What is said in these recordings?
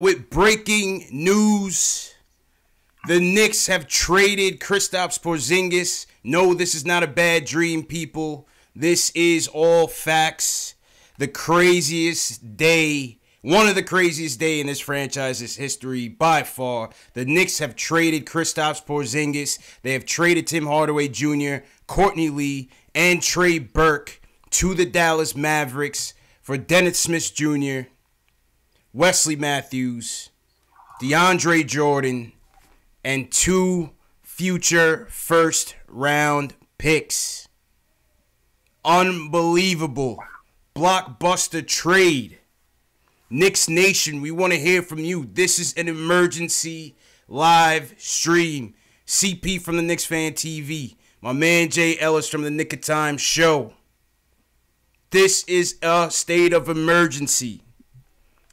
With breaking news, the Knicks have traded Kristaps Porzingis. No, this is not a bad dream, people. This is all facts. The craziest day, one of the craziest day in this franchise's history by far. The Knicks have traded Kristaps Porzingis. They have traded Tim Hardaway Jr., Courtney Lee, and Trey Burke to the Dallas Mavericks for Dennis Smith Jr., Wesley Matthews, DeAndre Jordan, and 2 future first-round picks. Unbelievable. Blockbuster trade. Knicks Nation, we want to hear from you. This is an emergency live stream. CP from the Knicks Fan TV. My man Jay Ellis from the Nick of Time Show. This is a state of emergency.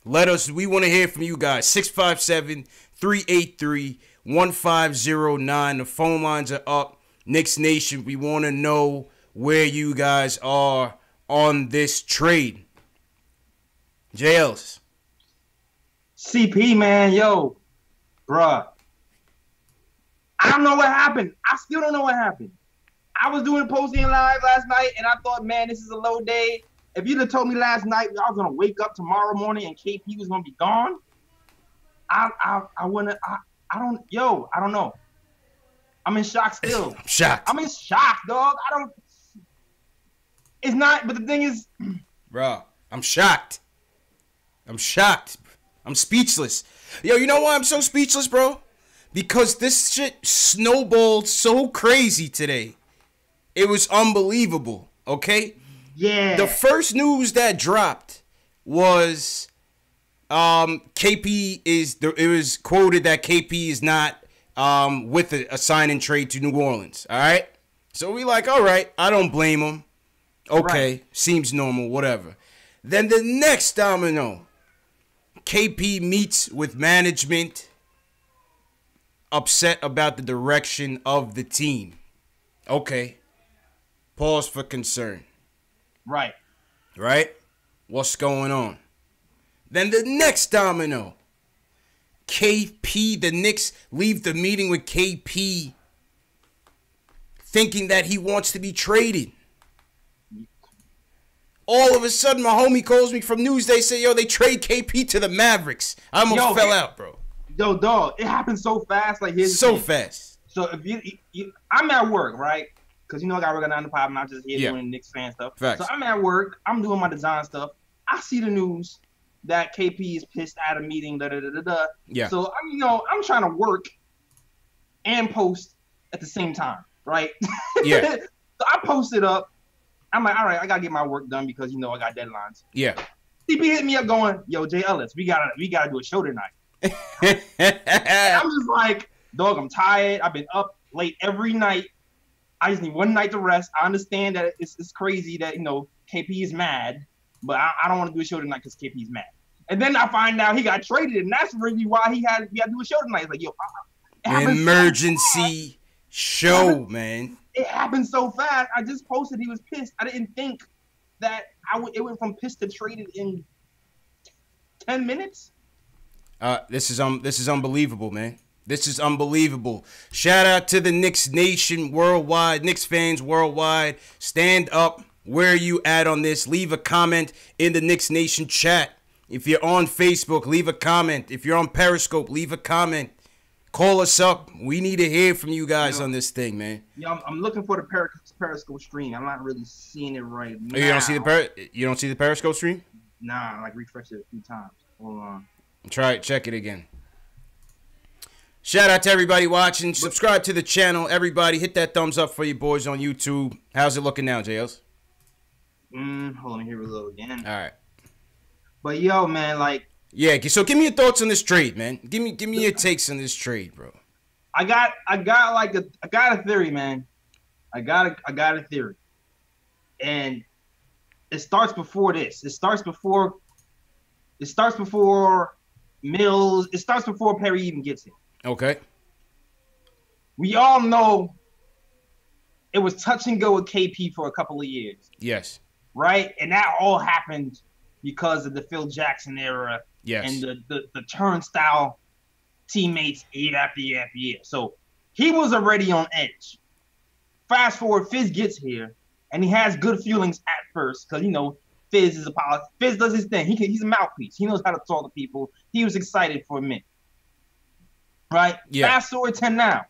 We want to hear from you guys. 657-383-1509. The phone lines are up. Knicks Nation, we want to know where you guys are on this trade. Jay Ellis. CP, man, yo, bruh. I don't know what happened. I still don't know what happened. I was doing posting live last night, and I thought, man, this is a low day. If you'd have told me last night I was gonna wake up tomorrow morning and KP was gonna be gone, I don't know. I'm in shock still. Shocked. I'm in shock, dog. It's not, but the thing is, bro, I'm shocked. I'm speechless. Yo, you know why I'm so speechless, bro? Because this shit snowballed so crazy today. It was unbelievable, okay? Yeah. The first news that dropped was it was quoted that KP is not with a sign and trade to New Orleans, all right? So we like, all right, I don't blame him. Okay, right. Seems normal, whatever. Then the next domino, KP meets with management, upset about the direction of the team. Okay, pause for concern. Right. What's going on? Then the next domino. KP, the Knicks leave the meeting with KP thinking that he wants to be traded. All of a sudden, my homie calls me from Newsday, say, yo, they trade KP to the Mavericks. I almost fell out, bro. Yo, dog, it happened so fast. Like here's so fast. So if you I'm at work, right? Because I got to work at 9 to 5, and I'm just here doing Knicks fan stuff. Facts. So I'm at work. I'm doing my design stuff. I see the news that KP is pissed at a meeting. Yeah. So I'm trying to work and post at the same time, right? Yeah. So I posted up. I'm like, all right, I gotta get my work done because I got deadlines. Yeah. CP hit me up going, yo, Jay Ellis, we gotta do a show tonight. I'm just like, dog, I'm tired. I've been up late every night. I just need one night to rest. I understand that it's crazy that KP is mad, but I don't want to do a show tonight because KP is mad. And then I find out he got traded, and that's really why he had to do a show tonight. It's like, yo, emergency show, man. It happened so fast. I just posted he was pissed. I didn't think that it went from pissed to traded in 10 minutes. This is unbelievable, man. This is unbelievable. Shout out to the Knicks Nation worldwide, Knicks fans worldwide. Stand up. Where are you at on this? Leave a comment in the Knicks Nation chat. If you're on Facebook, leave a comment. If you're on Periscope, leave a comment. Call us up. We need to hear from you guys on this thing, man. Yeah, I'm looking for the Periscope stream. I'm not really seeing it right now. You don't see the Periscope stream? Nah, I refreshed it a few times. Hold on. Try it. Check it again. Shout out to everybody watching. Subscribe to the channel. Everybody, hit that thumbs up for you boys on YouTube. How's it looking now, JLs? Hold on, here we go again. All right. But yo, man, like. Yeah. So give me your thoughts on this trade, man. Give me your takes on this trade, bro. I got a theory, man. I got a theory, and it starts before this. It starts before Mills. It starts before Perry even gets here. Okay. We all know it was touch and go with KP for a couple of years. Yes. Right? And that all happened because of the Phil Jackson era Yes. and the turnstile teammates year after year after year. So he was already on edge. Fast forward, Fizz gets here, and he has good feelings at first because, you know, Fizz is a politician. Fizz does his thing. He's a mouthpiece. He knows how to talk to people. He was excited for a minute. Right? Yeah. Fast forward to now.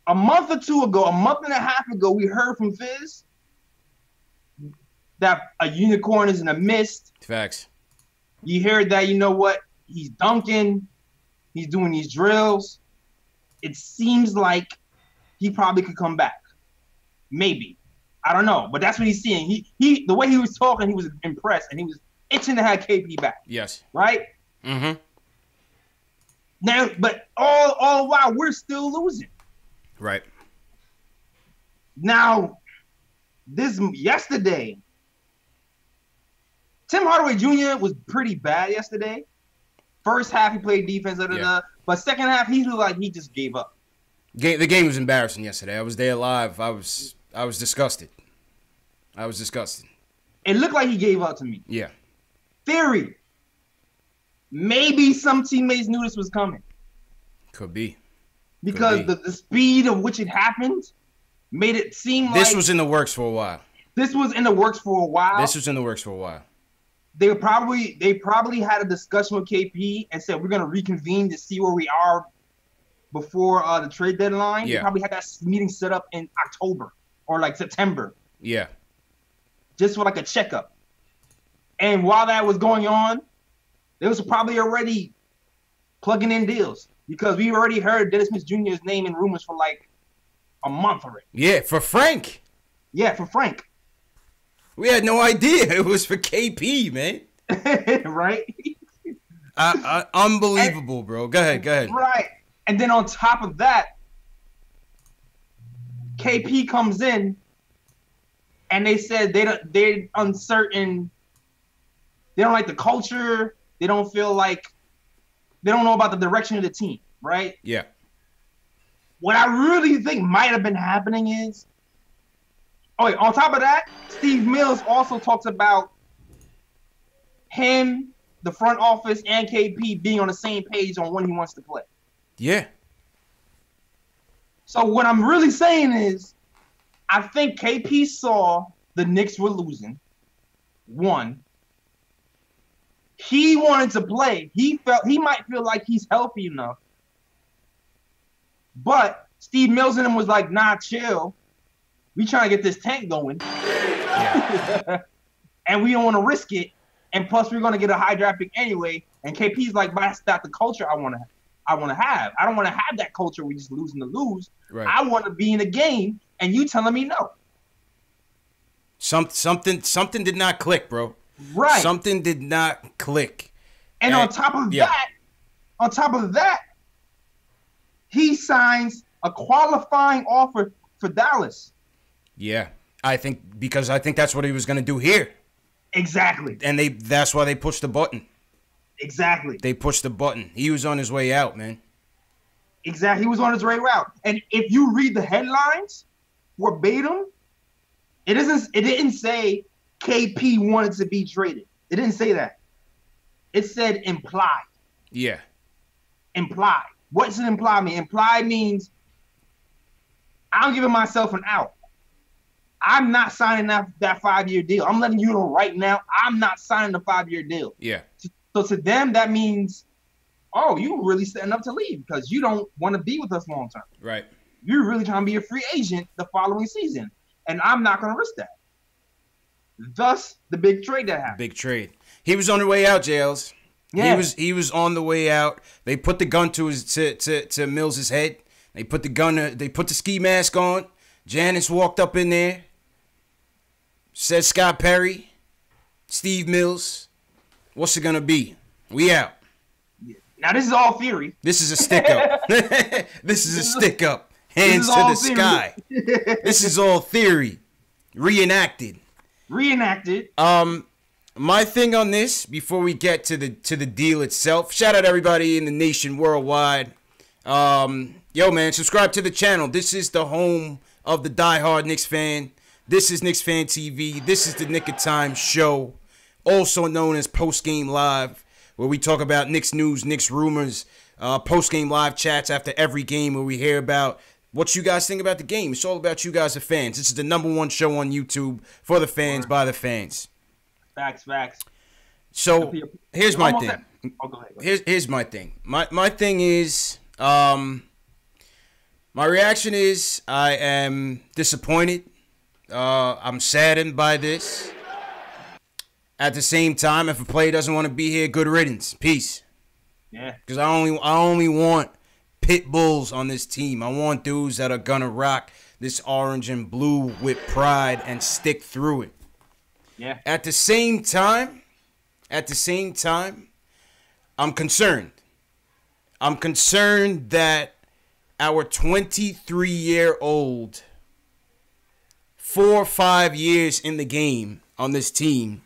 A month or two ago, a month and a half ago, we heard from Fizz that a unicorn is in the mist. Facts. You heard that, you know what? He's dunking. He's doing these drills. It seems like he probably could come back. Maybe. I don't know. But that's what he's seeing. He the way he was talking, he was impressed, and he was itching to have KP back. Yes. Right? Mm-hmm. Now, but all while we're still losing. Right. Now, yesterday, Tim Hardaway Jr. was pretty bad yesterday. First half, he played defense, but second half, he looked like he just gave up. The game was embarrassing yesterday. I was there live. I was disgusted. It looked like he gave up to me. Yeah. Theory. Maybe some teammates knew this was coming. Could be. Because the speed of which it happened made it seem like this was in the works for a while. This was in the works for a while. They probably had a discussion with KP and said we're gonna reconvene to see where we are before the trade deadline. Yeah. They probably had that meeting set up in October or like September. Yeah. Just for like a checkup. And while that was going on, they was probably already plugging in deals. Because we already heard Dennis Smith Jr.'s name in rumors for like a month already. Yeah, for Frank. Yeah, for Frank. We had no idea it was for KP, man. Right? Unbelievable, bro. Go ahead. Right. And then on top of that, KP comes in and they said they're uncertain. They don't like the culture. They don't feel like they don't know about the direction of the team, right? Yeah. What I really think might have been happening is, on top of that, Steve Mills also talks about him, the front office, and KP being on the same page on when he wants to play. Yeah. So what I'm really saying is, I think KP saw the Knicks were losing. One. He wanted to play. He might feel like he's healthy enough. But Steve Mills and him was like, nah, chill. We trying to get this tank going. Yeah. And we don't want to risk it. And plus we're going to get a high draft pick anyway. And KP's like, but that's not the culture I want to have. I don't want to have that culture we just losing to lose. Right. I want to be in a game and you telling me no. Something did not click, bro. Right. Something did not click. And on top of that, he signs a qualifying offer for Dallas. Yeah. I think that's what he was going to do here. Exactly. And that's why they pushed the button. Exactly. They pushed the button. He was on his way out, man. Exactly. He was on his way out. And if you read the headlines verbatim, it didn't say KP wanted to be traded. It didn't say that. It said implied. Yeah. Implied. What does it imply mean? Implied means I'm giving myself an out. I'm not signing that 5-year deal. I'm letting you know right now, I'm not signing the 5-year deal. Yeah. So to them, that means, oh, you really setting up to leave because you don't want to be with us long term. Right. You're really trying to be a free agent the following season. And I'm not going to risk that. Thus, the big trade that happened. Big trade. He was on the way out, Jails. Yeah. He was on the way out. They put the gun to Mills's head. They put the ski mask on. Janice walked up in there. Said Scott Perry, Steve Mills, what's it gonna be? We out. Now this is all theory. This is a stick up. This is a stick up. Hands to the sky. This is all theory. Reenacted. My thing on this, before we get to the deal itself, shout out everybody in the nation worldwide. Yo man, subscribe to the channel. This is the home of the diehard Knicks fan. This is Knicks Fan TV. This is the Nick of Time show, also known as Post Game Live, where we talk about Knicks news, Knicks rumors, post game live chats after every game where we hear about what you guys think about the game. It's all about you guys, the fans. This is the #1 show on YouTube for the fans, by the fans. Facts. So here's my thing. Oh, go ahead. Here's my thing. My thing is, my reaction is I am disappointed. I'm saddened by this. At the same time, if a player doesn't want to be here, good riddance. Peace. Yeah. Because I only want pit bulls on this team. I want dudes that are gonna rock this orange and blue with pride and stick through it. Yeah. At the same time, I'm concerned. I'm concerned that our 23-year-old, 4 or 5 years in the game on this team,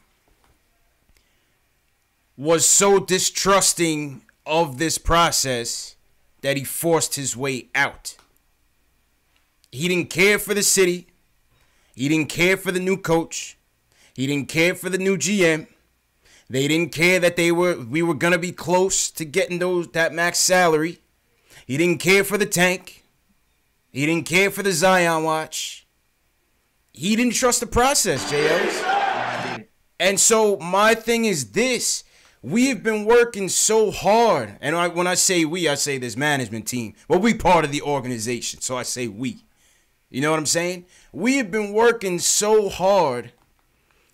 was so distrusting of this process that he forced his way out. He didn't care for the city. He didn't care for the new coach. He didn't care for the new GM. They didn't care that we were gonna be close to getting that max salary. He didn't care for the tank. He didn't care for the Zion watch. He didn't trust the process, JLs. And so my thing is this. We have been working so hard. And when I say we, I say this management team. Well, we part of the organization, so I say we. You know what I'm saying? We have been working so hard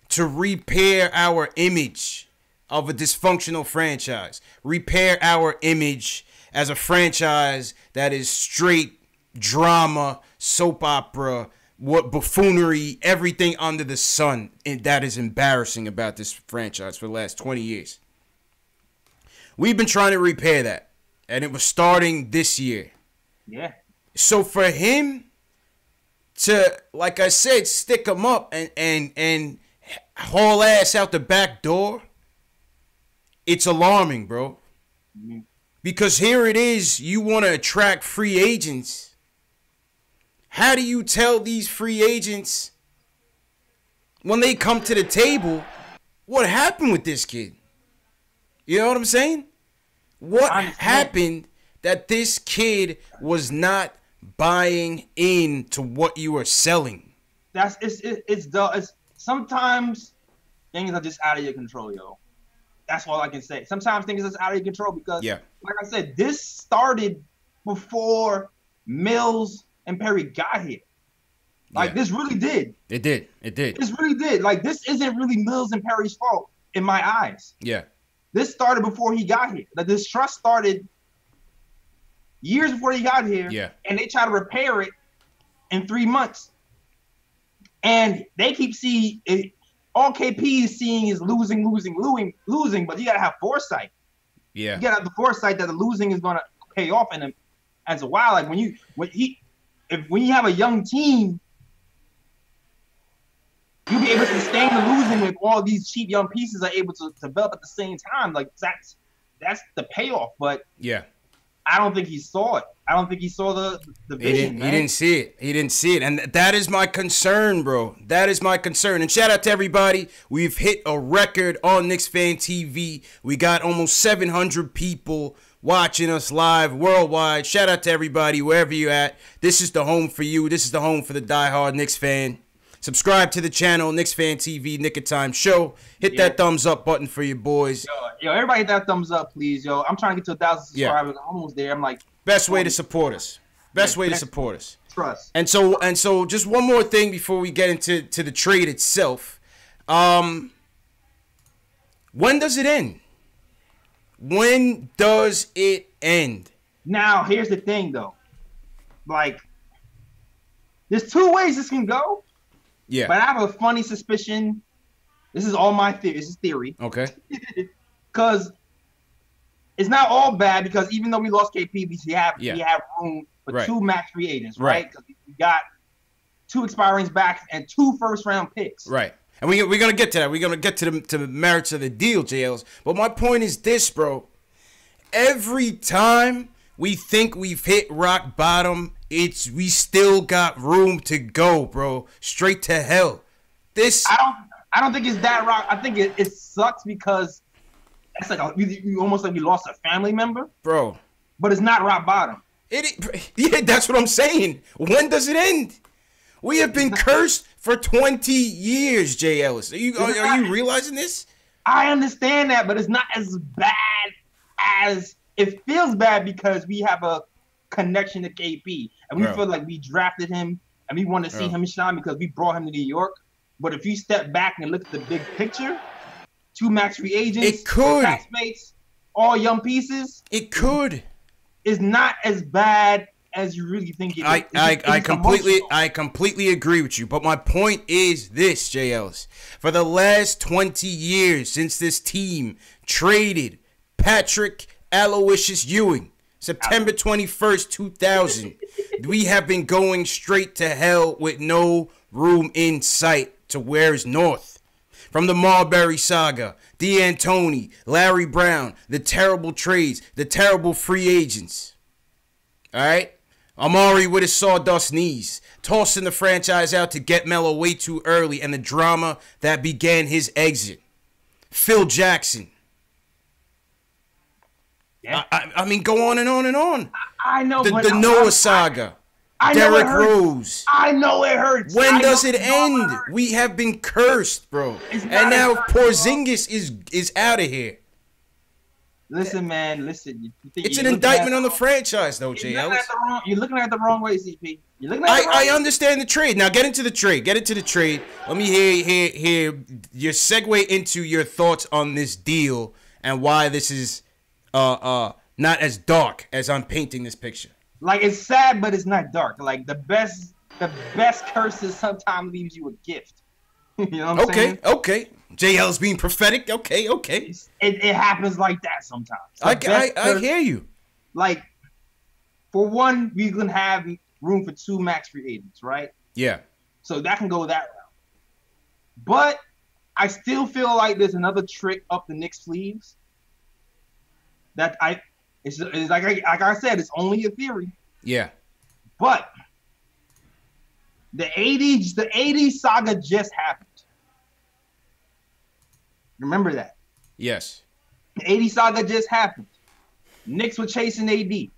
to repair our image of a dysfunctional franchise. Repair our image as a franchise that is straight drama, soap opera, buffoonery, everything under the sun, and that is embarrassing about this franchise for the last 20 years. We've been trying to repair that, and it was starting this year. Yeah. So for him to, like I said, stick him up and haul ass out the back door, it's alarming, bro. Mm-hmm. Because here it is, you want to attract free agents. How do you tell these free agents when they come to the table what happened with this kid? You know what I'm saying? What happened that this kid was not buying into what you are selling? It's sometimes things are just out of your control, yo. That's all I can say. Sometimes things are just out of your control because, like I said, this started before Mills and Perry got here. Like, this really did. It did. This really did. Like, this isn't really Mills and Perry's fault in my eyes. Yeah. This started before he got here. The distrust started years before he got here. Yeah. And they try to repair it in 3 months. And they keep seeing it. All KP is seeing is losing, but you gotta have foresight. Yeah. You gotta have the foresight that the losing is gonna pay off in him as a while. Like when you have a young team, you'll be able to sustain the losing if all these cheap young pieces are able to develop at the same time. Like that's the payoff. But yeah, I don't think he saw it. I don't think he saw the vision. He didn't see it. And that is my concern, bro. That is my concern. And shout out to everybody. We've hit a record on Knicks Fan TV. We got almost 700 people watching us live worldwide. Shout out to everybody, wherever you're at. This is the home for you. This is the home for the diehard Knicks fan. Subscribe to the channel, Knicks Fan TV, Nick of Time Show. Hit that thumbs up button for your boys. Yo, everybody hit that thumbs up, please, yo. I'm trying to get to 1,000 subscribers. I'm almost there. I'm like, best way to support us. Best way to support us. Trust. And so just one more thing before we get into the trade itself. When does it end? When does it end? Now, here's the thing, though. Like, there's 2 ways this can go. Yeah. But I have a funny suspicion. This is all my theory. This is theory. Okay. Because it's not all bad, because even though we lost KP, we have room for 2 max free agents, right? Because we got 2 expiring backs and 2 first-round picks. Right. And we're going to get to that. We're going to get to the merits of the deal, JLs. But my point is this, bro. Every time we think we've hit rock bottom, we still got room to go, bro. Straight to hell. I don't think it's that rock. I think it sucks because it's like you almost like you lost a family member, bro. But it's not rock bottom. Yeah, that's what I'm saying. When does it end? We have been cursed for 20 years, Jay Ellis. Are you realizing this? I understand that, but it's not as bad as it feels bad because we have a connection to KP and we feel like we drafted him and we want to see him shine because we brought him to New York. But if you step back and look at the big picture, 2 max free agents, it could. Classmates, all young pieces. It could. It's not as bad as you really think it is. I completely agree with you. But my point is this, Jay Ellis. For the last 20 years since this team traded Patrick Aloysius Ewing, September 21st, 2000, we have been going straight to hell with no room in sight to where's north. From the Marbury saga, D'Antoni, Larry Brown, the terrible trades, the terrible free agents. All right? Amari with his sawdust knees, tossing the franchise out to get Melo way too early, and the drama that began his exit. Phil Jackson. Yeah. I mean, go on and on and on. I know. The Noah saga. Derrick Rose. I know it hurts. When does it end? We have been cursed, bro. And now Porzingis is out of here. Listen, man. Listen. It's an indictment on the franchise, though, Jay Ellis. You're looking at it the wrong way, CP. I understand the trade. Now get into the trade. Let me hear your segue into your thoughts on this deal and why this is not as dark as I'm painting this picture. Like, it's sad, but it's not dark. Like, the best curses sometimes leaves you a gift. You know what I'm saying? Okay. JL's being prophetic. Okay. It happens like that sometimes. I hear you. Like, for one, we can have room for 2 max free agents, right? Yeah. So that can go that route. But I still feel like there's another trick up the Knicks' sleeves that it's like I said, it's only a theory. Yeah. But the 80s saga just happened. Remember that? Yes. The 80s saga just happened. Knicks were chasing AD.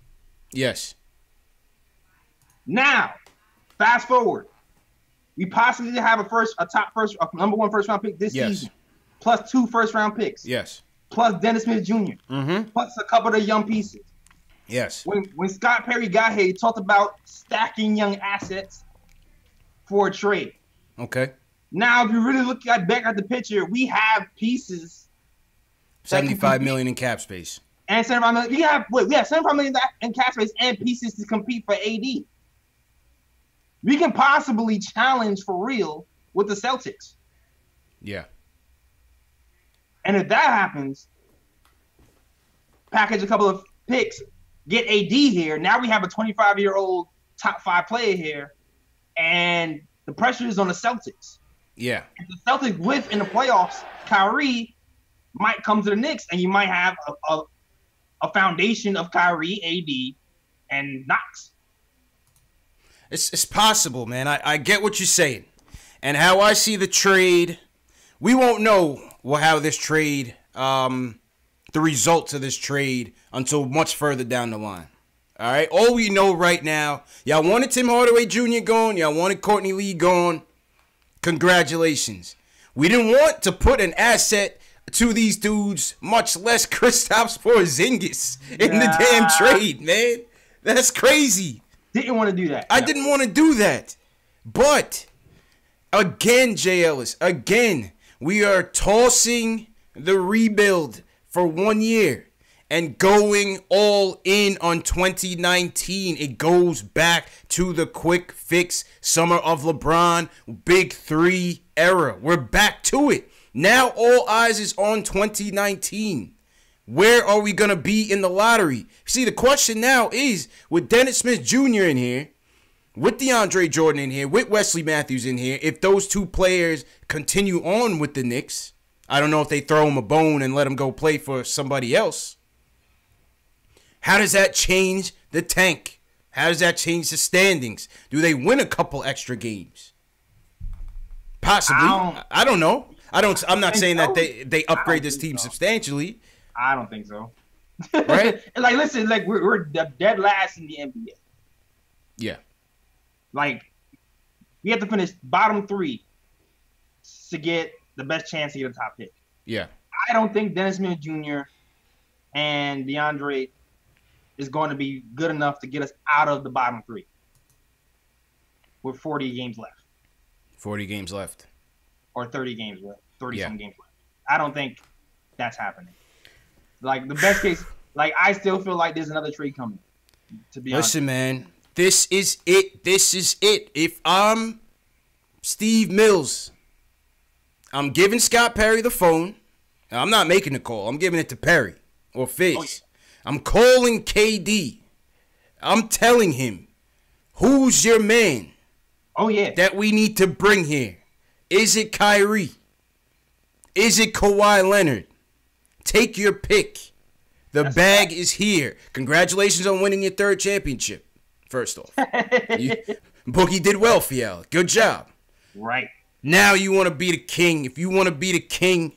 Yes. Now, fast forward. We possibly have a number 1 first round pick this season, plus 2 first round picks. Yes. Plus Dennis Smith Jr. Plus a couple of the young pieces. Yes. When Scott Perry got here, he talked about stacking young assets for a trade. Okay. Now, if you really look back at the picture, we have pieces. $75 million in cap space. And $75 million. We have $75 million in cap space and pieces to compete for AD. We can possibly challenge for real with the Celtics. Yeah. And if that happens, package a couple of picks, get AD here. Now we have a 25-year-old top 5 player here, and the pressure is on the Celtics. Yeah. If the Celtics whiff in the playoffs, Kyrie might come to the Knicks, and you might have a foundation of Kyrie, AD, and Knox. It's possible, man. I get what you're saying. And how I see the trade, we won't know how this trade, the results of this trade until much further down the line. All right? All we know right now, y'all wanted Tim Hardaway Jr. gone. Y'all wanted Courtney Lee gone. Congratulations. We didn't want to put an asset to these dudes, much less Kristaps Porzingis in the damn trade, man. That's crazy. Didn't want to do that. I didn't want to do that. But, again, Jay Ellis, we are tossing the rebuild for 1 year and going all in on 2019. It goes back to the quick fix summer of LeBron, Big 3 era. We're back to it. Now all eyes is on 2019. Where are we going to be in the lottery? See, the question now is, with Dennis Smith Jr. in here, with DeAndre Jordan in here, with Wesley Matthews in here, if those 2 players continue on with the Knicks, I don't know if they throw him a bone and let him go play for somebody else. How does that change the tank? How does that change the standings? Do they win a couple extra games? Possibly. I don't know. I'm not saying that they upgrade this team substantially. I don't think so. Right? Like, listen, like we're dead last in the NBA. Yeah. Like, we have to finish bottom 3 to get the best chance to get a top pick. Yeah. I don't think Dennis Smith Jr. and DeAndre is going to be good enough to get us out of the bottom 3 with 40 games left. 40 games left. Or 30 games left. 30-some games left. I don't think that's happening. Like, the best case, like, I still feel like there's another trade coming, to be honest. Listen, man, this is it. This is it. If I'm Steve Mills, I'm giving Scott Perry the phone. I'm not making the call. I'm giving it to Perry or Fizz. Oh, yeah. I'm calling KD. I'm telling him, who's your man? Oh, yeah. That we need to bring here. Is it Kyrie? Is it Kawhi Leonard? Take your pick. The bag is here. Congratulations on winning your 3rd championship, first off. Boogie did well for y'all. Good job. Right. Now you want to be the king. If you want to be the king,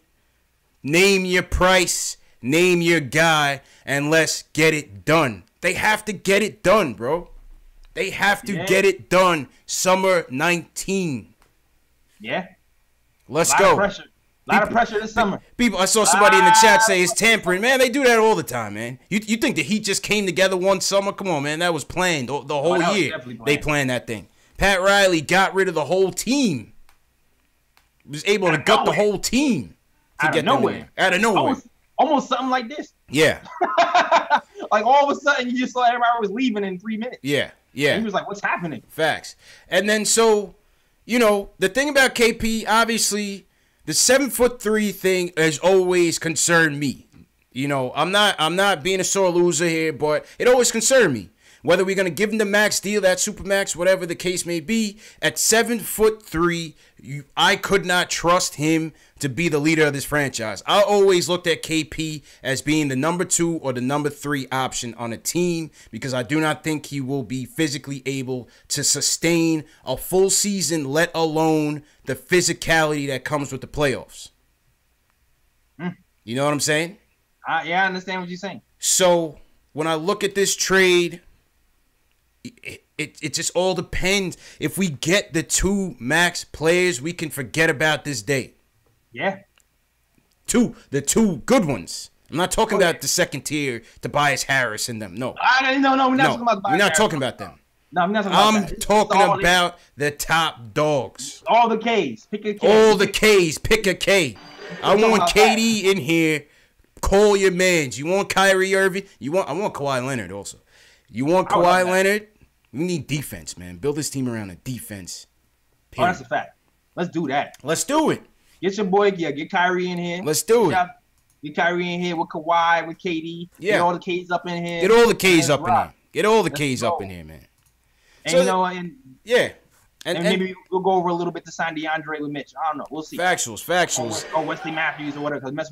name your price, name your guy, and let's get it done. They have to get it done, bro. They have to get it done. Summer 19. Yeah. Let's go. A lot of pressure this summer. People, I saw somebody in the chat say it's tampering. Man, they do that all the time, man. You think the Heat just came together one summer? Come on, man. That was planned the whole year. They planned that thing. Pat Riley got rid of the whole team. Was able to gut the whole team. Out of nowhere. Out of nowhere. Almost something like this. Yeah. Like, all of a sudden, you just saw everybody was leaving in 3 minutes. Yeah. Yeah. And he was like, what's happening? Facts. And then, so, the thing about KP, obviously, the 7'3" thing has always concerned me. I'm not being a sore loser here, but it always concerned me. Whether we're gonna give him the max deal, that super max, whatever the case may be, at 7'3", I could not trust him to be the leader of this franchise. I always looked at KP as being the number 2 or the number 3 option on a team because I do not think he will be physically able to sustain a full season, let alone the physicality that comes with the playoffs. You know what I'm saying? Yeah, I understand what you're saying. So when I look at this trade, it just all depends. If we get the 2 max players, we can forget about this day. Yeah. The 2 good ones. I'm not talking about the second tier, Tobias Harris and them. No. No, we're not talking about Tobias We're not Harris. talking about them. No, I'm not talking about that. I'm talking about the top dogs. All the Ks. Pick a K. All the Ks. Pick a K. I want KD in here. Call your mans. You want Kyrie Irving? I want Kawhi Leonard also. You want Kawhi Leonard? We need defense, man. Build this team around a defense. Oh, that's a fact. Let's do that. Let's do it. Get your boy, get Kyrie in here. Let's do it. Get Kyrie in here with Kawhi, with KD. Yeah. Get all the Ks up in here. Get all the Ks up in here. Get all the Ks up in here, man. And so, yeah. And maybe we'll go over a little bit to sign DeAndre with Mitch. I don't know. We'll see. Factuals. Or Wesley Matthews or whatever. Because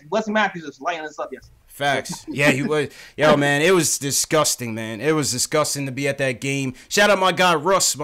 Wesley Matthews is lighting us up yesterday. Facts. Yeah, he was. Yo, man, it was disgusting, man. It was disgusting to be at that game. Shout out my guy Russ.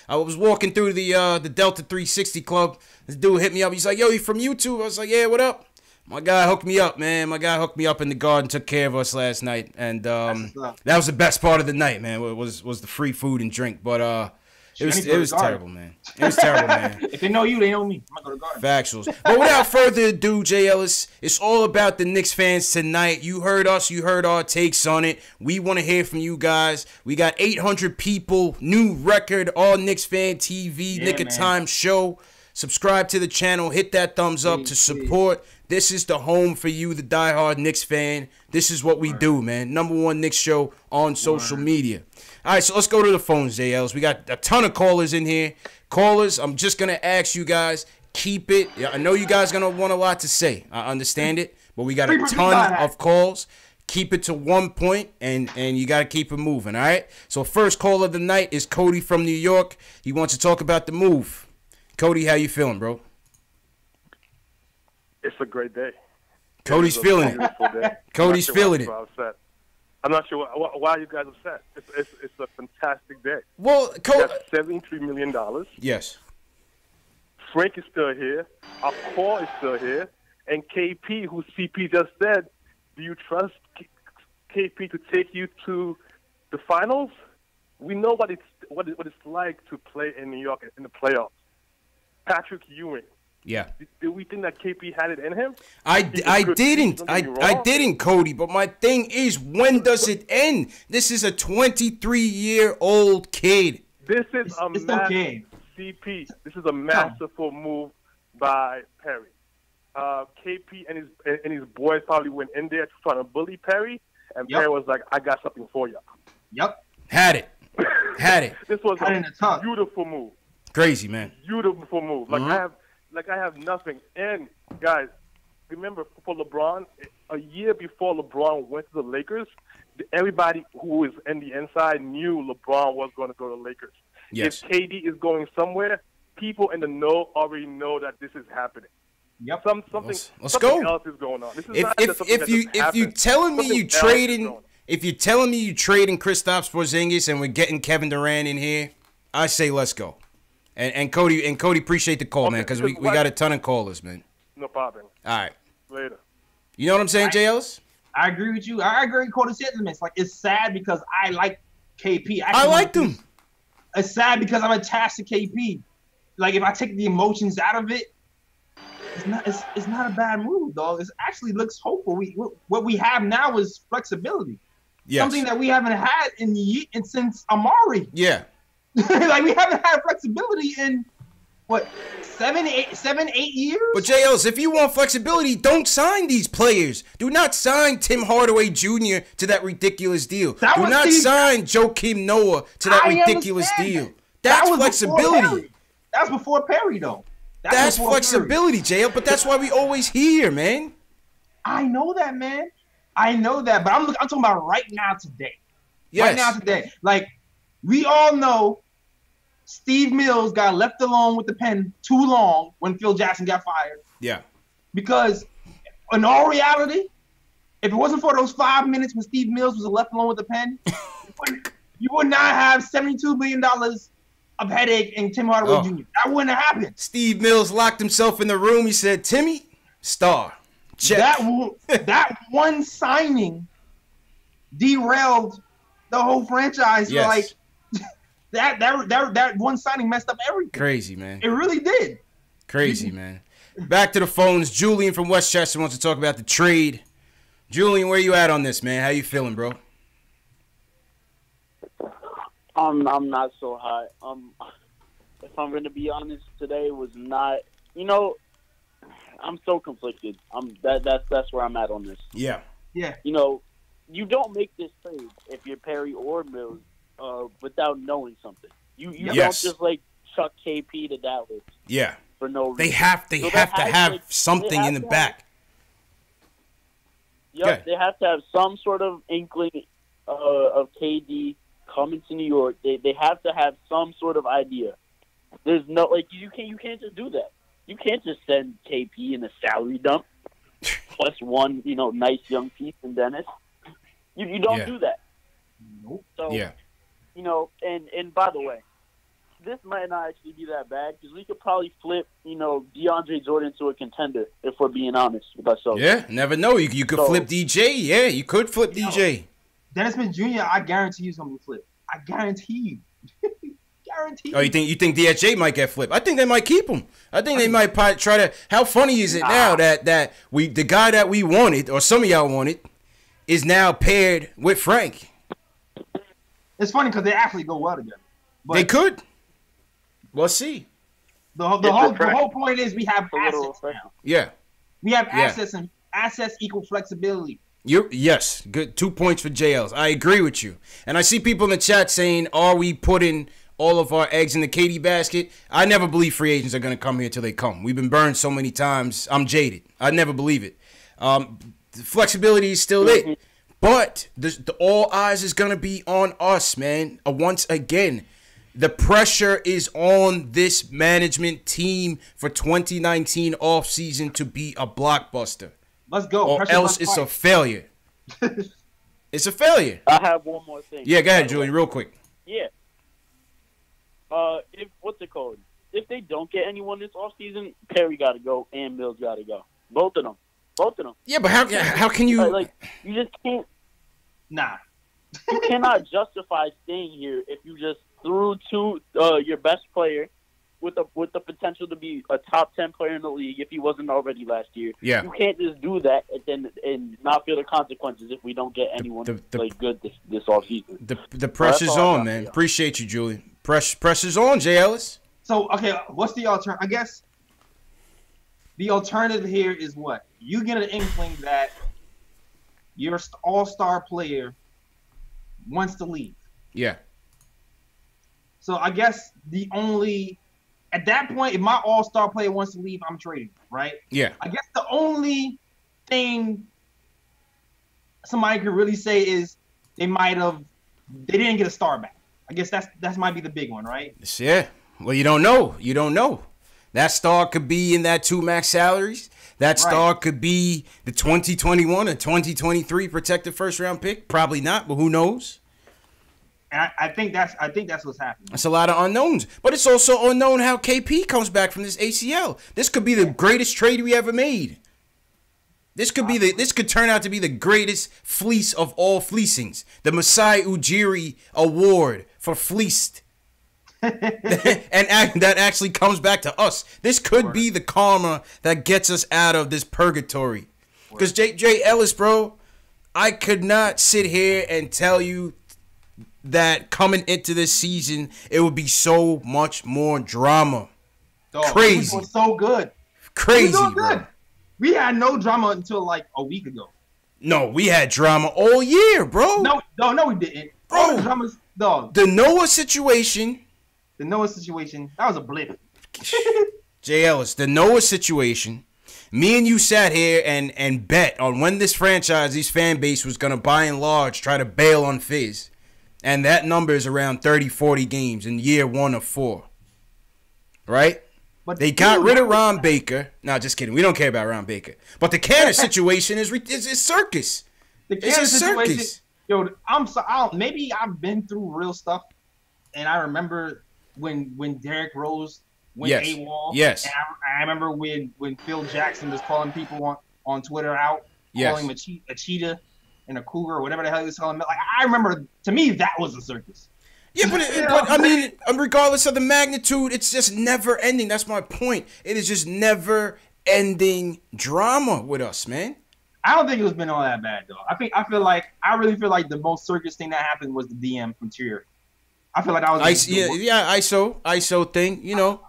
I was walking through the Delta 360 Club. This dude hit me up. He's like, yo, you from YouTube? I was like, yeah, what up? My guy hooked me up, man. My guy hooked me up in the garden, took care of us last night. And that was the best part of the night, man, was the free food and drink. But it was terrible, man. It was terrible, man. If they know you, they know me. I'm going to go to the garden. Factuals. But without further ado, Jay Ellis, it's all about the Knicks fans tonight. You heard us. You heard our takes on it. We want to hear from you guys. We got 800 people. New record. All Knicks Fan TV. Nick of Time show. Subscribe to the channel. Hit that thumbs up to support. This is the home for you, the diehard Knicks fan. This is what we do, man. #1 Knicks show on social media. All right, so let's go to the phones, JLs. We got a ton of callers in here. Callers, I'm just going to ask you guys, keep it. I know you guys going to want a lot to say. I understand it, but we got a ton of calls. Keep it to 1 point, and you got to keep it moving, all right? So first call of the night is Cody from New York. He wants to talk about the move. Cody, how you feeling, bro? It's a great day. Cody's feeling it. Cody's feeling it. I'm not sure why you guys upset. It's a fantastic day. Well, That's $73 million. Yes. Frank is still here. Our core is still here. And KP, who CP just said, do you trust KP to take you to the finals? We know what it's like to play in New York in the playoffs. Patrick Ewing. Yeah. Did we think that KP had it in him? I didn't, Cody. But my thing is, when does it end? This is a 23-year-old kid. This is a massive CP. This is a masterful move by Perry. KP and his boys probably went in there trying to bully Perry, and Perry was like, "I got something for you." Yep. Had it. This was a beautiful move. Crazy, man. Beautiful move. Like I have nothing. And guys, remember for LeBron, a year before LeBron went to the Lakers, everybody who is in the inside knew LeBron was going to go to the Lakers. Yes. If KD is going somewhere, people in the know already know that this is happening. Yep. Something else is going on. This is if you're telling me you trading Kristaps Porzingis and we're getting Kevin Durant in here, I say let's go. And Cody appreciate the call, man, because we got a ton of callers, man. No problem. All right. Later. You know what I'm saying, JLs? I agree with you. I agree with Cody's sentiments. Like, it's sad because I like KP. I liked him. It's sad because I'm attached to KP. Like, if I take the emotions out of it, it's not a bad move, dog. It actually looks hopeful. What we have now is flexibility. Yes. Something that we haven't had since Amari. Yeah. Like, we haven't had flexibility in what, 7, 8 years? But JLs, if you want flexibility, don't sign these players. Do not sign Tim Hardaway Jr. to that ridiculous deal. Do not sign Joakim Noah to that ridiculous deal. That's flexibility. That's before Perry, though. That's flexibility, JL, but that's why we always hear, man. I know that, man. I know that, but I'm talking about right now today. Yes. Right now today. Like, we all know Steve Mills got left alone with the pen too long when Phil Jackson got fired. Yeah. Because in all reality, if it wasn't for those 5 minutes when Steve Mills was left alone with the pen, you would not have $72 million of headache in Tim Hardaway Jr. That wouldn't have happened. Steve Mills locked himself in the room. He said, Timmy, star. Check. That one signing derailed the whole franchise. Yes. Like, that one signing messed up everything. Crazy, man. It really did. Crazy, man. Back to the phones. Julian from Westchester wants to talk about the trade. Julian, where you at on this, man? How you feeling, bro? I'm not so high. If I'm gonna be honest, today was not. I'm so conflicted. That's where I'm at on this. Yeah. Yeah. You don't make this trade if you're Perry or Mills without knowing something. You don't just like chuck KP to Dallas. Yeah. For no reason. They have to have something in the back. Yep. They have to have some sort of inkling of KD coming to New York. They have to have some sort of idea. There's no you can't just do that. You can't just send KP in a salary dump plus one nice young piece in Dennis. You don't do that. Nope. So and by the way, this might not actually be that bad because we could probably flip DeAndre Jordan to a contender if we're being honest with ourselves. Yeah, never know. You could flip DJ. Yeah, you could flip DJ. Dennis Smith Jr. I guarantee he's gonna be flipped. I guarantee you. Guaranteed. Oh, you think DSJ might get flipped? I think they might keep him. I think they might try to. How funny is it now that the guy that we wanted, or some of y'all wanted, is now paired with Frank? It's funny because they actually go well together. But they could. We'll see. The whole point is we have assets now. Yeah. We have assets, and assets equal flexibility. Yes, good. 2 points for JLs. I agree with you. And I see people in the chat saying, are we putting all of our eggs in the KD basket? I never believe free agents are going to come here till they come. We've been burned so many times. I'm jaded. I never believe it. The flexibility is still it. But the all eyes is going to be on us, man. Once again, the pressure is on this management team for 2019 offseason to be a blockbuster. Let's go. Or else it's a failure. It's a failure. I have one more thing. Yeah, go ahead, Julian, real quick. Yeah. If what's it called? If they don't get anyone this offseason, Perry got to go and Mills got to go. Both of them. Yeah, but how can you? Like you just can't. Nah. You cannot justify staying here if you just threw to your best player with the potential to be a top 10 player in the league if he wasn't already last year. Yeah. You can't just do that and not feel the consequences if we don't get anyone good this offseason. The pressure's on, man. Appreciate you, Julian. Pressure's on, Jay Ellis. So, okay, what's the alternative? I guess the alternative here is what? You get an inkling that your all-star player wants to leave. Yeah. So I guess at that point, if my all-star player wants to leave, I'm trading, right? Yeah. I guess the only thing somebody could really say is they didn't get a star back. I guess that might be the big one, right? Yeah. Well, you don't know. That star could be in that 2 max salaries. That star could be the 2021 or 2023 protected first round pick. Probably not, but who knows? And I think that's what's happening. That's a lot of unknowns. But it's also unknown how KP comes back from this ACL. This could be the greatest trade we ever made. This could turn out to be the greatest fleece of all fleecings. The Masai Ujiri Award for fleeced. And that actually comes back to us. This could be the karma that gets us out of this purgatory. Because Jay Ellis, bro, I could not sit here and tell you that coming into this season, it would be so much more drama. Crazy. It was so good. Crazy, so bro. We had no drama until like a week ago. No, we had drama all year, bro. No, we didn't. Bro, all the dramas, dog. The Noah situation, that was a blip. Jay Ellis, the Noah situation, me and you sat here and bet on when this fan base was going to by and large try to bail on Fizz. And that number is around 30, 40 games in year 1 of 4. Right? But they got rid of Ron Baker. No, just kidding. We don't care about Ron Baker. But the Canner situation is circus. It's a circus. Yo, I'm sorry. Maybe I've been through real stuff, and I remember when Derrick Rose went AWOL. Yes. And I remember when Phil Jackson was calling people on Twitter out, calling him a cheetah and a cougar or whatever the hell he was calling him. Like, I remember, to me, that was a circus. Yeah, but I mean, regardless of the magnitude, it's just never ending. That's my point. It is just never ending drama with us, man. I don't think it's been all that bad though. I really feel like the most circus thing that happened was the DM from Tier. I feel like that was ISO thing, you know.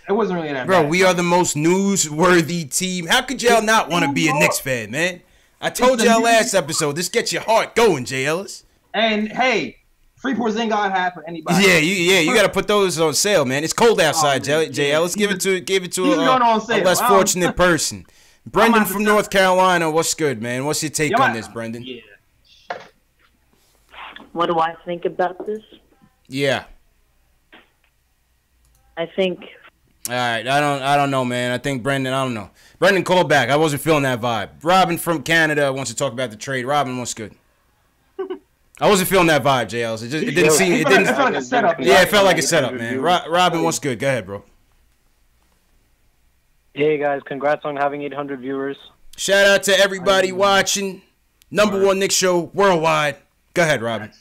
It wasn't really that bad. Bro, we are the most newsworthy team. How could y'all not want to be a Knicks fan, man? I told y'all last episode, this gets your heart going, Jay Ellis. And hey, free Porzingis hat for anybody. You got to put those on sale, man. It's cold outside, Jay Ellis. Give it to a less fortunate person. Brendan from North Carolina, what's good, man? What's your take on this, Brendan? Yeah. What do I think about this? Yeah. I think. All right, I don't know, man. I think Brendan, I don't know. Brendan, call back. I wasn't feeling that vibe. Robin from Canada wants to talk about the trade. Robin, what's good? I wasn't feeling that vibe, JLs. It didn't seem. It didn't. It felt like a setup. Yeah, it felt like a setup, man. Robin, what's good? Go ahead, bro. Hey guys, congrats on having 800 viewers. Shout out to everybody watching. Number one Knicks show worldwide. Go ahead, Robin.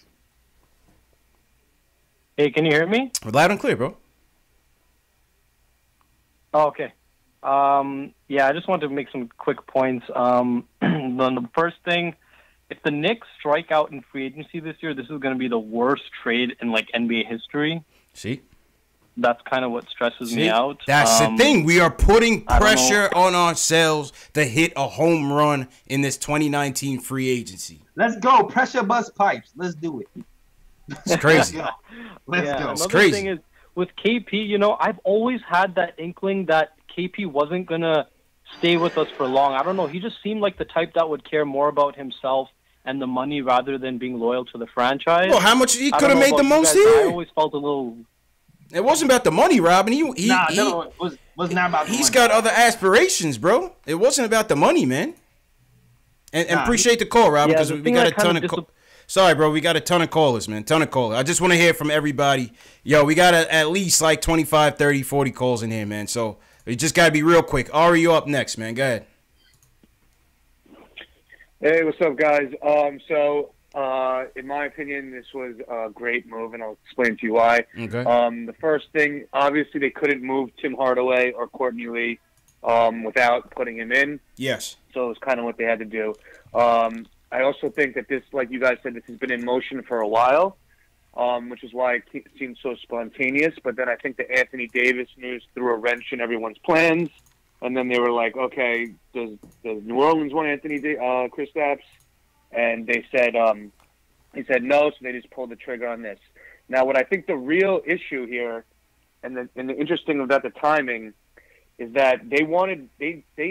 Hey, can you hear me? We're loud and clear, bro. Oh, okay. Yeah, I just wanted to make some quick points. The first thing, if the Knicks strike out in free agency this year, this is going to be the worst trade in like NBA history. See? That's kind of what stresses me out. That's the thing. We are putting pressure on ourselves to hit a home run in this 2019 free agency. Let's go. Pressure bust pipes. Let's do it. It's crazy. Let's go. It's crazy. Another thing is, with KP, you know, I've always had that inkling that KP wasn't going to stay with us for long. I don't know. He just seemed like the type that would care more about himself and the money rather than being loyal to the franchise. Well, how much he could have made the most here? I always felt a little... It wasn't about the money, Robin. It was not about the money. He's got other aspirations, bro. It wasn't about the money, man. And appreciate the call, Robin, because we got a ton of Sorry, bro. We got a ton of callers, man. Ton of callers. I just want to hear from everybody. Yo, we got at least like 25, 30, 40 calls in here, man. So we just got to be real quick. Ari, you up next, man. Go ahead. Hey, what's up, guys? In my opinion, this was a great move, and I'll explain to you why. Okay. The first thing, obviously, they couldn't move Tim Hardaway or Courtney Lee without putting him in. Yes. So it was kind of what they had to do. I also think that this, like you guys said, this has been in motion for a while, which is why it seemed so spontaneous. But then I think the Anthony Davis news threw a wrench in everyone's plans. And then they were like, okay, does New Orleans want Anthony Kristaps? And they said, he said no, so they just pulled the trigger on this. Now, what I think the real issue here, and the interesting about the timing, is that they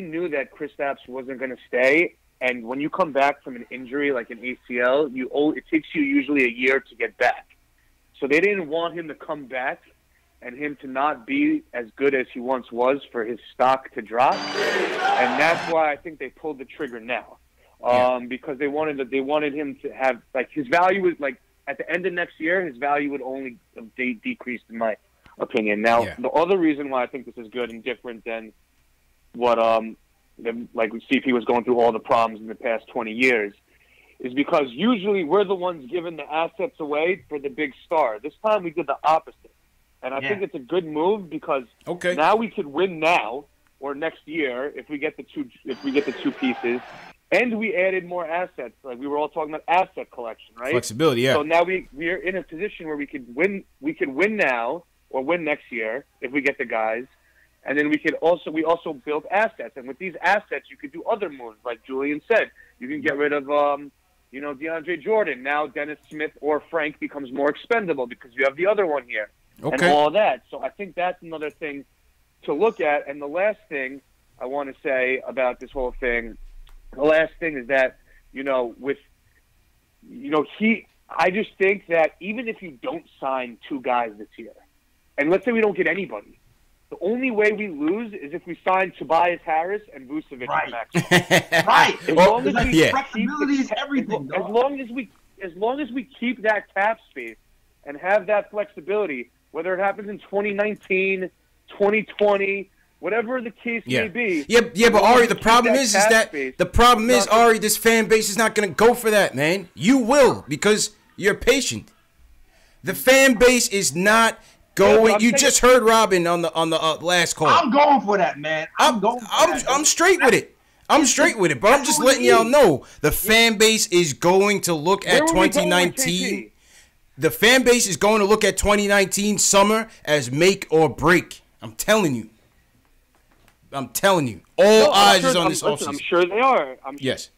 knew that Kristaps wasn't going to stay. And when you come back from an injury like an ACL, it takes you usually a year to get back. So they didn't want him to come back and him to not be as good as he once was for his stock to drop. And that's why I think they pulled the trigger now. Because they wanted him to have, like, his value was, like, at the end of next year, his value would only have decreased, in my opinion. Now, the other reason why I think this is good and different than what, like CP was going through all the problems in the past 20 years, is because usually we're the ones giving the assets away for the big star. This time we did the opposite. And I think it's a good move because now we could win now or next year if we get the two pieces, and we added more assets. Like we were all talking about asset collection, right? Flexibility, yeah. So now we're in a position where we could win. We could win now or win next year if we get the guys, and then we also build assets. And with these assets, you could do other moves, like Julian said. You can get rid of DeAndre Jordan. Now Dennis Smith or Frank becomes more expendable because you have the other one here. And all that. So I think that's another thing to look at. And the last thing I want to say about this whole thing, is that, I just think that even if you don't sign two guys this year, and let's say we don't get anybody, the only way we lose is if we sign Tobias Harris and Vucevic. Right. Right. Flexibility is everything. As long as we keep that cap space and have that flexibility, whether it happens in 2019, 2020, whatever the case may be. Yeah, but Ari, the problem is Ari, this fan base is not going to go for that, man. You will, because you're patient. The fan base is not going. You just heard Robin on the last call. I'm going for that, man. I'm straight with it. I'm straight with it, but I'm just letting y'all know the fan base is going to look at 2019. The fan base is going to look at 2019 summer as make or break. I'm telling you. All eyes is on this offseason. I'm sure they are. Yes.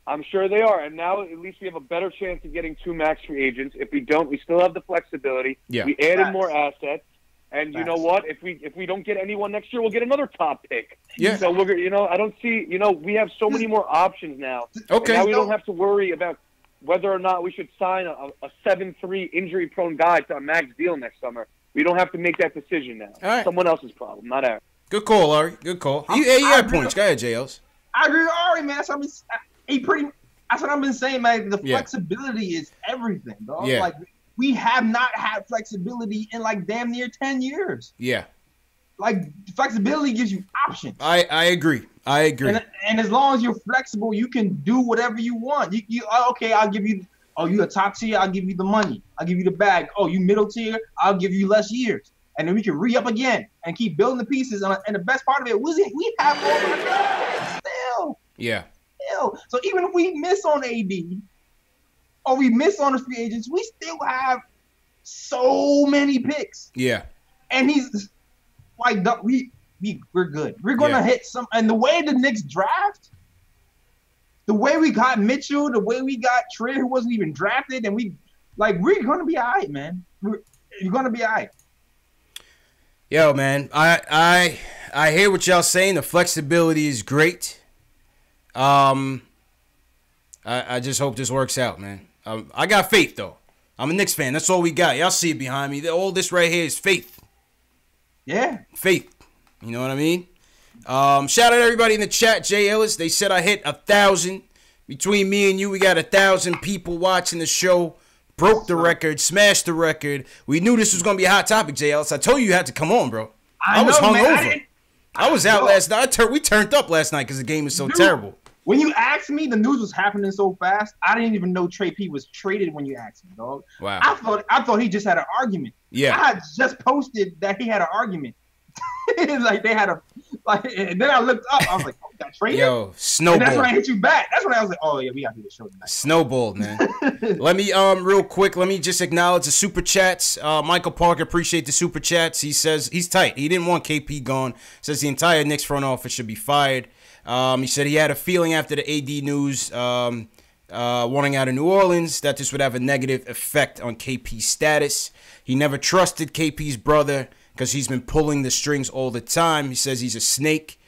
I'm sure they are. And now at least we have a better chance of getting two max free agents. If we don't, we still have the flexibility. Yeah. We added more assets. And you know what? If we don't get anyone next year, we'll get another top pick. Yeah. So I don't see, we have so many more options now. Okay. And now we don't have to worry about whether or not we should sign a 7-3 injury-prone guy to a max deal next summer. We don't have to make that decision now. All right. Someone else's problem, not ours. Good call, Ari. Good call. You had points. Go ahead, JLs. I agree with Ari, man. That's what I've been saying, man. The flexibility is everything, dog. Yeah. Like, we have not had flexibility in, like, damn near 10 years. Yeah. Like, flexibility gives you options. I agree. And as long as you're flexible, you can do whatever you want. I'll give you. Oh, you a top tier? I'll give you the money. I'll give you the bag. Oh, you middle tier? I'll give you less years, and then we can re-up again and keep building the pieces. And the best part of it was we have all our guys still. Yeah. Still. So even if we miss on AD or we miss on the free agents, we still have so many picks. Yeah. And he's like, we're good. We're gonna hit some. And the way the Knicks draft, the way we got Mitchell, the way we got Trey, who wasn't even drafted, and we're gonna be all right, man. You're gonna be all right. Yo, man, I hear what y'all saying. The flexibility is great. I just hope this works out, man. I got faith though. I'm a Knicks fan. That's all we got. Y'all see it behind me. All this right here is faith. Yeah. Faith. You know what I mean? Shout out everybody in the chat. Jay Ellis, they said I hit 1,000. Between me and you, we got 1,000 people watching the show. Broke the record, smashed the record. We knew this was gonna be a hot topic, JLS. I told you had to come on, bro. I was hungover. I was out last night. We turned up last night because the game was so terrible. When you asked me, the news was happening so fast. I didn't even know Trey P was traded when you asked me, dog. Wow. I thought he just had an argument. Yeah. I had just posted that he had an argument. Like they had and then I looked up. I was like, "Oh, got traded." Yo, snowball. And that's when I hit you back. That's when I was like, "Oh yeah, we got to do the show tonight." Snowballed, man. Let me real quick. Let me just acknowledge the super chats. Michael Parker, appreciate the super chats. He says he's tight. He didn't want KP gone. Says the entire Knicks front office should be fired. He said he had a feeling after the AD news wanting out of New Orleans that this would have a negative effect on KP's status. He never trusted KP's brother because he's been pulling the strings all the time. He says he's a snake.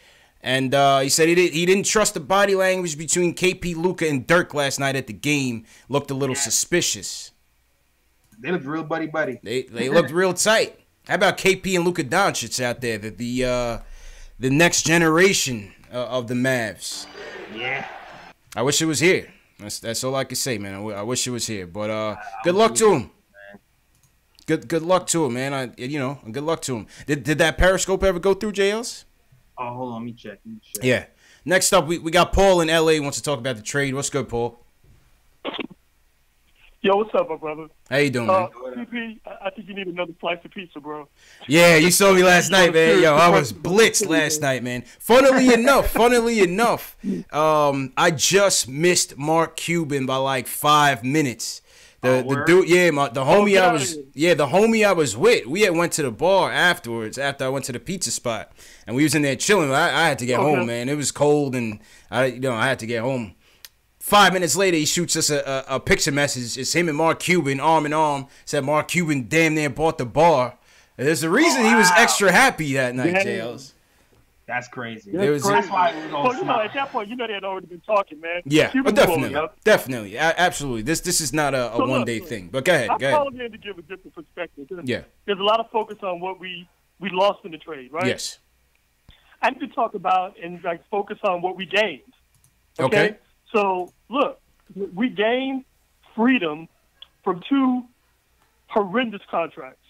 And he said he didn't trust the body language between KP, Luka, and Dirk last night at the game. Looked a little suspicious. They looked real buddy. They looked real tight. How about KP and Luka Doncic out there? The next generation of the Mavs. Yeah. I wish it was here. That's all I can say, man. I wish it was here. But good luck to him. Good luck to him, man. Good luck to him. Did that Periscope ever go through, JLs? Oh, hold on. Let me check. Yeah. Next up, we got Paul in LA wants to talk about the trade. What's good, Paul? Yo, what's up, my brother? How you doing, man? CP, I think you need another slice of pizza, bro. Yeah, you saw me last night, man. Yo, I was blitzed last night, man. Funnily enough, I just missed Mark Cuban by like 5 minutes. The dude, the homie I was with. We had went to the bar afterwards. After I went to the pizza spot, and we was in there chilling. I had to get home, man. It was cold, and I had to get home. 5 minutes later, he shoots us a picture message. It's him and Mark Cuban, arm in arm. Said Mark Cuban damn near bought the bar. There's a reason he was extra happy that night, JLs. That's crazy. That's why it was at that point, they had already been talking, man. Yeah, definitely. Absolutely. This is not a one-day thing. But go ahead. I'm calling in to give a different perspective. Yeah. There's a lot of focus on what we lost in the trade, right? Yes. I need to talk about and focus on what we gained. Okay. So, look, we gained freedom from 2 horrendous contracts.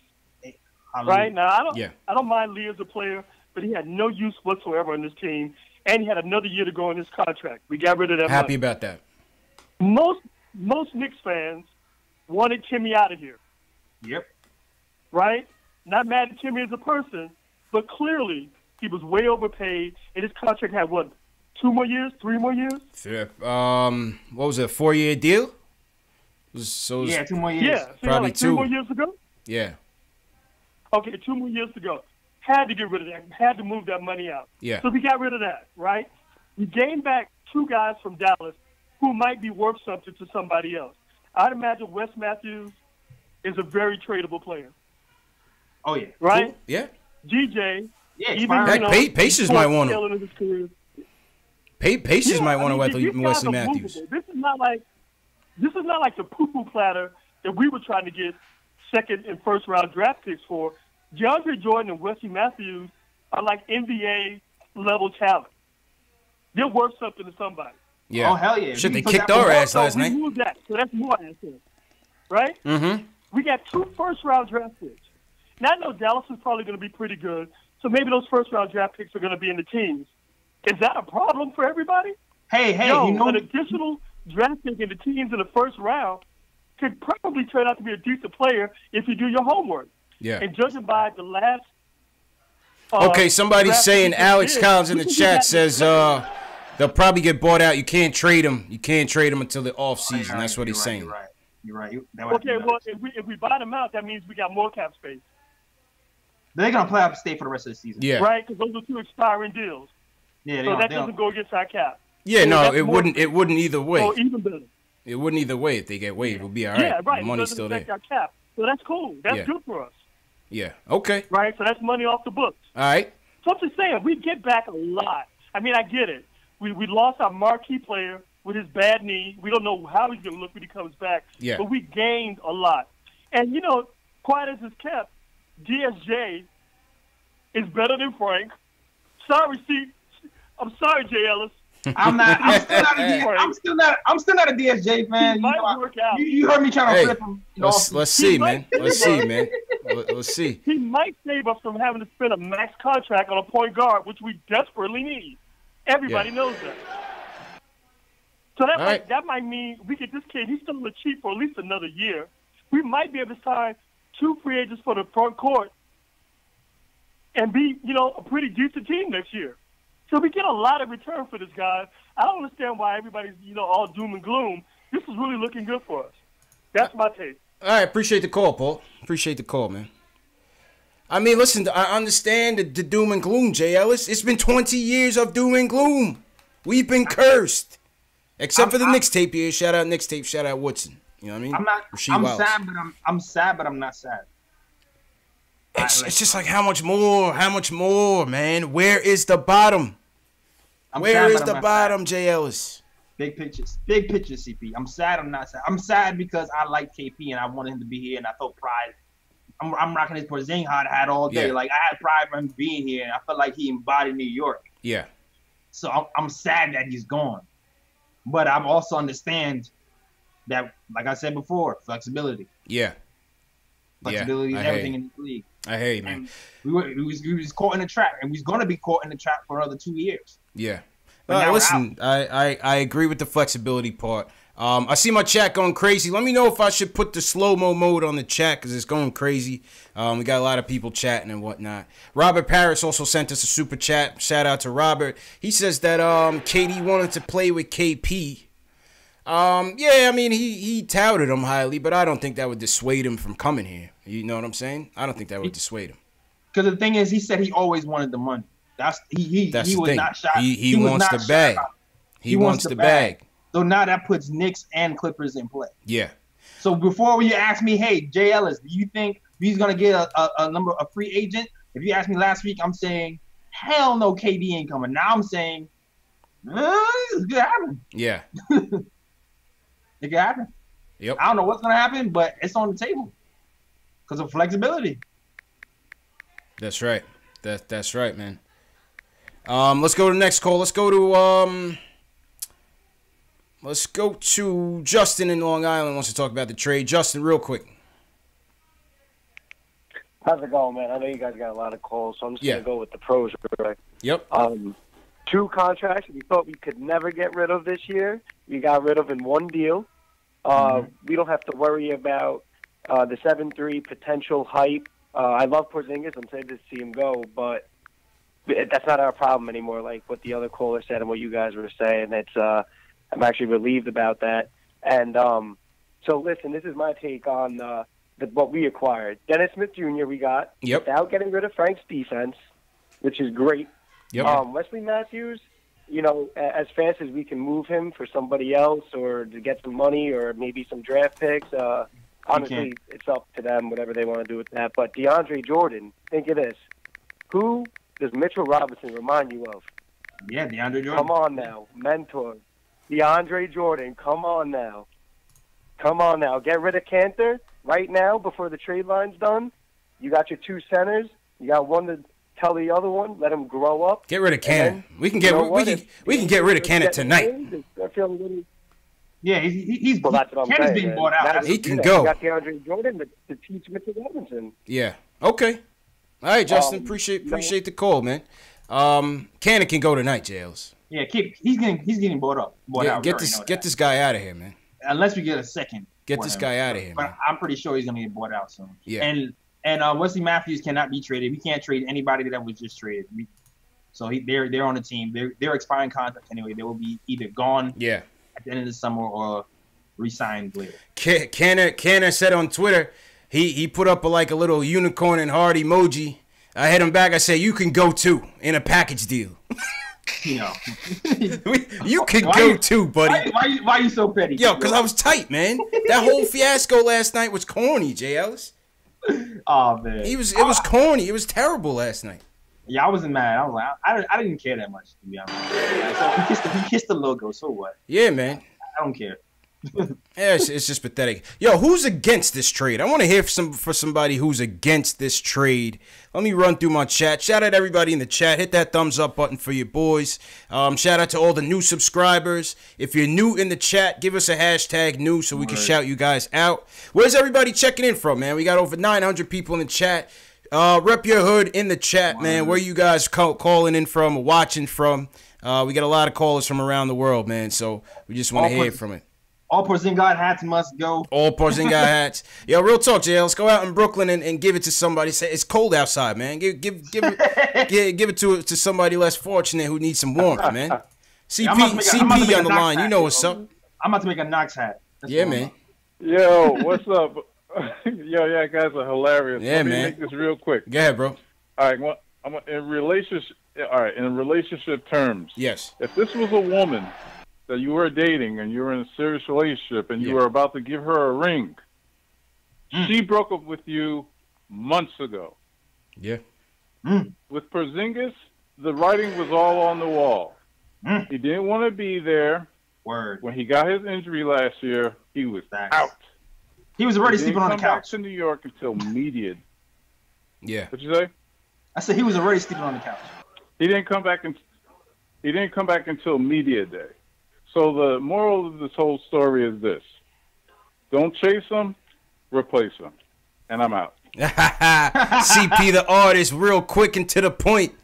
Right? Now, I don't mind Lee as a player, but he had no use whatsoever on this team, and he had another year to go in his contract. We got rid of that Happy money. about that. Most Knicks fans wanted Timmy out of here. Yep. Right? Not mad at Timmy as a person, but clearly he was way overpaid, and his contract had, 2 more years? 3 more years? Yeah. What was it, a 4-year deal? 2 more years. Yeah. Probably 2 more years ago? Yeah. Okay, 2 more years to go. Had to get rid of that. Had to move that money out. Yeah. So we got rid of that, right? We gained back 2 guys from Dallas who might be worth something to somebody else. I'd imagine Wes Matthews is a very tradable player. Oh, yeah. Right? Cool. Yeah. GJ. Yeah, even, Pacers might want him. His career. Pacers might want Wesley Matthews. This is not like the poo-poo platter that we were trying to get second and first round draft picks for. DeAndre Jordan and Wesley Matthews are like NBA level talent. They're worth something to somebody. Yeah. Oh hell yeah! Shit, they kicked our ass last night. We moved that, so that's more assets, right? Mm-hmm. We got 2 first round draft picks. Now I know Dallas is probably going to be pretty good, so maybe those first round draft picks are going to be in the teams. Is that a problem for everybody? Hey, an additional draft pick in the teams in the first round could probably turn out to be a decent player if you do your homework. Yeah. And judging by the last... okay, somebody's saying, Alex Collins in the chat says they'll probably get bought out. You can't trade them. You can't trade them until the offseason. That's what he's saying. You're right. Okay, well, if we buy them out, that means we got more cap space. They're going to play up state for the rest of the season. Yeah. Right? Because those are 2 expiring deals. Yeah, so that doesn't go against our cap. Yeah, no, it wouldn't either way. Oh, even better. It wouldn't either way. If they get waived, it'll be all right. Yeah, right. The money's still there. Our cap. So that's cool. That's good for us. Yeah. Okay. Right? So that's money off the books. All right. So I'm just saying, we get back a lot. I mean, I get it. We lost our marquee player with his bad knee. We don't know how he's going to look when he comes back. Yeah. But we gained a lot. And, quiet as it's kept, DSJ is better than Frank. I'm sorry, Jay Ellis. I'm not. I'm still not a D, I'm still not a DSJ fan. He might work out. You heard me trying to flip him. Let's see, man. Let's see, man. Let's see. He might save us from having to spend a max contract on a point guard, which we desperately need. Everybody knows that. So that might mean we get this kid. He's still on the cheap for at least another year. We might be able to sign 2 free agents for the front court and be, a pretty decent team next year. So we get a lot of return for this guy. I don't understand why everybody's, all doom and gloom. This is really looking good for us. That's my take. All right, appreciate the call, Paul. Appreciate the call, man. I mean, listen, I understand the doom and gloom, Jay Ellis. It's been 20 years of doom and gloom. We've been cursed. Except for the Knicks tape here. Shout out Knicks tape. Shout out Woodson. You know what I mean? I'm sad, but I'm not sad. It's just like how much more, man? Where is the bottom? Where is the bottom, Jay Ellis? Big pictures, CP. I'm sad. I'm not sad. I'm sad because I like KP and I wanted him to be here, and I felt pride. I'm rocking his Porzingis hat all day. Yeah. Like, I had pride for him being here, and I felt like he embodied New York. Yeah. So I'm sad that he's gone, but I also understand that, like I said before, flexibility. Yeah. Flexibility is everything in this league. I hear you, man. We was caught in the trap, and we're going to be caught in the trap for another 2 years. Yeah. Listen, I agree with the flexibility part. I see my chat going crazy. Let me know if I should put the slow-mo mode on the chat because it's going crazy. We got a lot of people chatting and whatnot. Robert Paris also sent us a super chat. Shout out to Robert. He says that KD wanted to play with KP. Yeah, I mean, he touted him highly, but I don't think that would dissuade him from coming here. You know what I'm saying? I don't think that would dissuade him. Because the thing is, he said he always wanted the money. That's he was thing. not shy. He wants the bag. He wants the bag. So now that puts Knicks and Clippers in play. Yeah. So before you ask me, hey, Jay Ellis, do you think he's gonna get a free agent? If you asked me last week, I'm saying, hell no, KD ain't coming. Now I'm saying, it could happen. Yeah. It could happen. Yep. I don't know what's gonna happen, but it's on the table because of flexibility. That's right. That's right, man. Let's go to the next call. Let's go to Justin in Long Island. Wants to talk about the trade. Justin, real quick. How's it going, man? I know you guys got a lot of calls, so I'm just gonna go with the pros, right? Yep. 2 contracts we thought we could never get rid of this year, we got rid of in one deal. We don't have to worry about the 7-3 potential hype. I love Porzingis. I'm sad to see him go, but that's not our problem anymore. Like what the other caller said and what you guys were saying, it's I'm actually relieved about that. And so listen, this is my take on what we acquired. Dennis Smith Jr. we got without getting rid of Frank's defense, which is great. Yep. Wesley Matthews, as fast as we can move him for somebody else or to get some money or maybe some draft picks, honestly, it's up to them, whatever they want to do with that. But DeAndre Jordan, think of this. Who does Mitchell Robinson remind you of? Yeah, DeAndre Jordan. Come on now. Mentor. DeAndre Jordan, come on now. Come on now. Get rid of Cantor right now before the trade line's done. You got your 2 centers. You got one to tell the other one. Let him grow up. Get rid of Cantor. We can get rid of Cantor tonight. Yeah, he's well, that's what I'm saying, being bought out. He can go. You got DeAndre Jordan to teach Mitchell Robinson. Yeah. Okay. All right, Justin. Appreciate the call, man. Cannon can go tonight, Jails. Yeah, he's getting bought out. Get this guy out of here, man. Unless we get a second. Get this guy out of here, but man. I'm pretty sure he's gonna get bought out soon. Yeah. And Wesley Matthews cannot be traded. We can't trade anybody that was just traded. They're on the team. They're expiring contracts anyway. They will be either gone. Yeah. At the end of the summer or re-signed later. Cannon said on Twitter, he put up a little unicorn and heart emoji. I hit him back. I said, "You can go too in a package deal." You can go too, buddy. Why you so petty? Yo, because I was tight, man. That whole fiasco last night was corny, Jay Ellis. Oh man, it was corny. It was terrible last night. Yeah, I wasn't mad. I was like, I didn't care that much, to be honest. So he kissed the logo. So what? Yeah, man. I don't care. Yeah, it's just pathetic. Yo, who's against this trade? I want to hear for somebody who's against this trade. Let me run through my chat. Shout out to everybody in the chat. Hit that thumbs up button for your boys. Shout out to all the new subscribers. If you're new in the chat, give us a hashtag new so we can shout you guys out. Where's everybody checking in from, man? We got over 900 people in the chat. Rep your hood in the chat, man. Where you guys calling in from or watching from? We got a lot of callers from around the world, man. So we just want to hear from it. All Porzingis hats must go. All Porzingis hats. Yo, real talk, Jay. Let's go out in Brooklyn and give it to somebody. Say it's cold outside, man. Give it to somebody less fortunate who needs some warmth, man. CP on the line. You know what's up. I'm about to make a Knox hat. Yeah, man. Yo, what's up? Yo, yeah, guys are hilarious. Yeah, Let me man. make this real quick. Go ahead, bro. All right, in relationship terms. Yes. If this was a woman that you were dating and you were in a serious relationship and you were about to give her a ring, she broke up with you months ago. Yeah. With Porzingis, the writing was all on the wall. He didn't want to be there. Word. When he got his injury last year, he was out. He was already sleeping on the couch. He didn't come back couch. to New York until media. Yeah. What'd you say? I said he was already sleeping on the couch. He didn't come back until media day. So the moral of this whole story is this: don't chase them, replace them. And I'm out. CP the artist, real quick and to the point.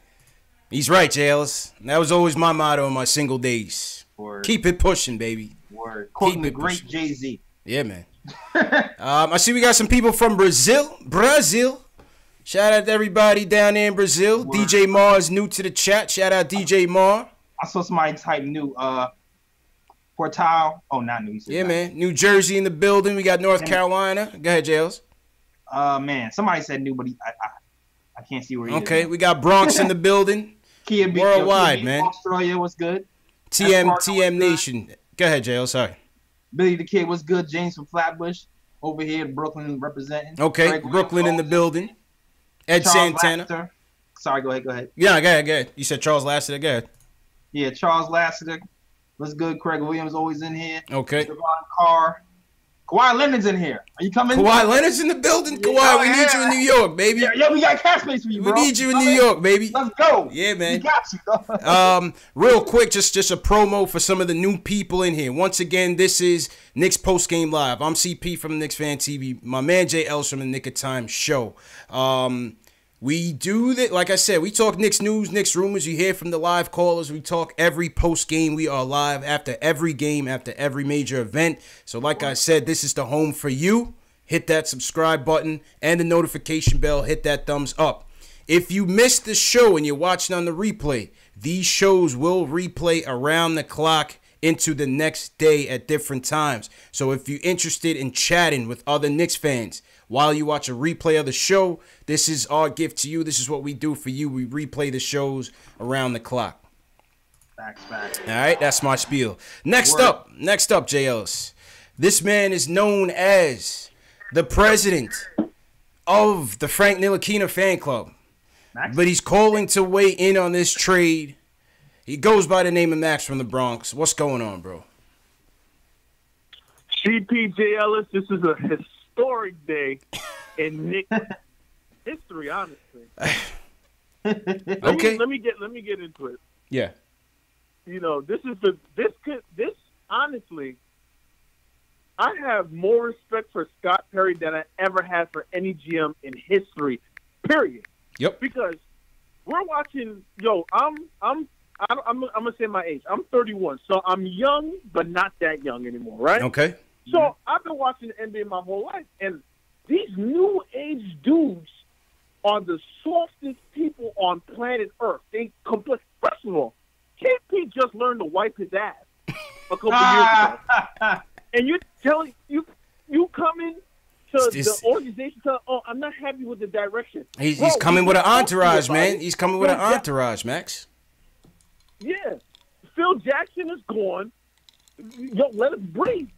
He's right, Jails. That was always my motto in my single days. Word. Keep it pushing, baby. Word. Quoting the it great pushing. Jay-Z. Yeah, man. I see we got some people from Brazil. Shout out to everybody down there in Brazil. Word. DJ Mar is new to the chat. Shout out DJ Mar. I saw somebody type new Portal. Oh, not new. Yeah, man. New Jersey in the building. We got North Carolina. Go ahead, Jails. Man, somebody said new, but I can't see where he is. Okay, we got Bronx in the building. Kia B, worldwide, man. Australia, what's good? TM Nation. Go ahead, Jails. Sorry. Billy the Kid, what's good? James from Flatbush over here in Brooklyn representing. Okay, Greg Brooklyn Williams, in the building. Ed Charles Santana. Lassiter. Sorry, go ahead. Yeah, go ahead. You said Charles Lassiter. Go ahead. Yeah, Charles Lassiter. What's good? Craig Williams always in here. Okay. Devon Carr. Kawhi Leonard's in here. Are you coming? Kawhi Leonard's in the building. Kawhi, we need you in New York, baby. Yeah, we got cash space for you, bro. We need you in New York, baby. Let's go. Yeah, man. We got you, dog. Real quick, just a promo for some of the new people in here. Once again, this is Knicks Post Game Live. I'm CP from Knicks Fan TV. My man Jay Ellis from the Nick of Time show. We do that, like I said, we talk Knicks news, Knicks rumors. You hear from the live callers. We talk every post game. We are live after every game, after every major event. So like I said, this is the home for you. Hit that subscribe button and the notification bell. Hit that thumbs up. If you missed the show and you're watching on the replay, these shows will replay around the clock into the next day at different times. So if you're interested in chatting with other Knicks fans while you watch a replay of the show, this is our gift to you. This is what we do for you. We replay the shows around the clock. Facts. All right, that's my spiel. Next up, Jay Ellis. This man is known as the president of the Frank Ntilikina fan club. But he's calling to weigh in on this trade. He goes by the name of Max from the Bronx. What's going on, bro? CPJ Ellis, this is a historic day in Knicks history, honestly. Okay. Let me get into it. Yeah. You know, this honestly, I have more respect for Scott Perry than I ever had for any GM in history. Period. Yep. Because we're watching. I'm gonna say my age. I'm 31, so I'm young, but not that young anymore, right? Okay. So I've been watching the NBA my whole life, and these new age dudes are the softest people on planet Earth. They completely. First of all, KP just learned to wipe his ass a couple years ago, and you're telling you come in to the organization. I'm not happy with the direction. He's coming with an entourage, man. He's coming with an entourage, Max. Yeah, Phil Jackson is gone. Let us breathe.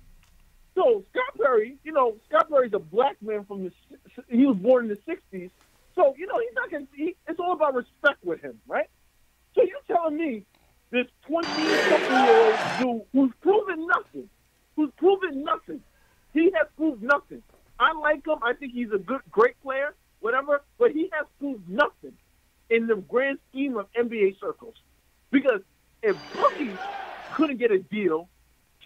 So Scott Perry, Scott Perry's a black man he was born in the '60s. So he's not gonna. It's all about respect with him, right? So you're telling me this 20-something-year-old dude who's proven nothing, who's proven nothing. He has proved nothing. I like him. I think he's a great player, whatever, but he has proved nothing in the grand scheme of NBA circles. Because if Boogie couldn't get a deal,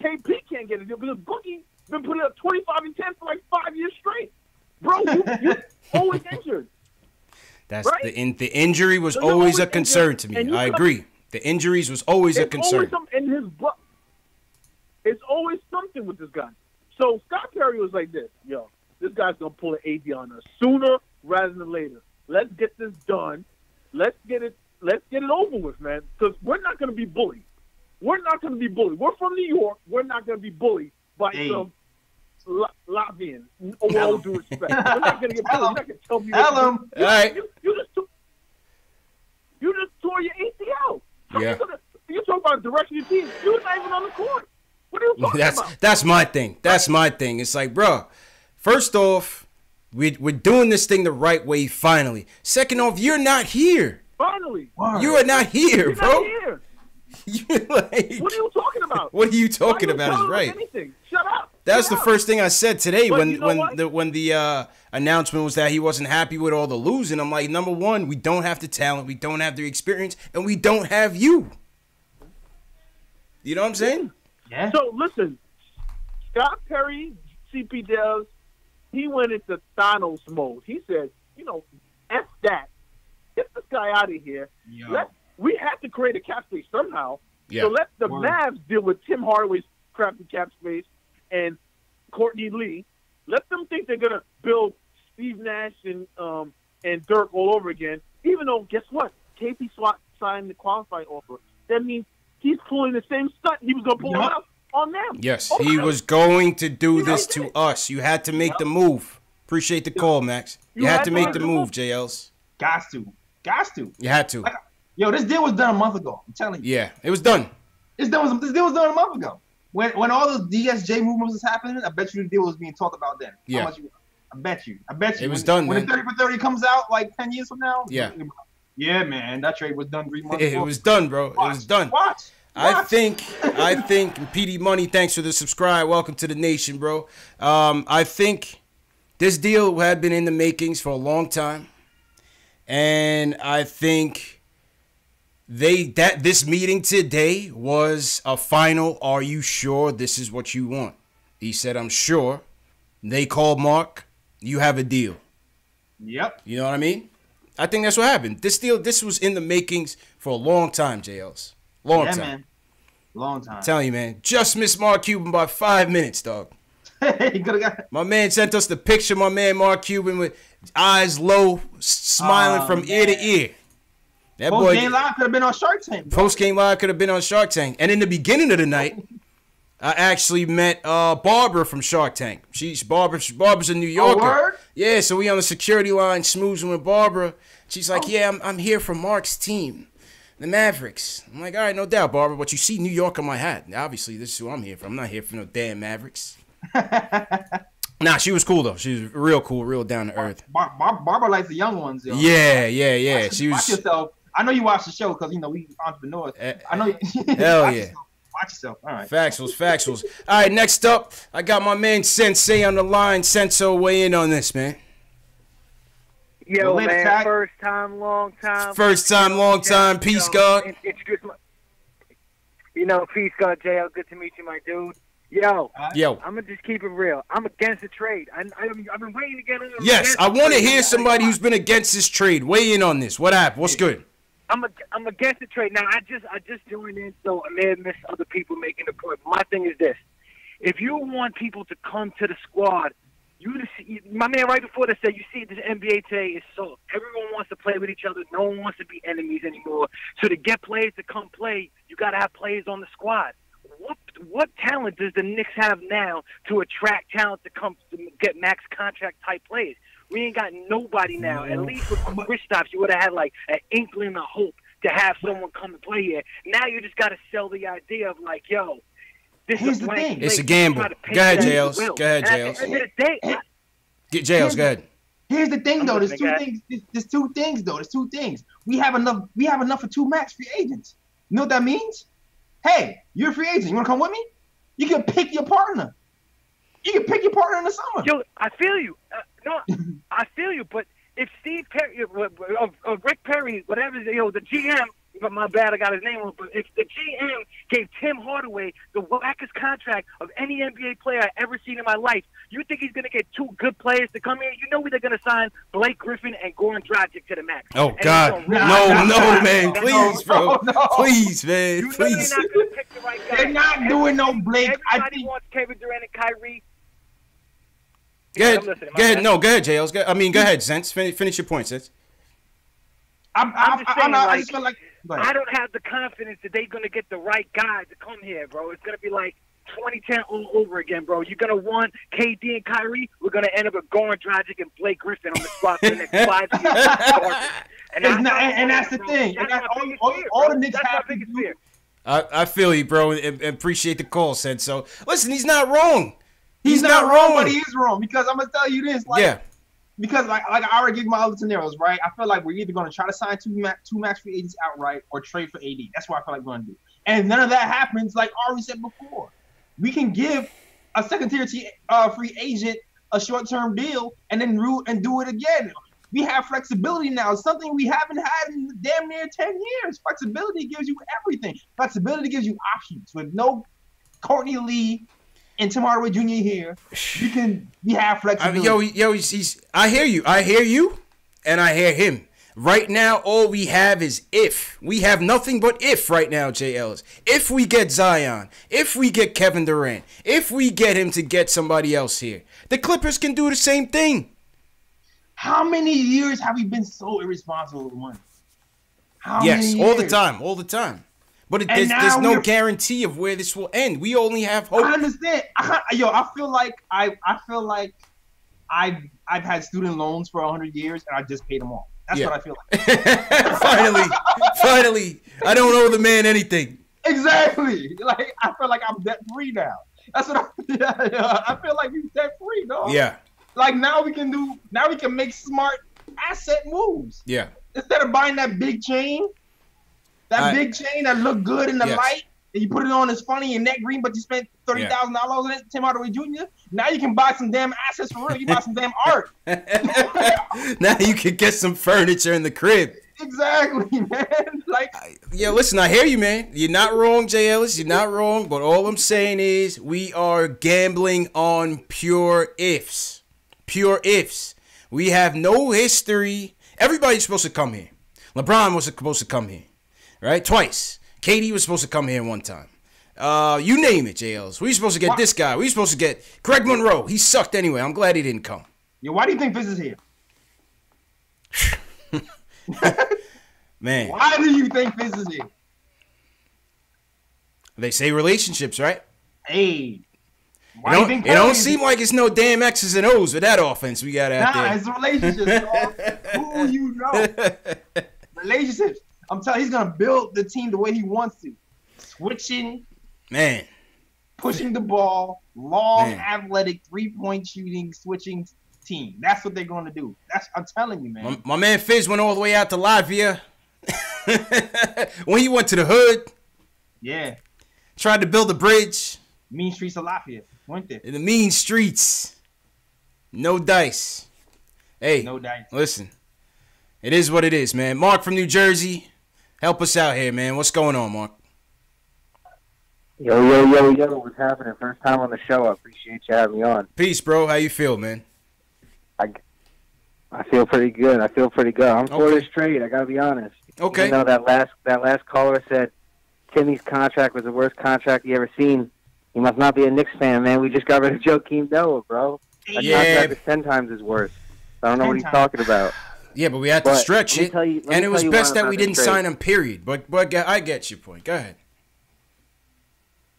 KP can't get a deal because Boogie's been putting up 25 and 10 for like 5 years straight. Bro, you always injured. That's right? the injury was always a concern to me. I agree. The injuries was always a concern. It's always something with this guy. So Scott Perry was like this, yo, this guy's going to pull an AD on us sooner rather than later. Let's get this done. Let's get it over with, man, because we're not going to be bullied. We're not going to be bullied. We're from New York. We're not going to be bullied by some Latvian. With all due respect. We're not going to get bullied. We're not going to tell you. All right. You just tore your ACL. Yeah. You talk about direction of your team. You're not even on the court. What are you talking about? That's my thing. That's my thing. It's like, bro, first off, we're doing this thing the right way finally. Second off, you're not here. Finally. You are not here, you're bro. Not here. You're like, what are you talking about? What are you talking about is right. Anything? Shut up. That's the first thing I said today but when you know when the announcement was that he wasn't happy with all the losing. I'm like, number one, we don't have the talent, we don't have the experience, and we don't have you. You know what I'm saying? Yeah. So listen, Scott Perry, CP Dubs, he went into Thanos mode. He said, F that. Get this guy out of here. We have to create a cap space somehow. Yeah. So let the Mavs deal with Tim Hardaway's crappy cap space and Courtney Lee. Let them think they're gonna build Steve Nash and Dirk all over again. Even though, guess what? KP signed the qualifying offer. That means he's pulling the same stunt he was gonna pull out on them. Yes, he was going to do this to us. You had to make the move. Appreciate the call, Max. You had to make the move, JLs. Got to. You had to. Yo, this deal was done a month ago. I'm telling you. Yeah, it was done. This deal was done a month ago. When all the DSJ movements was happening, I bet you the deal was being talked about then. Yeah. I bet you. It was done, when man. When the 30 for 30 comes out like 10 years from now. Yeah. Yeah, man. That trade was done 3 months ago. It was done, bro. It was done. Watch. I think, PD Money, thanks for the subscribe. Welcome to the nation, bro. I think this deal had been in the makings for a long time. And I think this meeting today was a final, are you sure this is what you want? He said, I'm sure. They called Mark. You have a deal. Yep. You know what I mean? I think that's what happened. This was in the makings for a long time, JLs. Long time. Man. Long time. I'm telling you, man. Just missed Mark Cuban by 5 minutes, dog. My man sent us the picture, my man Mark Cuban with eyes low, smiling from ear to ear. That boy. Post-game live could have been on Shark Tank. Post-game live could have been on Shark Tank. And in the beginning of the night, I actually met Barbara from Shark Tank. Barbara's a New Yorker. Oh, word? Yeah, so we on the security line smoozing with Barbara. She's like, yeah, I'm here for Mark's team, the Mavericks. I'm like, all right, no doubt, Barbara, but you see New York on my hat. Obviously, this is who I'm here for. I'm not here for no damn Mavericks. Nah, she was cool, though. She was real cool, real down to earth. Barbara likes the young ones, yo. Yeah. Watch yourself. I know you watch the show because, we entrepreneurs. I know you. Hell yeah. Watch yourself. All right. Factuals. All right, next up, I got my man Sensei on the line. Senso, weigh in on this, man. Yo, man, first time, long time. Peace, God. Introduce peace, God, JL. Good to meet you, my dude. Yo. I'm going to just keep it real. I'm against the trade. I've been waiting to get on. Yes, I want to hear somebody who's been against this trade. Weigh in on this. What happened? What's good? I'm against the trade. Now, I just joined in, so I may have missed other people making the point. My thing is this. If you want people to come to the squad, my man right before that said, you see this NBA today is so everyone wants to play with each other. No one wants to be enemies anymore. So to get players to come play, you got to have players on the squad. What talent does the Knicks have now to attract talent to come to get max contract type players? We ain't got nobody now. At least with Kristaps, you would have had like an inkling of hope to have someone come and play here. Now you just got to sell the idea of like, yo, this is a blank slate. It's a gamble. Go ahead, Jails. Go ahead. Go ahead. Here's the thing, though. There's two things. We have enough for 2 max free agents. You know what that means? Hey, you're a free agent. You want to come with me? You can pick your partner. You can pick your partner in the summer. Yo, I feel you. No, I feel you. But if Steve Perry, Rick Perry, whatever, the GM. But my bad, I got his name wrong. But if the GM gave Tim Hardaway the wackest contract of any NBA player I've ever seen in my life, you think he's going to get two good players to come here? You know they're going to sign Blake Griffin and Goran Dragic to the max. Oh, God. No, man. Please, bro. Please, man. You know Please. they're not going to pick the right guy. They're not doing no Blake. Everybody wants Kevin Durant and Kyrie. Go ahead. Go ahead. No, go ahead, JLs. Go ahead, Sense. Finish your point, Sense. I just feel like I don't have the confidence that they're going to get the right guy to come here, bro. It's going to be like 2010 all over again, bro. You're going to want KD and Kyrie. We're going to end up with Goran Dragic and Blake Griffin on the spot for the next 5 years. And that's the thing. All the Knicks have to do. I feel you, bro, and appreciate the call, Sense. So, listen, he's not wrong. He's not wrong, but he is wrong. Because I'm going to tell you this. Yeah. Because like I already gave my other scenarios, right? I feel like we're either going to try to sign two max free agents outright or trade for AD. That's what I feel like we're going to do. And none of that happens, like Ari said before. We can give a second-tier free agent a short-term deal and then do it again. We have flexibility now. It's something we haven't had in damn near 10 years. Flexibility gives you everything. Flexibility gives you options. With no Courtney Lee and Tim Hardaway Jr. here, we have flexibility. I hear you, and I hear him. Right now, all we have is if. We have nothing but if right now, JLs. If we get Zion, if we get Kevin Durant, if we get him to get somebody else here, the Clippers can do the same thing. How many years have we been so irresponsible with money? Yes, all the time. But there's no guarantee of where this will end. We only have hope. I understand. I feel like I've had student loans for 100 years and I just paid them off. That's what I feel like. Finally, I don't owe the man anything. Exactly. Like I feel like I'm debt free now. That's what I feel like we're debt free, dog. Yeah. Like now we can make smart asset moves. Yeah. Instead of buying that big chain. Big chain that looked good in the light, and you put it on as funny and net green, but you spent $30,000 on it, Tim Hardaway Jr. Now you can buy some damn assets for real. You buy some damn art. Now you can get some furniture in the crib. Exactly, man. Listen, I hear you, man. You're not wrong, J. Ellis. You're not wrong. But all I'm saying is we are gambling on pure ifs. Pure ifs. We have no history. Everybody's supposed to come here. LeBron was supposed to come here. Right? Twice. KD was supposed to come here one time. You name it, JLs. We were supposed to get this guy. We were supposed to get Greg Monroe. He sucked anyway. I'm glad he didn't come. Yeah, why do you think Fizz is here? Man. Why do you think Fizz is here? They say relationships, right? Hey. It don't seem like it's no damn X's and O's with that offense we got out there. Nah, it's relationships. Who you know? Relationships. I'm telling you, he's going to build the team the way he wants to. Switching. Man. Pushing the ball. Long, athletic, three-point shooting, switching team. That's what they're going to do. I'm telling you, man. My man Fizz went all the way out to Latvia. When he went to the hood. Yeah. Tried to build a bridge. Mean streets of Latvia. Went there. In the mean streets. No dice. Hey. No dice. Listen. It is what it is, man. Mark from New Jersey. Help us out here, man. What's going on, Mark? Yo. What's happening? First time on the show. I appreciate you having me on. Peace, bro. How you feel, man? I feel pretty good. I'm for this trade. I got to be honest. Okay. You know, that last caller said Timmy's contract was the worst contract he ever seen. He must not be a Knicks fan, man. We just got rid of Joakim Noah, bro. That contract is 10 times his worst. I don't know what he's talking about. Yeah, but we had to stretch it, and it was best that we didn't sign him, period. But I get your point. Go ahead.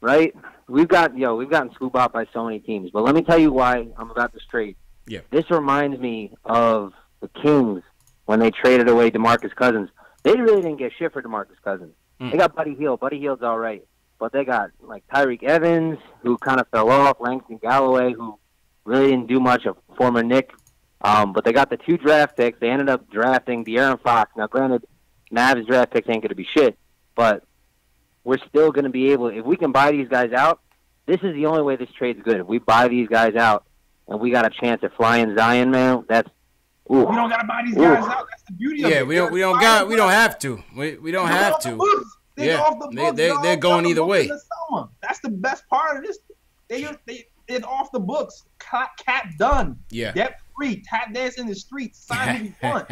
Right? We've gotten scooped out by so many teams. But let me tell you why I'm about this trade. Yeah. This reminds me of the Kings when they traded away DeMarcus Cousins. They really didn't get shit for DeMarcus Cousins. They got Buddy Hield. Buddy Hield's all right. But they got like Tyreek Evans, who kind of fell off, Langston Galloway, who really didn't do much, a former Knick. But they got the 2 draft picks. They ended up drafting De'Aaron Fox. Now, granted, Mavs draft picks ain't going to be shit, but we're still going to be able, if we can buy these guys out, this is the only way this trade's good. If we buy these guys out and we got a chance at flying Zion, man, that's We don't gotta buy these guys out. That's the beauty of it. Yeah, we don't have to. We don't have to. They're off the books. They're going either way. That's the best part of this. They're off the books. Cap done. Yeah. Debt free. Tap dance in the streets. Sign fun.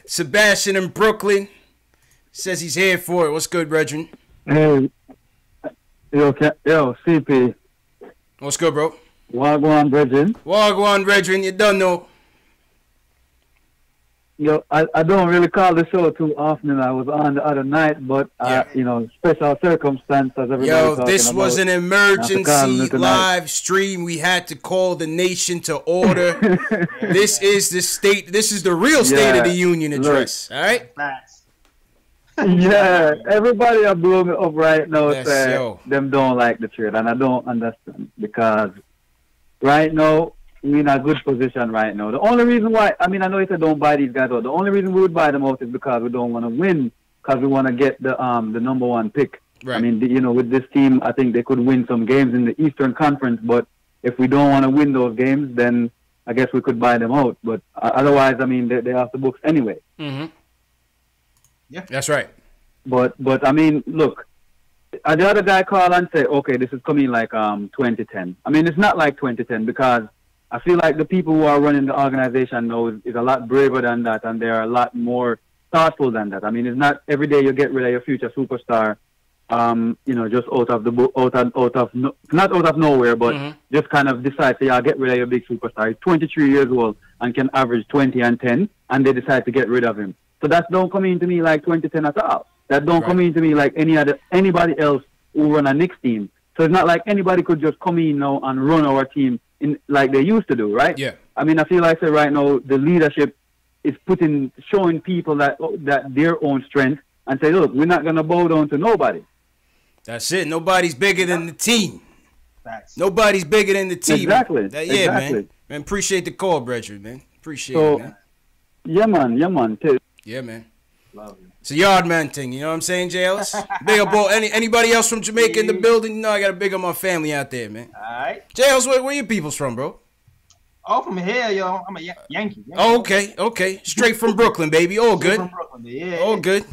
Sebastian in Brooklyn says he's here for it. What's good, Regin? Hey, yo, CP. What's good, bro? Wagwan, Regin. Wagwan, Regin. You don't know. Yo, I don't really call the show too often. I was on the other night, but special circumstances. Yo, this was an emergency live stream. We had to call the nation to order. This is the state. This is the real State of the Union address. All right. Yeah, everybody are blowing me up right now. Them don't like the trade, and I don't understand because right now. We're in a good position right now. The only reason why, I know if I don't buy these guys out, the only reason we would buy them out is because we don't want to win, because we want to get the number one pick. Right. With this team, I think they could win some games in the Eastern Conference, but if we don't want to win those games, then I guess we could buy them out. But otherwise, they're off the books anyway. Mm-hmm. Yeah, that's right. But look, the other guy called and said, okay, this is coming like 2010. It's not like 2010 because I feel like the people who are running the organization now is a lot braver than that, and they are a lot more thoughtful than that. It's not every day you get rid of your future superstar, just not out of nowhere, but just kind of decide to get rid of your big superstar. He's 23 years old and can average 20 and 10, and they decide to get rid of him. So that don't come into me like 2010 at all. That don't come into me like anybody else who run a Knicks team. So it's not like anybody could just come in now and run our team like they used to do, right? Yeah. I feel like right now the leadership is showing people that their own strength and say, look, we're not gonna bow down to nobody. That's it. Nobody's bigger than the team. Nobody's bigger than the team. Exactly. Man. Man, appreciate the call, Brethren, man. Appreciate it, man. Yeah, man. Yeah, man. Love you. It's a yard man thing, you know what I'm saying, JLS? Big up anybody else from Jamaica in the building? I gotta big up my family out there, man. Alright. JLS, where your people's from, bro? Oh, from here, yo. I'm a Yankee. Oh, okay. Straight from Brooklyn, baby. All good. From Brooklyn, yeah. All good.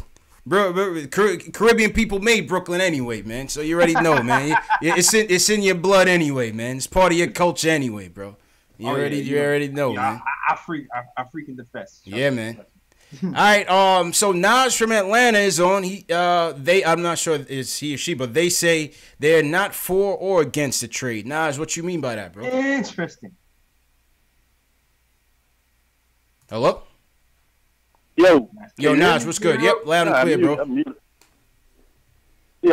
Bro, Caribbean people made Brooklyn anyway, man. So you already know, man. It's in your blood anyway, man. It's part of your culture anyway, bro. You already know, man. I freaking defess. Yeah, man. All right, so Naj from Atlanta is on. I'm not sure it's he or she, but they say they're not for or against the trade. Naj, what you mean by that, bro? Interesting. Hello? Yo, Naj, what's good? Yep, loud and clear, bro.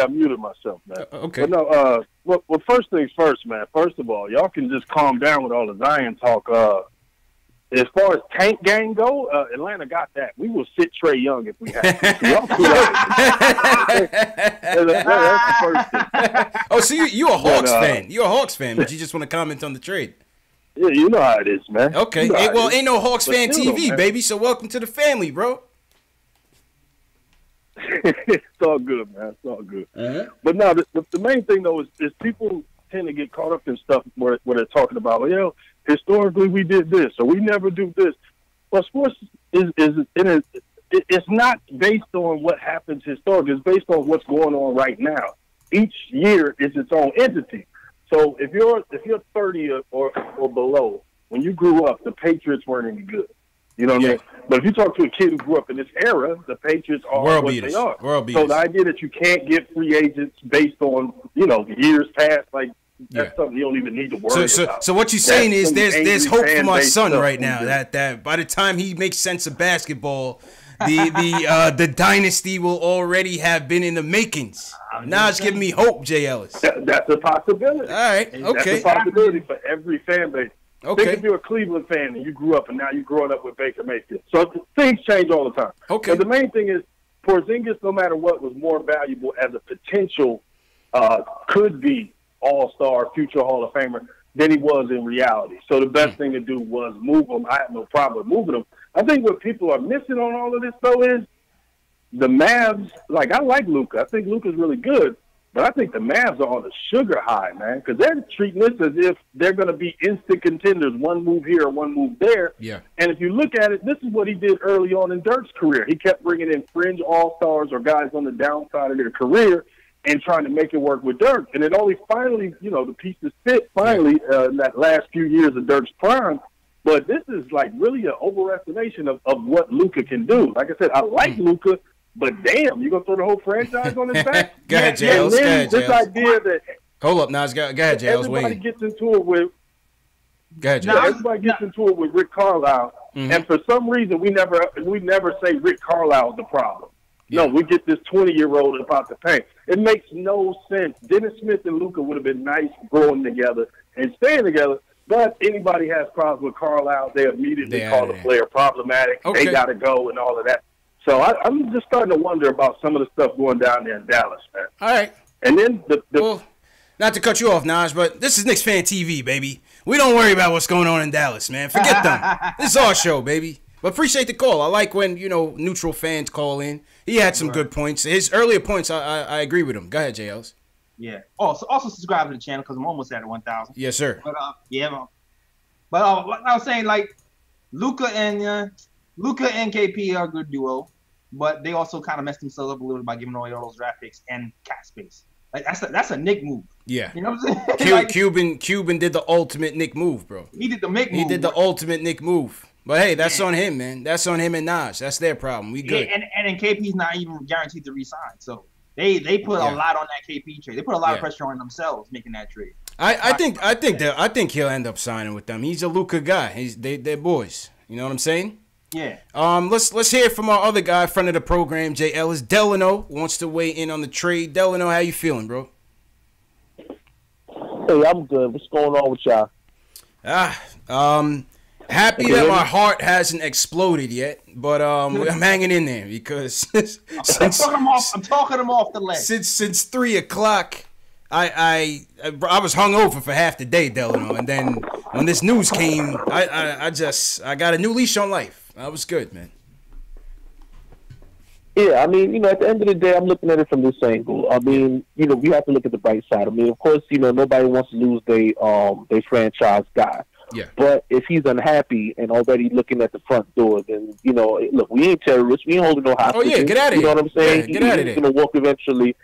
I muted myself, man. Okay. But no, well, first things first, man. First of all, y'all can just calm down with all the Zion talk. As far as tank gang go, Atlanta got that. We will sit Trae Young if we have to. That's the first thing. Oh, so you're a Hawks fan. You're a Hawks fan, but you just want to comment on the trade. Yeah, you know how it is, man. Okay. You know ain't no Hawks fan TV, man. baby, so welcome to the family, bro. It's all good, man. It's all good. But no, the main thing, though, is people tend to get caught up in stuff where they're talking about, historically we did this, or we never do this. Well, sports it's not based on what happens historically. It's based on what's going on right now. Each year is its own entity. So if you're 30 or below, when you grew up, the Patriots weren't any good. You know what I mean? But if you talk to a kid who grew up in this era, the Patriots are what they are. So the idea that you can't get free agents based on, years past, like, that's something you don't even need to worry about. So what you're saying is there's hope for my son right now. That by the time he makes sense of basketball, the dynasty will already have been in the makings. Now it's giving me hope, Jay Ellis. That's a possibility. All right, okay. That's a possibility for every fan base. Okay. Think if you're a Cleveland fan and you grew up and now you're growing up with Baker Mayfield. So things change all the time. Okay. But the main thing is Porzingis, no matter what, was more valuable as a potential could be all-star, future Hall of Famer than he was in reality. So the best thing to do was move him. I have no problem with moving him. I think what people are missing on all of this, though, is the Mavs. Like, I like Luka. I think Luka's really good. But I think the Mavs are on a sugar high, man, because they're treating this as if they're going to be instant contenders, one move here, one move there. Yeah. And if you look at it, this is what he did early on in Dirk's career. He kept bringing in fringe all-stars or guys on the downside of their career and trying to make it work with Dirk. And it only finally, the pieces fit finally in that last few years of Dirk's prime. But this is like really an overestimation of what Luka can do. Like I said, I like Luka, but damn, you gonna throw the whole franchise on his back? Go ahead, Jails. Go ahead, this Jails. idea that Hold up, Nas. Go ahead, Jails. everybody gets into it with. Go ahead, Jails. Everybody gets into it with Rick Carlisle, and for some reason we never say Rick Carlisle is the problem. No, we get this 20-year-old about the paint. It makes no sense. Dennis Smith and Luka would have been nice growing together and staying together. But anybody has problems with Carlisle, they immediately call the player problematic. Okay. They got to go and all of that. So I'm just starting to wonder about some of the stuff going down there in Dallas, man. All right. And then well, not to cut you off, Naj, but this is Knicks Fan TV, baby. We don't worry about what's going on in Dallas, man. Forget them. This is our show, baby. But appreciate the call. I like when, neutral fans call in. He had some good points. His earlier points, I agree with him. Go ahead, JLs. Yeah. Also subscribe to the channel because I'm almost at 1,000. Yes, sir. But what I was saying, like Luka and KP are a good duo, but they also kind of messed themselves up a little by giving away all those draft picks and cap space. Like that's a Nick move. Yeah. You know what I'm saying? Cuban did the ultimate Nick move, bro. He did the Nick move. He did the ultimate Nick move. But hey, that's on him, man. That's on him and Naj. That's their problem. We good. Yeah, and KP's not even guaranteed to resign, so. They put a lot on that KP trade. They put a lot of pressure on themselves making that trade. I think he'll end up signing with them. He's a Luka guy. They're boys. You know what I'm saying? Yeah. Let's hear from our other guy, friend of the program, Jay Ellis. Delano wants to weigh in on the trade. Delano, how you feeling, bro? Hey, I'm good. What's going on with y'all? Happy that my heart hasn't exploded yet, but I'm hanging in there because I'm talking him off the ledge. Since 3 o'clock, I was hungover for half the day, Delano, and then when this news came, I got a new leash on life. That was good, man. Yeah, I mean, at the end of the day, I'm looking at it from this angle. I mean, we have to look at the bright side. I mean, of course, nobody wants to lose their franchise guy. Yeah. But if he's unhappy and already looking at the front door, then, look, we ain't terrorists. We ain't holding no hostages. Oh, yeah, get out of here. You know what I'm saying? Yeah, get out of there. He's going to walk eventually.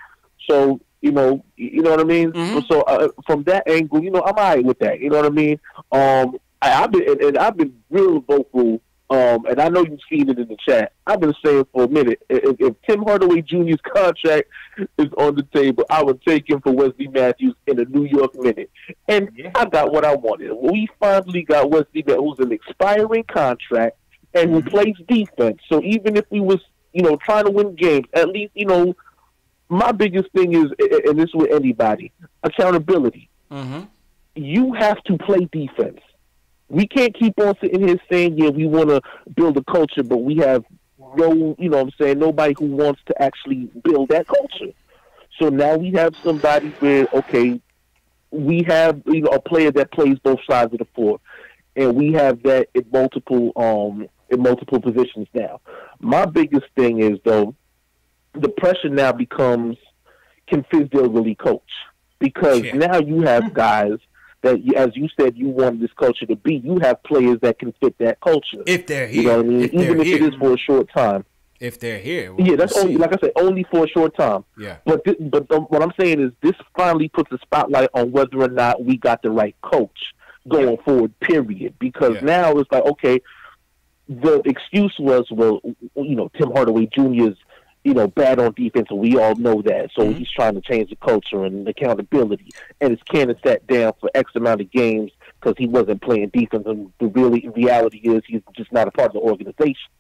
So, you know what I mean? Mm-hmm. So from that angle, I'm all right with that. You know what I mean? I've been real vocal, and I know you've seen it in the chat. I've been saying for a minute, if Tim Hardaway Jr.'s contract is on the table, I would take him for Wesley Matthews in a New York minute. And I got what I wanted. We finally got Wesley Matthews, who's an expiring contract and who plays defense. So even if we was, trying to win games, at least, my biggest thing is, and this is with anybody, accountability. Mm-hmm. You have to play defense. We can't keep on sitting here saying, yeah, we want to build a culture, but we have nobody who wants to actually build that culture. So now we have somebody where, okay, we have a player that plays both sides of the floor, and we have that in multiple positions now. My biggest thing is, though, the pressure now becomes, can Fizdale really coach? Because now you have guys that, as you said, you want this culture to be. You have players that can fit that culture. If they're here. You know what I mean? Even if it is for a short time. If they're here. Yeah, that's only, like I said, only for a short time. Yeah. But what I'm saying is this finally puts a spotlight on whether or not we got the right coach going forward, period. Because now it's like, okay, the excuse was, well, Tim Hardaway Jr. is, bad on defense, and we all know that. So he's trying to change the culture and accountability. And his Cannon sat down for X amount of games because he wasn't playing defense. And the reality is he's just not a part of the organization.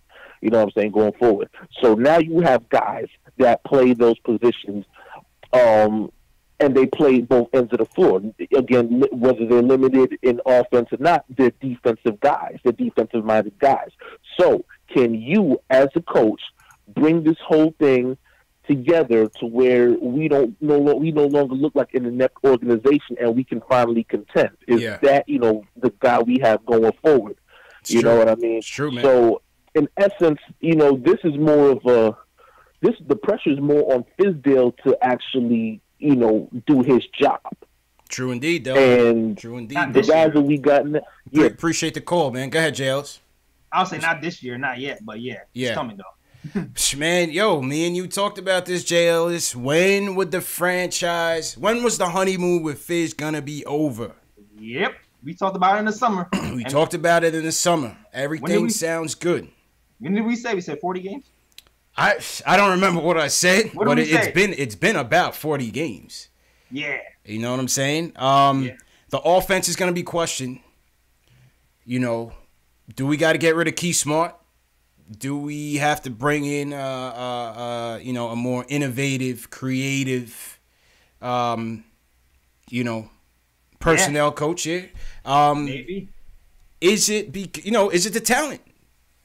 You know what I'm saying, going forward. So now you have guys that play those positions, and they play both ends of the floor. Again, whether they're limited in offense or not, they're defensive guys. They're defensive-minded guys. So can you, as a coach, bring this whole thing together to where we no longer look like an inept organization and we can finally contend? Is that, the guy we have going forward? You know what I mean? It's true, man. So in essence, this is more of the pressure is more on Fizdale to actually, do his job. True indeed, though. And True indeed. the guys that we got, Appreciate the call, man. Go ahead, JLs. I'll say not this year, not yet, but it's coming though. Man, me and you talked about this, JLs. When was the honeymoon with Fizz gonna be over? Yep. We talked about it in the summer. Talked about it in the summer. Everything sounds good. When did we say? We said 40 games? I don't remember what I said, but say? it's been about 40 games. Yeah. You know what I'm saying? The offense is going to be questioned. Do we got to get rid of Key Smart? Do we have to bring in a more innovative, creative personnel coach here? Maybe. Is it the talent?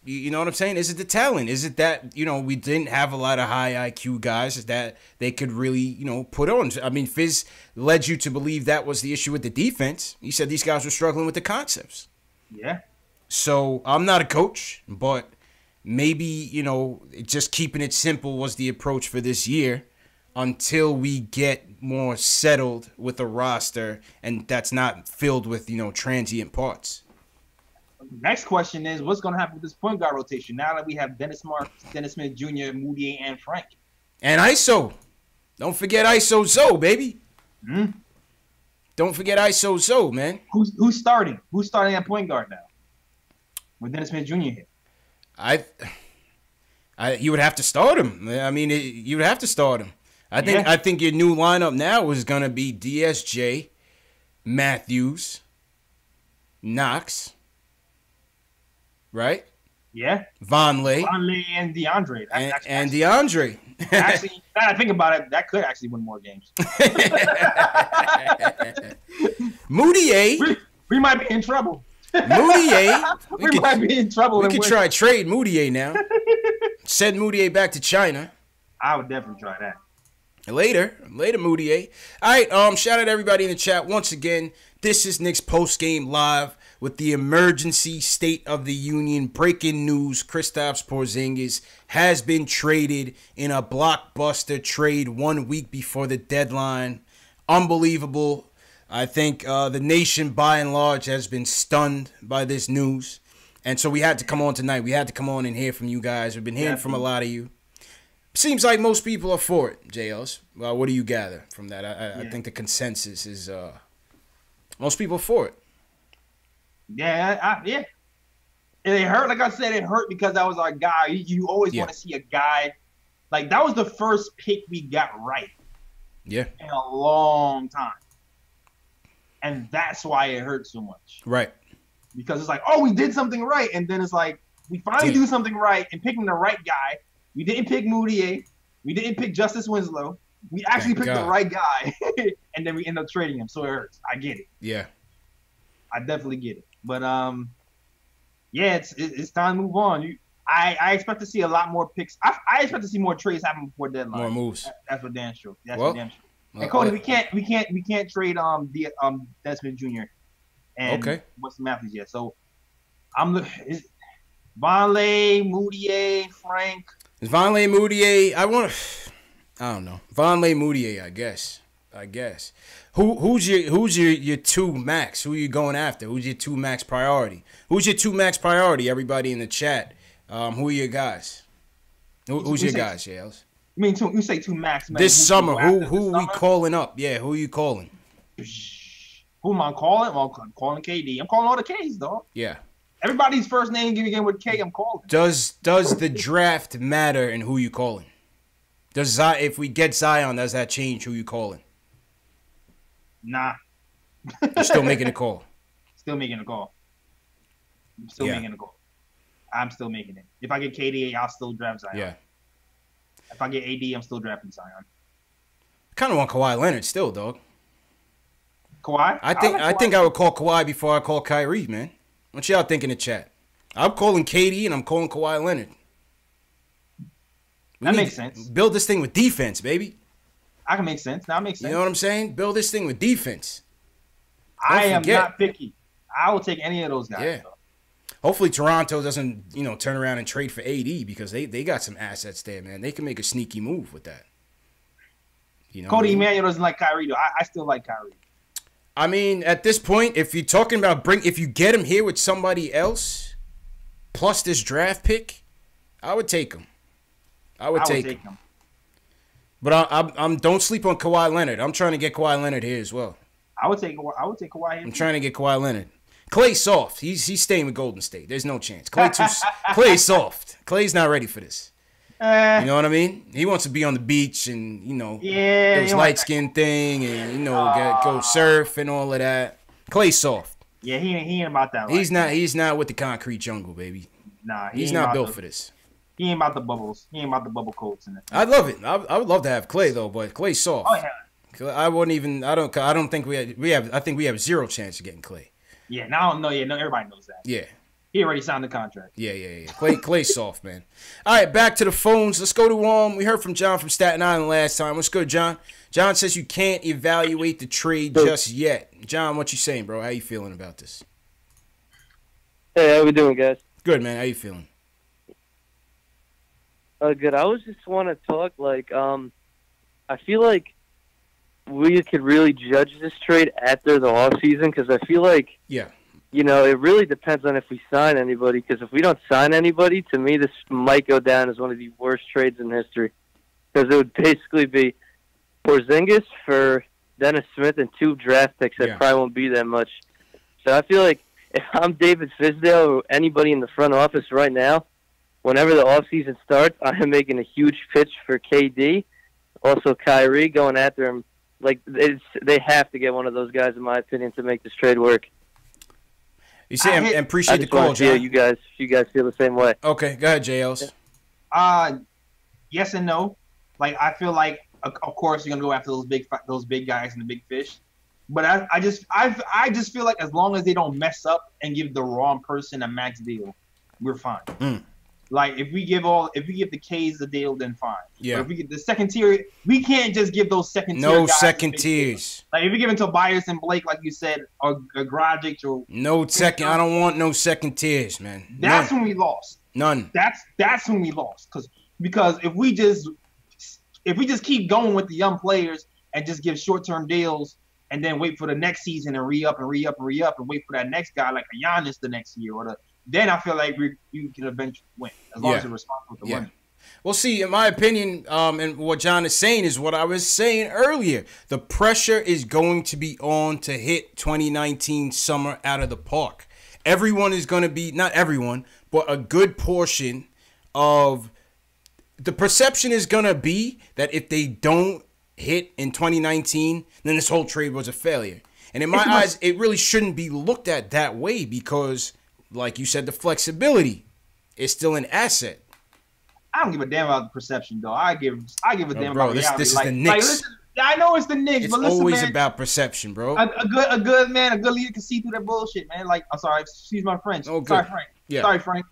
You know what I'm saying? Is it the talent? Is it that, we didn't have a lot of high IQ guys that they could really, put on? I mean, Fizz led you to believe that was the issue with the defense. He said these guys were struggling with the concepts. Yeah. So I'm not a coach, but maybe, just keeping it simple was the approach for this year until we get more settled with a roster and that's not filled with, transient parts. Next question is, what's going to happen with this point guard rotation now that we have Dennis Smith Jr., Moutier, and Frank? And ISO. Don't forget ISO Zoe, baby. Mm-hmm. Don't forget ISO Zoe, man. Who's starting? Who's starting at point guard now? With Dennis Smith Jr. here. You would have to start him. I mean, you would have to start him. I think your new lineup now is going to be DSJ, Matthews, Knox. Right? Yeah. Vonleh and DeAndre. And DeAndre. Actually, now that I think about it, that could actually win more games. Moutier. We might be in trouble. Moutier. We might be in trouble. We could try trade Moutier now. Send Moutier back to China. I would definitely try that. Later, Moutier. All right, shout out to everybody in the chat. Once again, this is Knicks Post-Game Live with the emergency State of the Union. Breaking news, Kristaps Porzingis has been traded in a blockbuster trade 1 week before the deadline. Unbelievable. I think the nation, by and large, has been stunned by this news. And so we had to come on tonight. We had to come on and hear from you guys. We've been hearing from a lot of you. Seems like most people are for it, JLs. Well, what do you gather from that? I think the consensus is most people are for it. Yeah. It hurt. Like I said, it hurt because that was our guy. You always want to see a guy. Like, that was the first pick we got right. Yeah. In a long time. And that's why it hurt so much. Right. Because it's like, oh, we did something right. And then it's like, we finally do something right and picking the right guy. We didn't pick Moutier. We didn't pick Justice Winslow. We actually picked the right guy. And then we end up trading him. So it hurts. I get it. Yeah. I definitely get it. But, it's time to move on. I expect to see a lot more picks. I expect to see more trades happen before deadline. More moves. That's for damn sure. That's for damn sure. And Cody, we can't trade Desmond Jr. and Weston Matthews yet. So Vonleh, Moutier, Frank. Is Vonleh, Moutier? I don't know. Vonleh, Moutier, I guess. Who's your two max? Who are you going after? Who's your two max priority? Who's your two max priority? Everybody in the chat. Who are your guys? Who's your guys, Yales? I mean, you say two max. Man. This summer, who we calling up? Yeah, who are you calling? Who am I calling? Well, I'm calling KD. I'm calling all the Ks, dog. Yeah. Everybody's first name begin with K. I'm calling. Does the draft matter in who you calling? If we get Zion, does that change who you calling? Nah. You're still making a call. Still making a call. I'm still making a call. I'm still making it. If I get KD, I'll still draft Zion. Yeah. If I get AD, I'm still drafting Zion. I kind of want Kawhi Leonard still, dog. Kawhi? I think I would call Kawhi before I call Kyrie, man. What y'all think in the chat? I'm calling KD and I'm calling Kawhi Leonard. That makes sense. Build this thing with defense, baby. I can make sense. That makes sense. You know what I'm saying? Build this thing with defense. I am not picky. I will take any of those guys. Yeah. Hopefully Toronto doesn't, turn around and trade for AD because they got some assets there, man. They can make a sneaky move with that. You know, Cody Emmanuel doesn't like Kyrie though. I still like Kyrie. I mean, at this point, if you're talking about if you get him here with somebody else, plus this draft pick, I would take him. I would take him. But I'm don't sleep on Kawhi Leonard. I'm trying to get Kawhi Leonard here as well. I would take Kawhi here. I'm trying to get Kawhi Leonard. Clay's soft. He's staying with Golden State. There's no chance. Clay's soft. Clay's not ready for this. You know what I mean? He wants to be on the beach and, do his light skin thing and, go surf and all of that. Clay's soft. Yeah, he ain't about that. He's not with the concrete jungle, baby. Nah, he's not built for this. He ain't about the bubbles. He ain't about the bubble coats in it. I'd love it. I would love to have Clay though, but Clay's soft. Oh yeah. I don't think we have. I think we have zero chance of getting Clay. Yeah, now no, everybody knows that. Yeah. He already signed the contract. Yeah. Clay's soft, man. All right, back to the phones. Let's go to we heard from John from Staten Island last time. Let's go, John. John says you can't evaluate the trade just yet. John, what you saying, bro? How you feeling about this? Hey, how we doing, guys? Good, man. How you feeling? Good. I was just want to talk I feel like we could really judge this trade after the offseason because I feel like it really depends on if we sign anybody, because if we don't sign anybody, to me, this might go down as one of the worst trades in history. Because it would basically be Porzingis for Dennis Smith and 2 draft picks that probably won't be that much. So I feel like if I'm David Fisdale or anybody in the front office right now, whenever the offseason starts, I am making a huge pitch for KD. Also Kyrie, going after him. They have to get one of those guys, in my opinion, to make this trade work. You see, I appreciate the call, John. You guys feel the same way. Okay, go ahead, JLs. Yes and no. I feel like, of course, you're gonna go after those big guys and the big fish. But I just feel like as long as they don't mess up and give the wrong person a max deal, we're fine. If we give the K's the deal, then fine. Yeah. But if we get the second tier, we can't just give those second tier. No guys second tiers. If you give it to Tobias and Blake, like you said, or Grogic, or no second. I don't want no second tiers, man. That's when we lost. None. That's when we lost. Because if we just keep going with the young players and just give short-term deals and then wait for the next season and re-up and re-up and re-up and wait for that next guy like a Giannis the next year, then I feel like you can eventually win as long as you're responsible for winning. Well, see, in my opinion, and what John is saying is what I was saying earlier. The pressure is going to be on to hit 2019 summer out of the park. Everyone is going to be, not everyone, but a good portion of the perception is going to be that if they don't hit in 2019, then this whole trade was a failure. And in my eyes, it really shouldn't be looked at that way because, like you said, the flexibility is still an asset. I don't give a damn about the perception, though. I give a damn about reality. This is the Knicks. Listen, I know it's the Knicks, it's but listen, always man, about perception, bro. A good leader can see through that bullshit, man. I'm sorry, excuse my French. Oh, good. Sorry, Frank. Yeah. Sorry, Frank.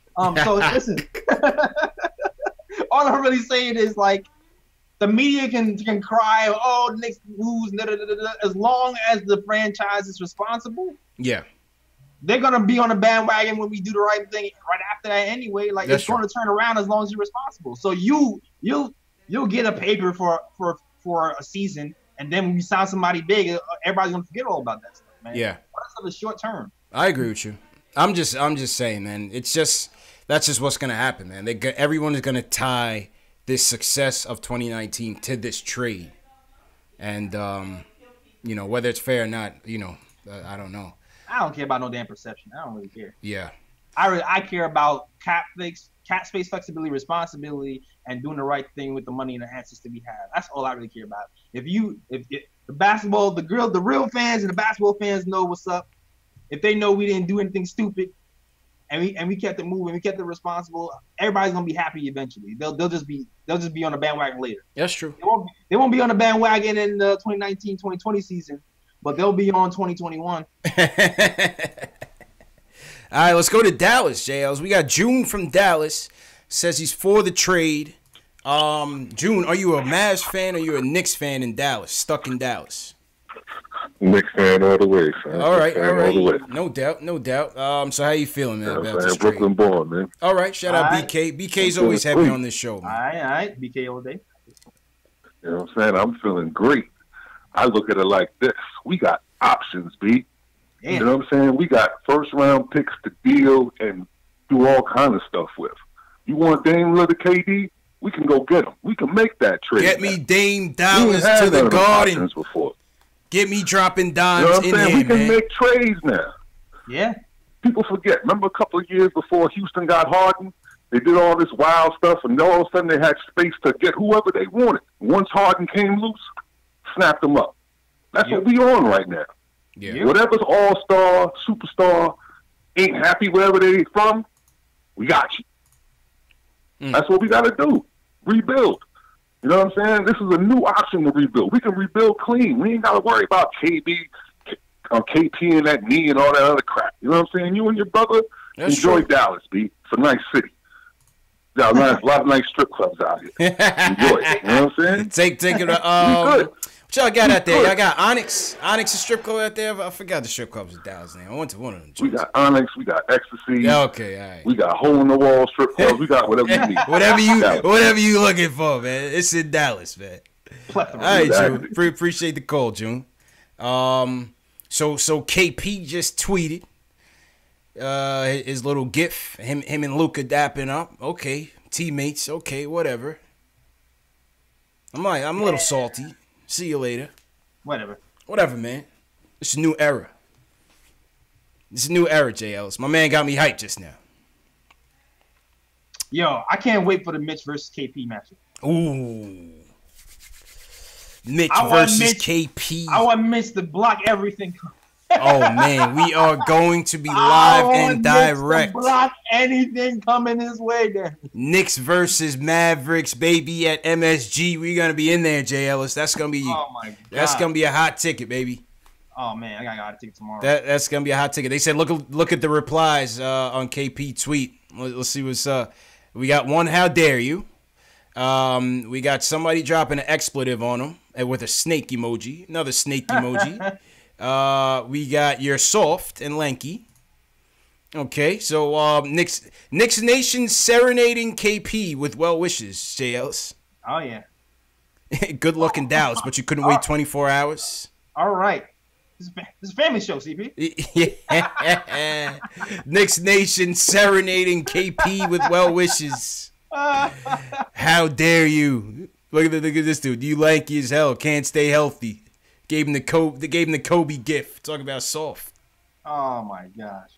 So listen. All I'm really saying is the media can cry, oh, the Knicks lose, as long as the franchise is responsible. Yeah. They're gonna be on the bandwagon when we do the right thing right after that anyway. It's going to turn around as long as you're responsible. So you'll get a paper for a season, and then when you sign somebody big, everybody's gonna forget all about that stuff, man. Yeah. That's the short term. I agree with you. I'm just saying, man. That's just what's gonna happen, man. Everyone is gonna tie this success of 2019 to this trade, and whether it's fair or not, I don't know. I don't care about no damn perception. I don't really care. Yeah. I care about cap space flexibility, responsibility, and doing the right thing with the money and the assets that we have. That's all I really care about. If the basketball, the real fans and the basketball fans know what's up. If they know we didn't do anything stupid, and we kept it moving, we kept it responsible, everybody's gonna be happy eventually. They'll just be on the bandwagon later. That's true. They won't be on the bandwagon in the 2019-2020 season, but they'll be on 2021. All right, let's go to Dallas, JLs. We got June from Dallas. Says he's for the trade. June, are you a Mavs fan or are you a Knicks fan in Dallas? Stuck in Dallas. Knicks fan all the way, man. All right. All the way. No doubt. So how you feeling, man, about this trade? Brooklyn born, man. All right, shout out BK. BK's always happy on this show, man. All right. BK all day. You know what I'm saying? I'm feeling great. I look at it like this. We got options, B. Damn. You know what I'm saying? We got first-round picks to deal and do all kind of stuff with. You want Dame Lillard, KD? We can go get him. We can make that trade. Get me Dame Dollars to the Garden. Before. Get me dropping dimes You know what I'm in saying? here, We can man. make trades now. Yeah. People forget. Remember a couple of years before Houston got Harden? They did all this wild stuff, and all of a sudden they had space to get whoever they wanted. Once Harden came loose, snapped them up. That's what we on right now. Yeah. Whatever's all-star, superstar, ain't happy wherever they from, we got you. That's what we got to do. Rebuild. You know what I'm saying? This is a new option to rebuild. We can rebuild clean. We ain't got to worry about KP and that knee and all that other crap. You know what I'm saying? You and your brother enjoy Dallas, B. It's a nice city. Got a lot of nice strip clubs out here. Enjoy it. You know what I'm saying? Take it. What y'all got out there? Y'all got Onyx. Onyx is strip club out there. I forgot the strip clubs in Dallas now. I went to one of them. We got Onyx. We got Ecstasy. Yeah, okay, all right. We got hole in the wall strip clubs. We got whatever you need. whatever you looking for, man. It's in Dallas, man. All right, Exactly. June. Appreciate the call, June. So KP just tweeted his little gif. Him and Luka dapping up. Okay, teammates. Okay, whatever. I'm a little salty. See you later. Whatever, man. It's a new era. It's a new era, J. Ellis. My man got me hyped just now. Yo, I can't wait for the Mitch versus KP matchup. Ooh. Mitch versus KP. I want Mitch to block everything. Oh, man. We are going to be live and direct. Block anything coming his way there. Knicks versus Mavericks, baby, at MSG. We're going to be in there, J. Ellis. That's going to be that's going to be a hot ticket, baby. Oh, man. I got a ticket tomorrow. That's going to be a hot ticket. They said look at the replies on KP tweet. Let's see what's up. We got one, how dare you? We got somebody dropping an expletive on him with a snake emoji. Another snake emoji. We got you're soft and lanky. Okay, so Knicks Nation serenading KP with well wishes, JLs. Oh yeah. Good luck in Dallas, but you couldn't wait 24 hours. All right. This is a family show, CP. Yeah. Knicks Nation serenading KP with well wishes. How dare you? Look at this dude. You lanky as hell. Can't stay healthy. Gave him the Kobe gift. Talk about soft. Oh my gosh.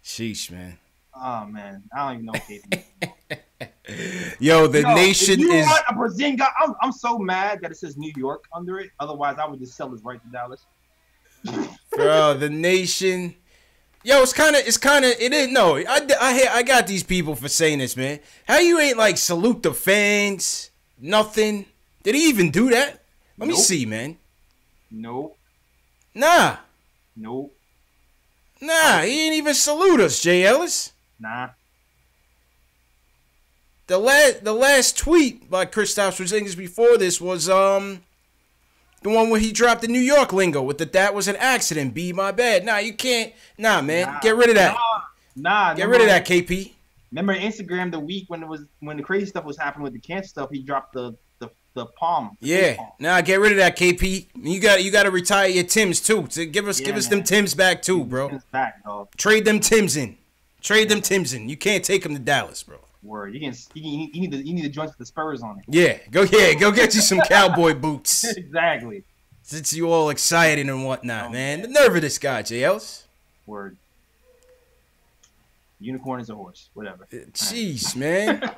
Sheesh, man. Oh man, I don't even know KP. Yo, the nation if you is. Want a Porzingis, I'm so mad that it says New York under it. Otherwise, I would just sell this right to Dallas. Bro, the nation. Yo, it is. No, I got these people for saying this, man. How you ain't like salute the fans? Nothing. Did he even do that? Let me see, man. Nope. Nah. Nope. Nah, he ain't even salute us, Jay Ellis. Nah. The last tweet by Kristaps Porzingis before this was the one where he dropped the New York lingo with that was an accident. B, my bad. Nah, you can't. Nah, man, get rid of that. Nah, get rid of that, KP. Remember Instagram the week when the crazy stuff was happening with the cancer stuff? He dropped the palm. Yeah, nah, get rid of that, KP. You got to retire your Tims too. To give us them Tims back too, bro. Tims back, dog. Trade them Tims in. You can't take them to Dallas, bro. Word, you need the joints with the Spurs on it. Yeah, go get you some cowboy boots. Exactly. Since you all excited and whatnot, man. The nerve of this guy, JLs. Word. Unicorn is a horse. Whatever. Jeez, man.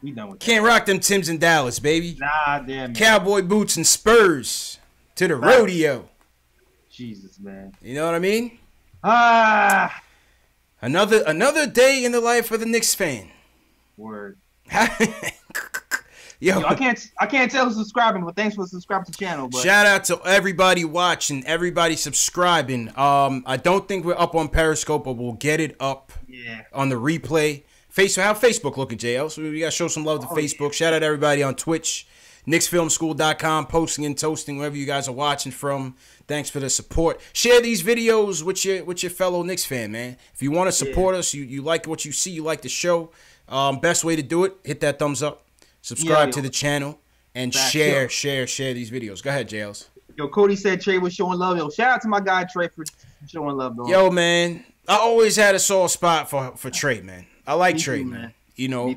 We done with Can't rock them Tims in Dallas, baby. Nah, damn. Cowboy boots and Spurs to the rodeo. Jesus, man. You know what I mean? Another day in the life of the Knicks fan. Word. Yo, I can't tell who's subscribing, but thanks for subscribing to the channel. But shout out to everybody watching, everybody subscribing. I don't think we're up on Periscope, but we'll get it up on the replay. How Facebook looking, JL? So we got to show some love to Facebook. Shout out to everybody on Twitch, KnicksFilmSchool.com, posting and toasting wherever you guys are watching from. Thanks for the support. Share these videos with your fellow Knicks fan, man. If you want to support us, you like what you see, you like the show, best way to do it, hit that thumbs up. subscribe to the channel, and Back share these videos. Go ahead, Jails. Yo, Cody said Trey was showing love. Yo, shout out to my guy Trey for showing love, bro. Yo, man, I always had a soft spot for Trey, man. I like Trey, man. You know,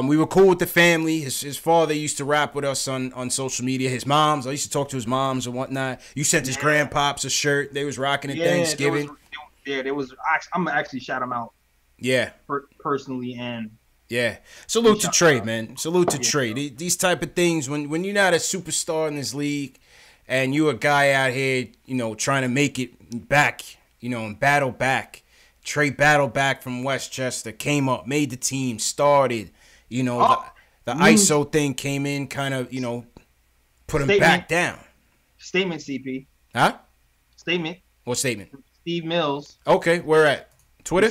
we were cool with the family. His father used to rap with us on social media. His moms, I used to talk to his moms and whatnot. You sent his grandpops a shirt. They was rocking at Thanksgiving. There was. I'm gonna actually shout him out. Yeah. Personally and. Yeah. Salute to Trey, man. Salute to Trey. These type of things, when you're not a superstar in this league and you a guy out here, you know, trying to make it back, you know, and battle back. Trey battled back from Westchester, came up, made the team, started. You know, the ISO thing came in, kind of, you know, put him back down. Statement, CP. Huh? Statement. What statement? Steve Mills. Okay, where at? Twitter?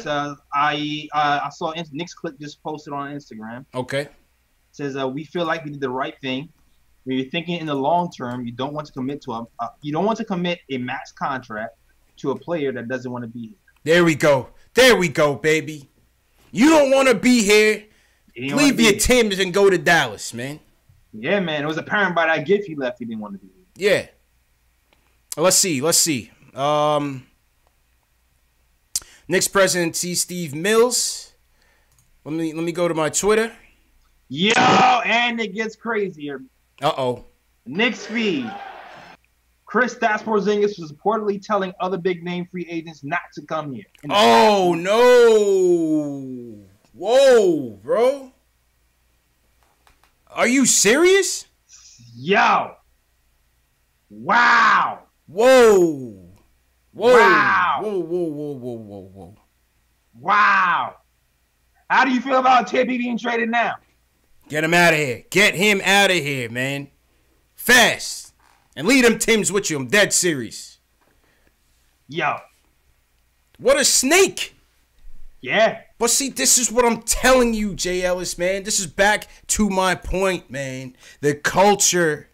I saw Knicks Click just posted on Instagram. Okay. It says we feel like we did the right thing. When you're thinking in the long term, you don't want to commit to a max contract to a player that doesn't want to be here. There we go. There we go, baby. You don't want to be here. Leave your Timbs and go to Dallas, man. Yeah, man. It was apparent by that gift he left. He didn't want to be here. Yeah. Let's see. Knicks president Steve Mills. Let me go to my Twitter. Yo, and it gets crazier. Uh-oh. Knicks feed. Kristaps Porzingis was reportedly telling other big-name free agents not to come here. Oh, no. Whoa, bro. Are you serious? Yo. Wow. Whoa. Wow. Whoa. Wow. How do you feel about Tippy being traded now? Get him out of here. Get him out of here, man. Fast. And lead them Timbs with you. I'm dead serious. Yo. What a snake. Yeah. But see, this is what I'm telling you, Jay Ellis, man. This is back to my point, man. The culture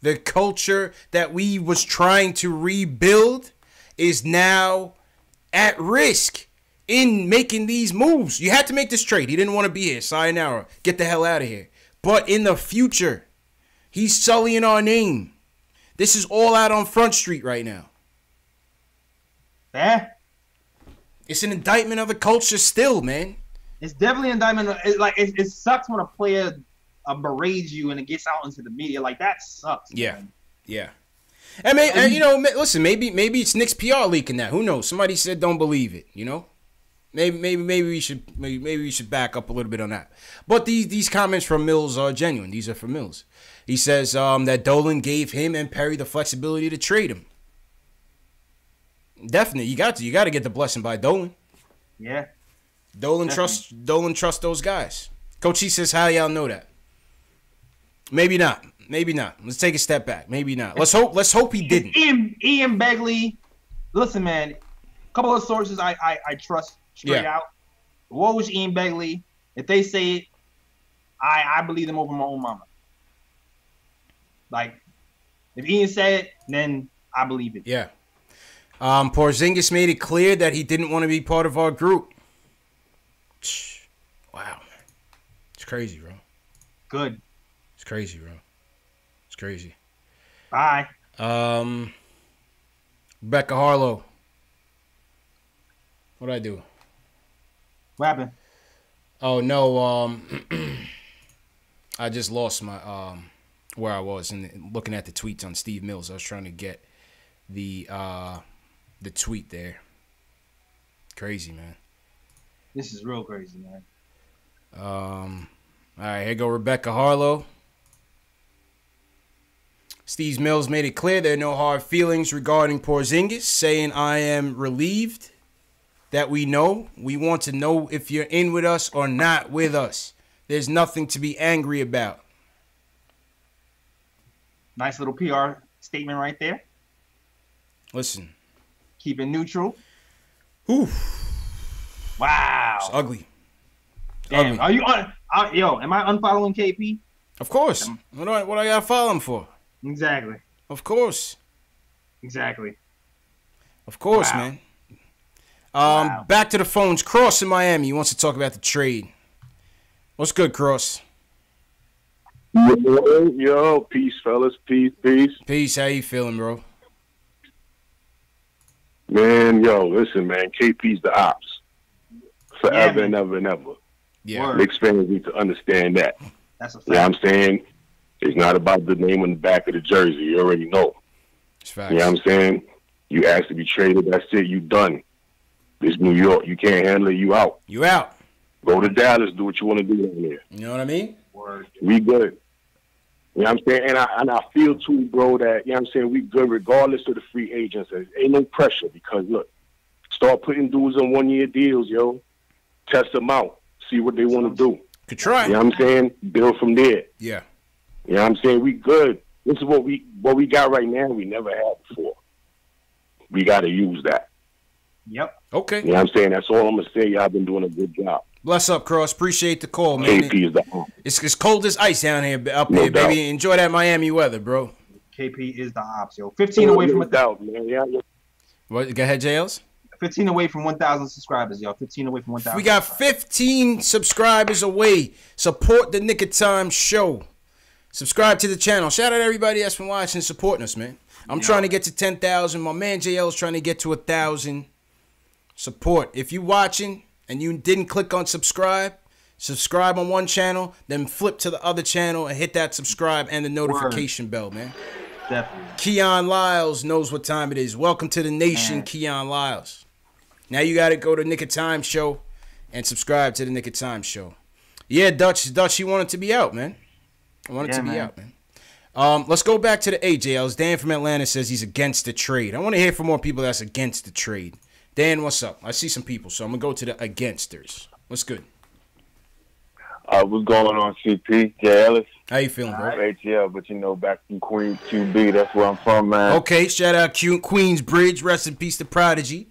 that we was trying to rebuild is now at risk in making these moves. You had to make this trade. He didn't want to be here. Sayonara. Get the hell out of here. But in the future, he's sullying our name. This is all out on Front Street right now. Yeah. It's an indictment of the culture still, man. It's definitely an indictment. It sucks when a player berates you and it gets out into the media. Like, that sucks. Yeah. Man. Yeah. And you know, listen, maybe it's Knicks PR leaking that. Who knows? Somebody said don't believe it, you know? Maybe we should back up a little bit on that. But these comments from Mills are genuine. These are from Mills. He says that Dolan gave him and Perry the flexibility to trade him. Definitely, you got to get the blessing by Dolan. Yeah. Dolan trusts those guys. Coach E says, how y'all know that? Maybe not. Let's take a step back. Maybe not. Let's hope he didn't. Ian Begley. Listen, man. A couple of sources I trust straight out. What was Ian Begley? If they say it, I believe them over my own mama. Like, if Ian said it, then I believe it. Yeah. Porzingis made it clear that he didn't want to be part of our group. Wow, man. It's crazy, bro. Good. It's crazy, bro. It's crazy. Bye. Rebecca Harlow. What'd I do? What happened? Oh, no. I just lost my where I was and looking at the tweets on Steve Mills. I was trying to get the tweet there. Crazy, man. This is real crazy, man. All right, here go Rebecca Harlow. Steve Mills made it clear there are no hard feelings regarding Porzingis, saying, I am relieved that we know. We want to know if you're in with us or not with us. There's nothing to be angry about. Nice little PR statement right there. Listen. Keep it neutral. Ooh. Wow. It's ugly. Damn. Ugly. Are you on? Am I unfollowing KP? Of course. What do I got to follow him for? Exactly. Of course. Exactly. Of course, man. Back to the phones. Cross in Miami. He wants to talk about the trade. What's good, Cross? Yo, peace, fellas. Peace. Peace. How you feeling, bro? Man, yo, listen, man. KP's the ops. Forever and ever and ever. Yeah. Knicks fans need to understand that. That's a fact. You know what I'm saying? It's not about the name on the back of the jersey. You already know. It's facts. You know what I'm saying? You asked to be traded. That's it. You done. This New York. You can't handle it. You out. You out. Go to Dallas. Do what you want to do down there. You know what I mean? We good. You know what I'm saying? And I feel too, bro, that, you know what I'm saying, we good regardless of the free agents. There ain't no pressure because, look, start putting dudes on one-year deals, yo. Test them out. See what they want to do. Could try. You know what I'm saying? Build from there. Yeah. You know what I'm saying? We good. This is what we got right now we never had before. We got to use that. Yep. Okay. You know what I'm saying? That's all I'm going to say. Y'all been doing a good job. Bless up, Cross. Appreciate the call, man. KP is the ops. It's cold as ice down here, up No here, doubt. baby. Enjoy that Miami weather, bro. KP is the ops, yo. 15 away from doubt, man. Yeah. What? Go ahead, JLs. 15 away from 1,000 subscribers, yo. 15 away from 1,000. We got 15 subscribers away. Support the Nick of Time show. Subscribe to the channel. Shout out everybody that's been watching and supporting us, man. I'm trying to get to 10,000. My man JL is trying to get to 1,000. Support. If you watching and you didn't click on subscribe on one channel, then flip to the other channel and hit that subscribe and the notification bell, man. Definitely. Keon Lyles knows what time it is. Welcome to the nation, Keon Lyles. Now you got to go to Nick of Time show and subscribe to the Nick of Time show. Yeah, Dutch, he wanted to be out, man. I wanted to be out, man. Let's go back to the AJLs. Dan from Atlanta says he's against the trade. I want to hear from more people that's against the trade. Dan, what's up? I see some people, so I'm going to go to the againsters. What's good? What's going on, CP? Jay Ellis. How you feeling, bro? ATL, but you know, back from Queens, QB, that's where I'm from, man. Okay, shout out Queensbridge. Rest in peace to Prodigy.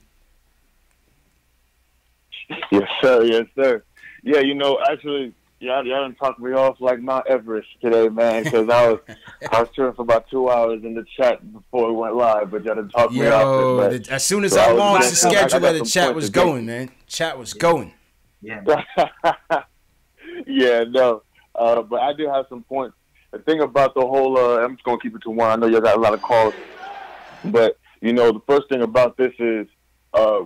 Yes, sir. Yes, sir. Yeah, you know, actually, y'all done talked me off like Mount Everest today, man, because I was chilling for about 2 hours in the chat before we went live, but y'all done talked me off. But, as soon as I launched the schedule, the chat was going, man. Chat was going. Yeah. Yeah, no. But I do have some points. The thing about the whole, I'm just going to keep it to one. I know you got a lot of calls. But, you know, the first thing about this is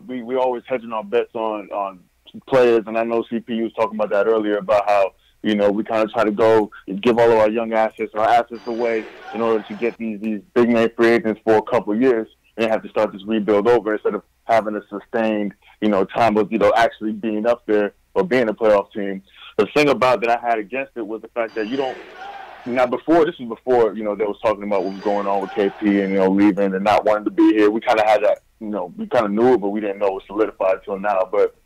we always hedging our bets on players. And I know CPU was talking about that earlier about how, you know, we kind of try to go and give all of our young assets, our assets away in order to get these big-name free agents for a couple of years and have to start this rebuild over instead of having a sustained, you know, time of, you know, actually being up there or being a playoff team. The thing about that I had against it was the fact that you don't. Now, this was before, you know, they was talking about what was going on with KP and, you know, leaving and not wanting to be here. We kind of had that, you know, we kind of knew it, but we didn't know it was solidified until now. But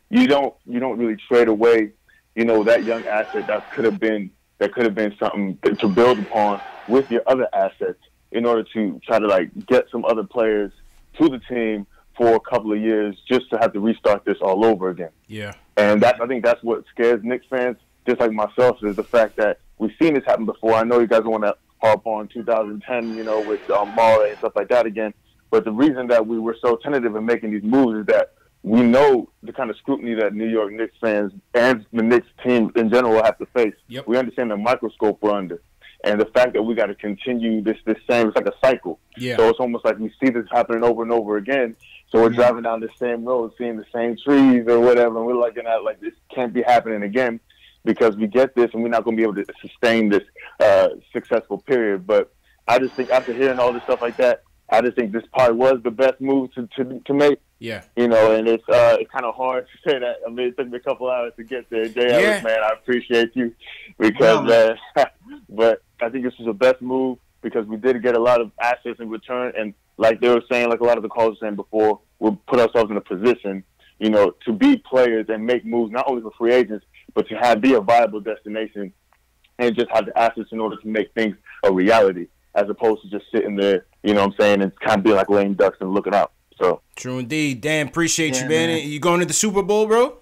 you don't really trade away, you know, that young asset that could have been something to build upon with your other assets in order to try to, like, get some other players to the team for a couple of years just to have to restart this all over again. Yeah. And I think that's what scares Knicks fans, just like myself, is the fact that we've seen this happen before. I know you guys want to harp on 2010, you know, with Mara and stuff like that again. But the reason that we were so tentative in making these moves is that we know the kind of scrutiny that New York Knicks fans and the Knicks team in general have to face. Yep. We understand the microscope we're under. And the fact that we got to continue this same, it's like a cycle. Yeah. So it's almost like we see this happening over and over again. So we're driving down the same road, seeing the same trees or whatever, and we're looking at like this can't be happening again because we get this and we're not going to be able to sustain this successful period. But I just think after hearing all this stuff like that, I just think this probably was the best move to make. Yeah. You know, and it's kind of hard to say that. I mean, it took me a couple hours to get there. Jay Ellis, man, I appreciate you because, but I think this was the best move because we did get a lot of assets in return. And like they were saying, like a lot of the callers were saying before, we'll put ourselves in a position, you know, to be players and make moves, not only for free agents, but to be a viable destination and just have the assets in order to make things a reality as opposed to just sitting there, you know what I'm saying, and kind of be like lame ducks and looking out. So true indeed. Dan, appreciate you, man. You going to the Super Bowl, bro?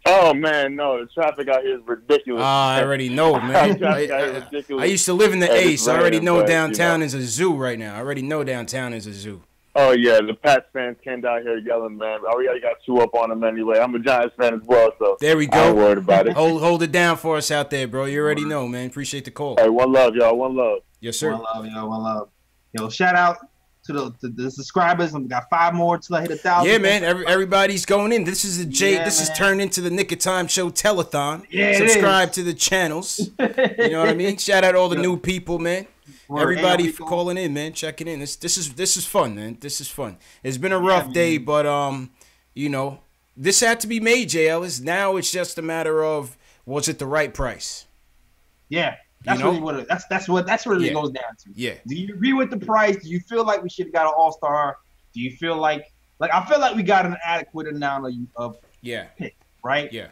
Oh, man, no. The traffic out here is ridiculous. I already know, man. I used to live in the Ace. I already know downtown is a zoo right now. I already know downtown is a zoo. Oh yeah, the Pats fans came down here yelling, man. We already got 2 up on them anyway. I'm a Giants fan as well, so there we go. I ain't worried about it. Hold it down for us out there, bro. You already know, man. Appreciate the call. Hey, one love, y'all. One love. Yes, sir. One love, yo. One love. Yo, shout out to the subscribers. We got 5 more till I hit 1,000. Yeah, man. Everybody's going in. This is this is turned into the Nick of Time Show telethon. Yeah, subscribe to the channels. You know what I mean? Shout out all the new people, man. Everybody for calling in, man. Checking in. This is fun, man. This is fun. It's been a rough day, but you know, this had to be made, J. Ellis. Now it's just a matter of, was it the right price? Yeah. That's really what it really goes down to. Yeah. Do you agree with the price? Do you feel like we should have got an all-star? Do you feel like I feel like we got an adequate amount of pick, right? Yeah.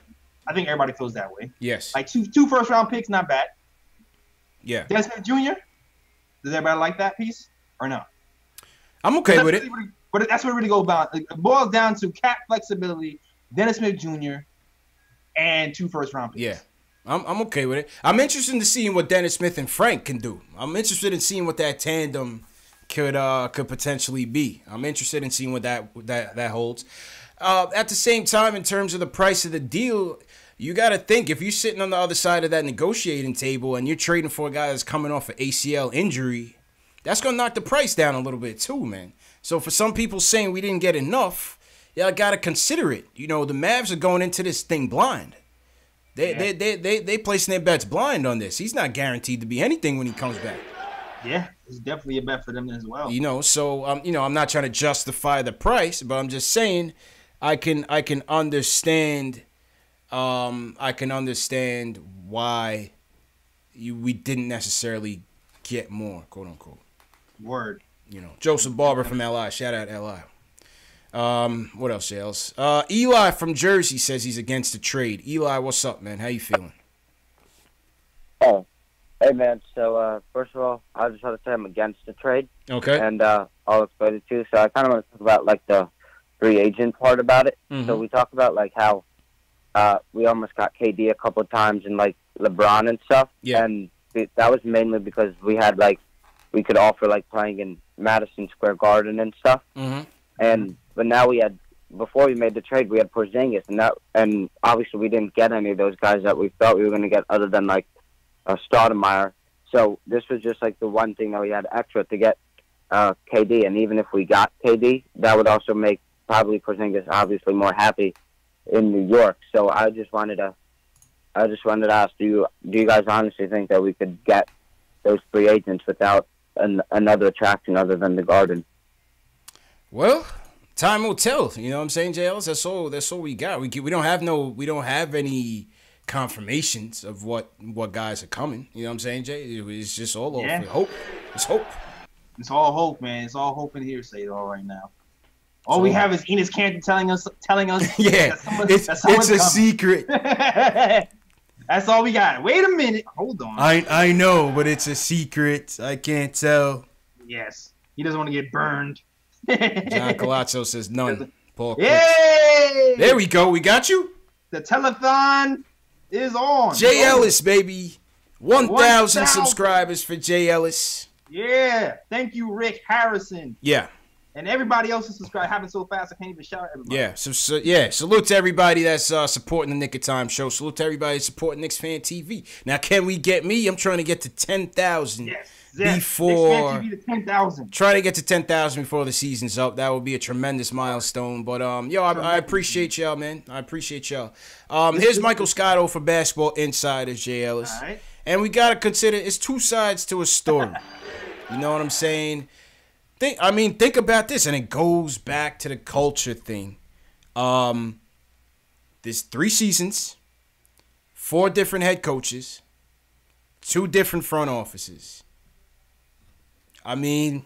I think everybody feels that way. Yes. Like two first-round picks, not bad. Yeah. Dennis Smith Jr., does everybody like that piece or no? I'm okay with it. But that's what it really goes about. It boils down to cap flexibility, Dennis Smith Jr., and 2 first-round picks. Yeah. I'm okay with it. I'm interested in seeing what Dennis Smith and Frank can do. I'm interested in seeing what that tandem could potentially be. I'm interested in seeing what that holds. At the same time, in terms of the price of the deal, you got to think, if you're sitting on the other side of that negotiating table and you're trading for a guy that's coming off an ACL injury, that's going to knock the price down a little bit too, man. So for some people saying we didn't get enough, y'all got to consider it. You know, the Mavs are going into this thing blind. They placing their bets blind on this. He's not guaranteed to be anything when he comes back. Yeah, it's definitely a bet for them as well. You know, so you know, I'm not trying to justify the price, but I'm just saying I can understand why we didn't necessarily get more, quote unquote. Word. You know, Joseph Barber from LI. Shout out LI. What else, Jales? Eli from Jersey says he's against the trade. Eli, what's up, man? How you feeling? Oh, hey, man. So, first of all, I just want to say I'm against the trade. Okay. And I'll explain it too. So I kind of want to talk about, like, the free agent part about it. Mm-hmm. So we talk about, like, how we almost got KD a couple of times and, like, LeBron and stuff. Yeah. And that was mainly because we had, like, we could offer, like, playing in Madison Square Garden and stuff. Mm-hmm. But now before we made the trade, we had Porzingis, and obviously we didn't get any of those guys that we thought we were going to get, other than like Stoudemire. So this was just like the one thing that we had extra to get KD, and even if we got KD, that would also make probably Porzingis obviously more happy in New York. So I just wanted to ask, do you guys honestly think that we could get those free agents without another attraction other than the Garden? Well, time will tell. You know what I'm saying, JLs? That's all we got. We don't have any confirmations of what guys are coming. You know what I'm saying, Jay? It's just all over. Hope. It's hope. It's all hope, man. It's all hope and hearsay all right now. All we have is Enos Cantor telling us. Yeah, it's a secret. That's all we got. Wait a minute. Hold on. I know, but it's a secret. I can't tell. Yes. He doesn't want to get burned. John Colazzo says none. Paul Clicks. Yay! There we go. We got you. The telethon is on. Jay Ellis, baby. 1,000 subscribers for Jay Ellis. Yeah. Thank you, Rick Harrison. Yeah. And everybody else is subscribed. Happened so fast, I can't even shout everybody. Yeah. So salute to everybody that's supporting the Nick of Time show. Salute to everybody supporting Knicks Fan TV. Now, can we get me? I'm trying to get to 10,000. Yes. Before Knicks Fan TV to 10,000. Trying to get to 10,000 before the season's up. That would be a tremendous milestone. But I appreciate y'all, man. I appreciate y'all. Here's Michael Scotto for Basketball Insiders, Jay Ellis. All right. And we gotta consider it's two sides to a story. You know what I'm saying? Think about this, and it goes back to the culture thing. There's 3 seasons, 4 different head coaches, 2 different front offices. You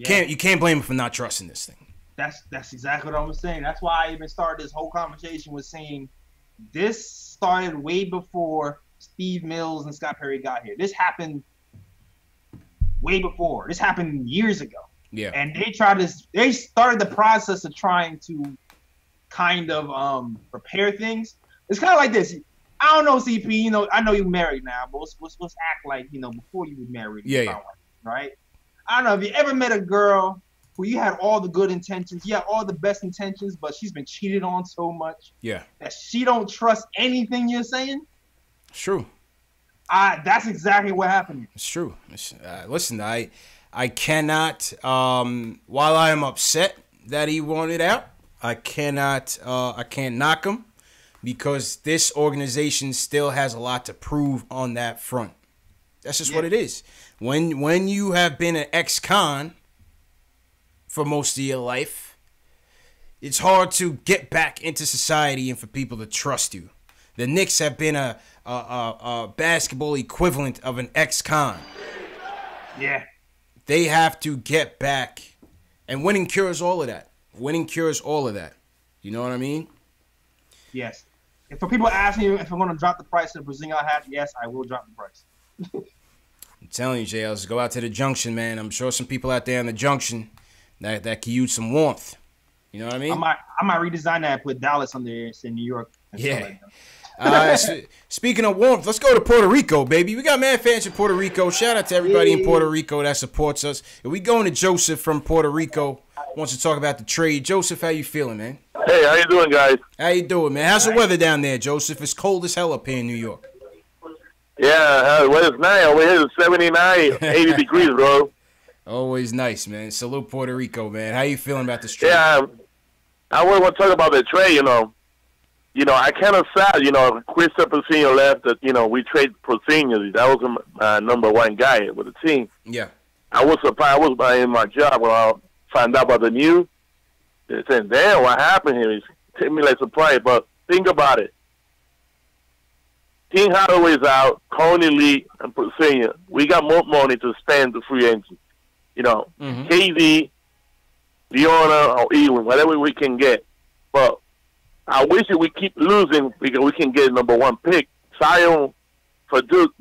can't blame him for not trusting this thing. That's exactly what I was saying. That's why I even started this whole conversation with saying this started way before Steve Mills and Scott Perry got here. This happened way before. This happened years ago. Yeah. And they started the process of trying to kind of prepare things. It's kind of like this. I don't know, CP. You know, I know you're married now, but let's act like, you know, before you were married. Yeah. Right? I don't know if you ever met a girl who you had all the good intentions, you had all the best intentions, but she's been cheated on so much that she don't trust anything you're saying. It's true. That's exactly what happened. It's true. Listen, I cannot. While I am upset that he wanted out, I can't knock him because this organization still has a lot to prove on that front. That's just what it is. When you have been an ex-con for most of your life, it's hard to get back into society and for people to trust you. The Knicks have been a basketball equivalent of an ex-con. Yeah. They have to get back. And winning cures all of that. Winning cures all of that. You know what I mean? Yes. And for people asking you if I'm going to drop the price of the Porzingis hat, yes, I will drop the price. I'm telling you, JLs, go out to the Junction, man. I'm sure some people out there in the Junction that can use some warmth. You know what I mean? I might redesign that and put Dallas on there in New York. Yeah. Speaking of warmth, let's go to Puerto Rico, baby. We got mad fans in Puerto Rico. Shout out to everybody in Puerto Rico that supports us. And we going to Joseph from Puerto Rico. Wants to talk about the trade. Joseph, how you feeling, man? Hey, how you doing, guys? How you doing, man? How's the weather down there, Joseph? It's cold as hell up here in New York. Yeah, the weather's nice. Over here it's 79, 80 degrees, bro. Always nice, man. Salute Puerto Rico, man. How you feeling about this trade? Yeah, I want to talk about the trade, you know. I kind of sad, Christopher Senior left. That we trade Porzingis. That was my number one guy with the team. Yeah. I was surprised. I was in my job when I found out about the news. They said, "Damn, what happened here?" It took me like surprise. But think about it. King Hardaway's out. Coney Lee and Porzingis. We got more money to spend the free agent. KD, Leona, or Ewing, whatever we can get. But I wish that we keep losing because we can get number one pick. Zion for Duke.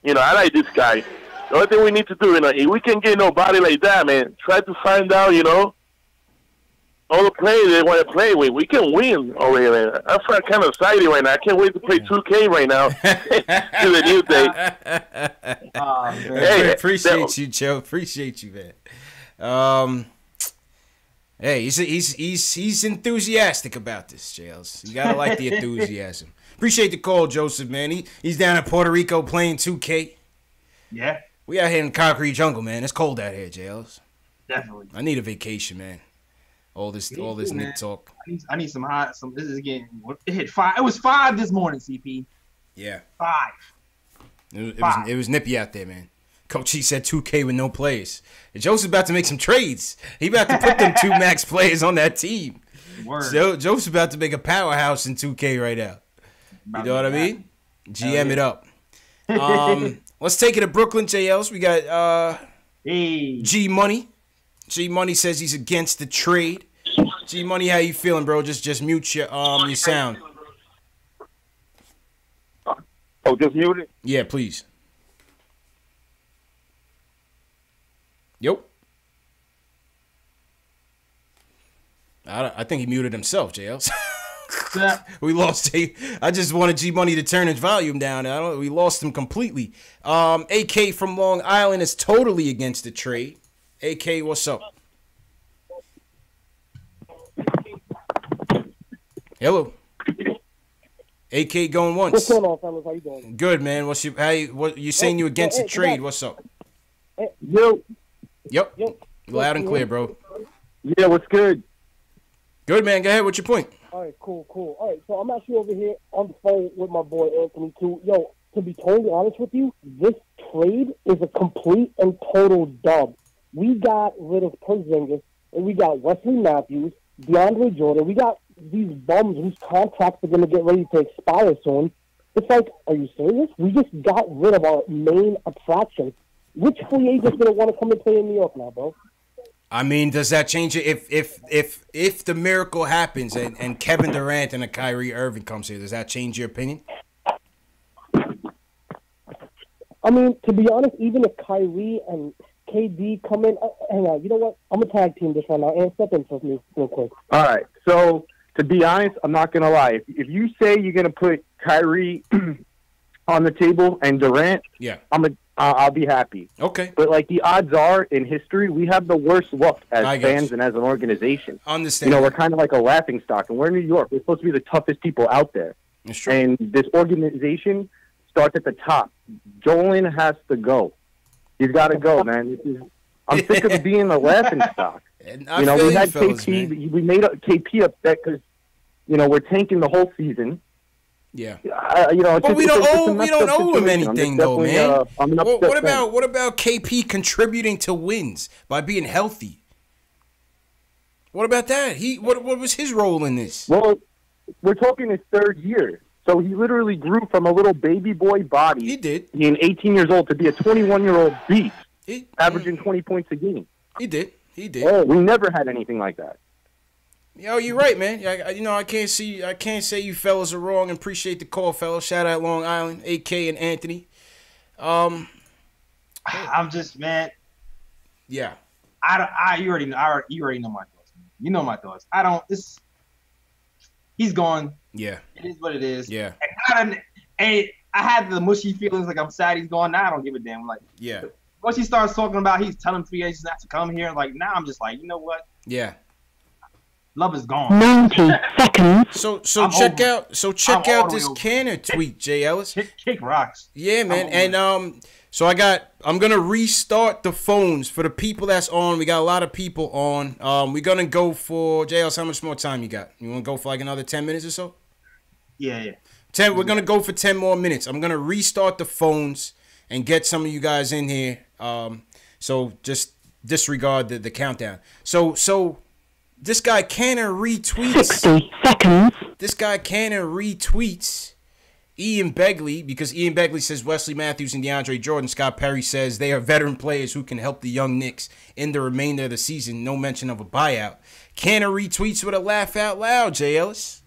I like this guy. The only thing we need to do, if we can get nobody like that, man, try to find out, all the players they want to play with. We can win over here, man. I'm kind of excited right now. I can't wait to play 2K right now. To the new day. Hey, appreciate you, Joe. Appreciate you, man. Hey, he's enthusiastic about this, Jails. You gotta like the enthusiasm. Appreciate the call, Joseph, man. He's down in Puerto Rico playing 2K. Yeah. We out here in the concrete jungle, man. It's cold out here, Jails. Definitely. I need a vacation, man. All this Nick talk. I need some hot. This is getting. It hit 5. It was 5 this morning, CP. Yeah. 5. It was nippy out there, man. Coach, he said 2K with no players. And Joseph's about to make some trades. He about to put them 2 max players on that team. So Joseph's about to make a powerhouse in 2K right now. You know what I mean? GM it up. Let's take it to Brooklyn, JLs. We got G Money. G Money says he's against the trade. G Money, how you feeling, bro? Just mute your sound. Oh, just mute it? Yeah, please. Yep. I think he muted himself, JLs. We lost. I just wanted G Money to turn his volume down. We lost him completely. AK from Long Island is totally against the trade. AK, what's up? Hello. AK going once. What's going on, fellas? How you doing? Good, man. What you saying? You against the trade? What's up? Yo. Yep. Loud and clear, bro. Yeah, what's good? Good, man. Go ahead. What's your point? All right, cool. All right, so I'm actually over here on the phone with my boy Anthony, too. Yo, to be totally honest with you, this trade is a complete and total dub. We got rid of Porzingis, and we got Wesley Matthews, DeAndre Jordan. We got these bums whose contracts are going to get ready to expire soon. It's like, are you serious? We just got rid of our main attraction. Which free agent's going to want to come and play in New York now, bro? I mean, does that change it? If the miracle happens and Kevin Durant and a Kyrie Irving comes here, does that change your opinion? I mean, to be honest, even if Kyrie and KD come in, hang on, you know what? I'm going to tag team this right now. And step in for me real quick. All right. So, to be honest, I'm not going to lie. If you say you're going to put Kyrie on the table and Durant, yeah, I'm I'll be happy. Okay. But like the odds are in history, we have the worst luck as I get fans you. and as an organization. Understand. You know, we're kind of like a laughing stock, and we're in New York. We're supposed to be the toughest people out there. It's true. And this organization starts at the top. Joelin has to go. He's got to go, man. I'm sick of being a laughing stock. You know, we had KP. We made KP upset because, you know, we're tanking the whole season. Yeah. You know, But we don't owe him anything, though, man. What about KP contributing to wins by being healthy? What about that? What was his role in this? Well, we're talking his third year. So he literally grew from a little baby boy body. He did. Being 18 years old to be a 21-year-old beast, averaging 20 points a game. He did. Oh, we never had anything like that. Yo, you're right, man. I can't say you fellas are wrong. And appreciate the call, fellas. Shout out Long Island, AK and Anthony. I'm just, man. Yeah. You already know my thoughts. Man. You know my thoughts. He's gone. Yeah. It is what it is. Yeah. And I had the mushy feelings like I'm sad he's gone. Now I don't give a damn. Like, yeah. Once he starts talking about he's telling free agents not to come here, like now I'm just like, you know what? Yeah. Love is gone. 90 seconds. So check out this Canner tweet, Jay Ellis. Kick rocks. Yeah, man. And I'm gonna restart the phones for the people that's on. We got a lot of people on. We're gonna go for Jay Ellis. How much more time you got? You wanna go for like another 10 minutes or so? Yeah. 10. We're gonna go for 10 more minutes. I'm gonna restart the phones and get some of you guys in here. So just disregard the countdown. So this guy Canner retweets. 60 seconds. This guy Canner retweets Ian Begley because Ian Begley says Wesley Matthews and DeAndre Jordan. Scott Perry says they are veteran players who can help the young Knicks in the remainder of the season. No mention of a buyout. Canner retweets with a laugh out loud, Jay Ellis.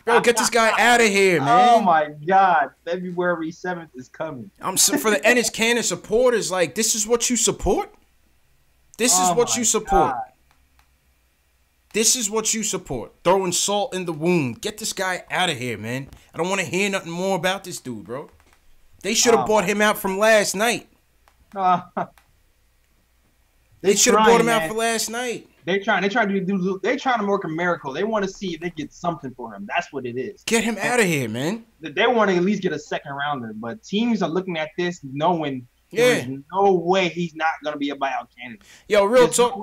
Bro, get this guy out of here, man. Oh my God, February 7th is coming. For the Ennis Canner supporters, like, this is what you support? This is what you support. God. This is what you support. Throwing salt in the wound. Get this guy out of here, man. I don't want to hear nothing more about this dude, bro. They should have bought him out from last night. They should have bought him out for last night. They're trying to work a miracle. They want to see if they get something for him. That's what it is. Get him out of here, man. They want to at least get a second rounder, but teams are looking at this knowing there's no way he's not gonna be a buyout candidate. Yo, real talk.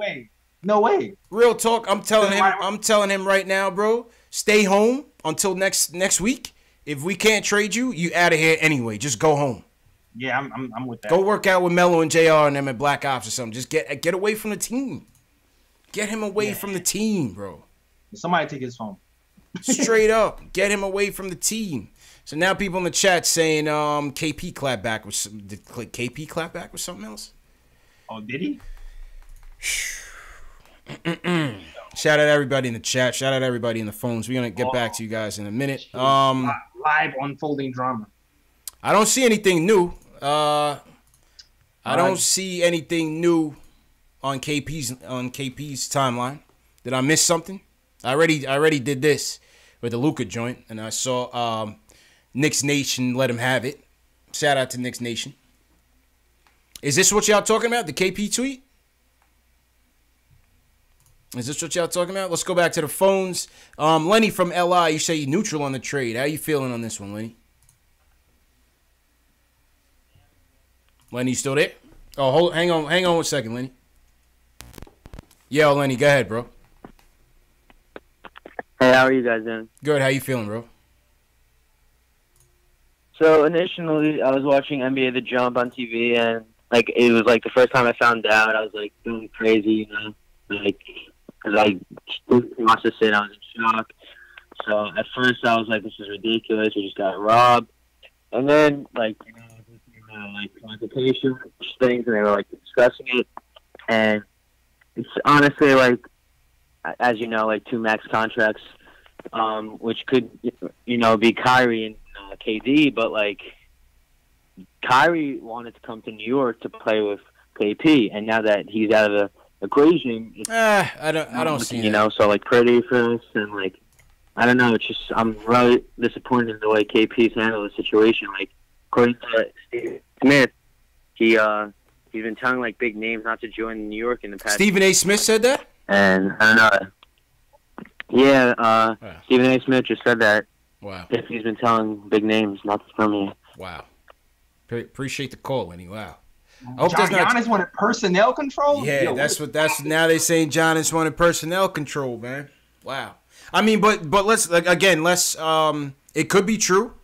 No way. Real talk. I'm telling him right now, bro. Stay home until next week. If we can't trade you, you out of here anyway. Just go home. Yeah, I'm with that. Go work out with Melo and JR and them at Black Ops or something. Just get away from the team. Get him away from the team, bro. Somebody take his phone. Straight up. Get him away from the team. So now people in the chat saying KP clap back with did KP clap back with something else? Oh, did he? Shout out everybody in the chat. Shout out everybody in the phones. We're gonna get back to you guys in a minute. Live unfolding drama. I don't see anything new. I don't see anything new on KP's timeline. Did I miss something? I already did this with the Luka joint, and I saw Knicks Nation let him have it. Shout out to Knicks Nation. Is this what y'all talking about? The KP tweet? Is this what y'all talking about? Let's go back to the phones. Lenny from LI, you say you're neutral on the trade. How you feeling on this one, Lenny? Lenny, you still there? Oh, hang on 1 second, Lenny. Yo, Lenny, go ahead, bro. Hey, how are you guys doing? Good. How you feeling, bro? So initially, I was watching NBA The Jump on TV, and it was the first time I found out. I was going crazy, because I watched this and I was in shock. So at first I was like, this is ridiculous. We just got robbed. And then consultation things, and they were discussing it, and it's honestly as you know, 2 max contracts, which could be Kyrie and KD, but Kyrie wanted to come to New York to play with KP, and now that he's out of the equation, I don't see that. So pretty for us, and I don't know. It's just I'm really disappointed in the way KP's handled the situation. According to Steve Smith, he's been telling like big names not to join New York in the past. Stephen A. Smith said that? And I don't know. Yeah, Stephen A. Smith just said that. Wow. If he's been telling big names not to come here. Wow. Appreciate the call, Lenny. Wow. Giannis wanted personnel control? Yeah, Yo, that's now they're saying Giannis wanted personnel control, man. Wow. I mean, but let's it could be true.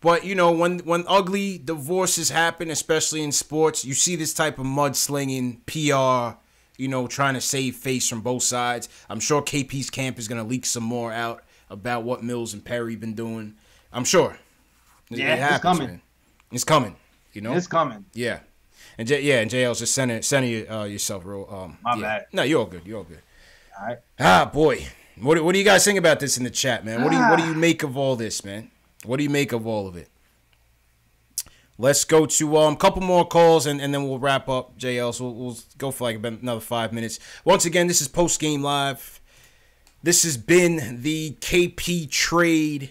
But you know, when ugly divorces happen, especially in sports, you see this type of mudslinging, PR, you know, trying to save face from both sides. I'm sure KP's camp is gonna leak some more out about what Mills and Perry been doing. I'm sure. Yeah, it happens, it's coming. Man. It's coming. You know, it's coming. Yeah, and JL's just sending yourself real. My bad. No, you're all good. You're all good. All right. Ah, boy, what do you guys think about this in the chat, man? What do you make of all this, man? What do you make of all of it? Let's go to a couple more calls and then we'll wrap up, JL. So we'll go for like another 5 minutes. Once again, this is Post Game Live. This has been the KP Trade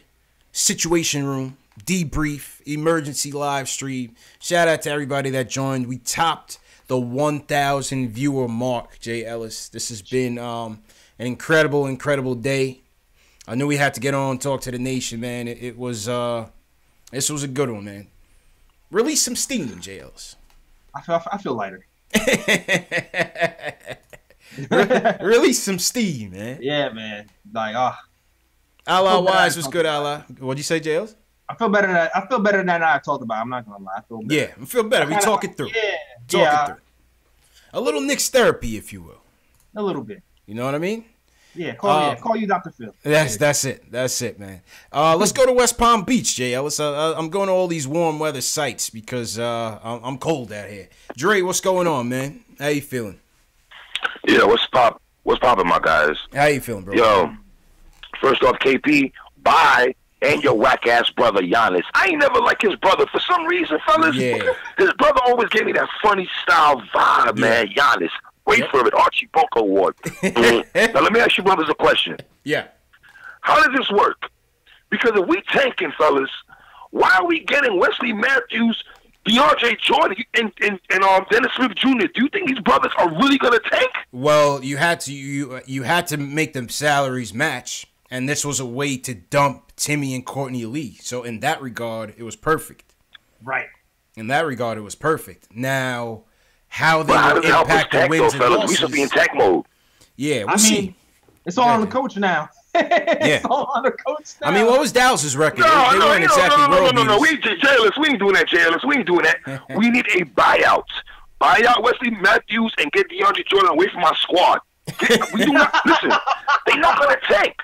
Situation Room debrief emergency live stream. Shout out to everybody that joined. We topped the 1,000 viewer mark, Jay Ellis. This has been an incredible day. I knew we had to get on and talk to the nation, man. This was a good one, man. Release some steam, Jay Ellis. I feel lighter. Release some steam, man. Yeah, man. Like, Allah Wise was good, Allah. What'd you say, Jay Ellis? I feel better than I talked about. I'm not gonna lie. I feel better. Yeah, I feel better. We talk it through. Talk it through. A little Knicks therapy, if you will. A little bit. You know what I mean? Yeah, call you Dr. Phil. That's it, man. Let's go to West Palm Beach, Jay Ellis. I'm going to all these warm weather sites because I'm cold out here. Dre, what's going on, man? How you feeling? Yeah, what's poppin', my guys? How you feeling, bro? Yo, first off, KP, bye, and your whack-ass brother, Giannis. I ain't never liked his brother. For some reason, fellas, his brother always gave me that funny style vibe, man, Giannis. Wait for it, Archie Bunker Award. Now, let me ask you brothers a question. Yeah. How does this work? Because if we tanking, fellas, why are we getting Wesley Matthews, DeAndre Jordan, and Dennis Smith Jr.? Do you think these brothers are really going to tank? Well, you had to make them salaries match, and this was a way to dump Timmy and Courtney Lee. So in that regard, it was perfect. Right. In that regard, it was perfect. Now, how they will impact the wins and losses. We should be in tank mode. Yeah, we'll see. It's all on the coach now. It's all on the coach now. I mean, what was Dallas's record? No, they weren't exactly no. We ain't doing that, JLS. We ain't doing that. We need a buyout. Buy out Wesley Matthews and get DeAndre Jordan away from our squad. We do not listen. They're not gonna tank.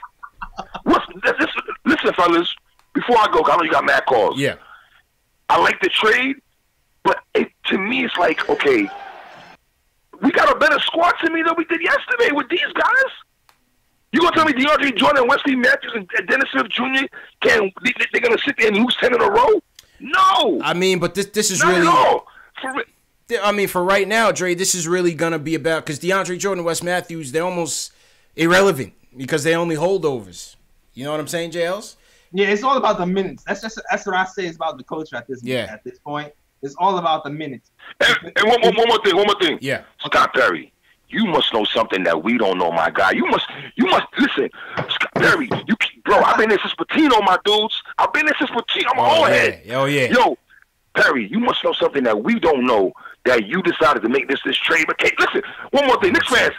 Listen, fellas. Before I go, I know you got mad calls. Yeah. I like the trade, but to me, it's like, okay, we got a better squad to me than we did yesterday with these guys. You gonna tell me DeAndre Jordan, Wesley Matthews, and Dennis Smith Jr. they're gonna sit there and lose 10 in a row? No. I mean, but this is not really. At all. I mean, for right now, Dre, this is really gonna be about because DeAndre Jordan and Wes Matthews, they're almost irrelevant because they only holdovers. You know what I'm saying, JLs? Yeah, it's all about the minutes. That's what I say is about the culture at this point. It's all about the minutes. And one more thing. Yeah. Scott Perry, you must know something that we don't know, my guy. You must listen, Scott Perry. Bro, I've been there since Patino, my dudes. I've been there since Patino. I'm an old head. Oh yeah. Yo, Perry, you must know something that we don't know. That you decided to make this trade. But listen, one more thing. Knicks fans,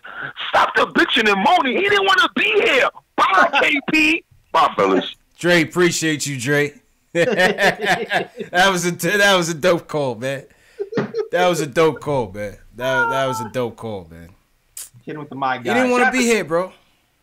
stop the bitching and moaning. He didn't want to be here. Bye, KP. Bye, fellas. Dre, appreciate you, Dre. that was a dope call, man. That was a dope call, man. That was a dope call, man. Kidding with the my guy. He didn't want to be here, bro.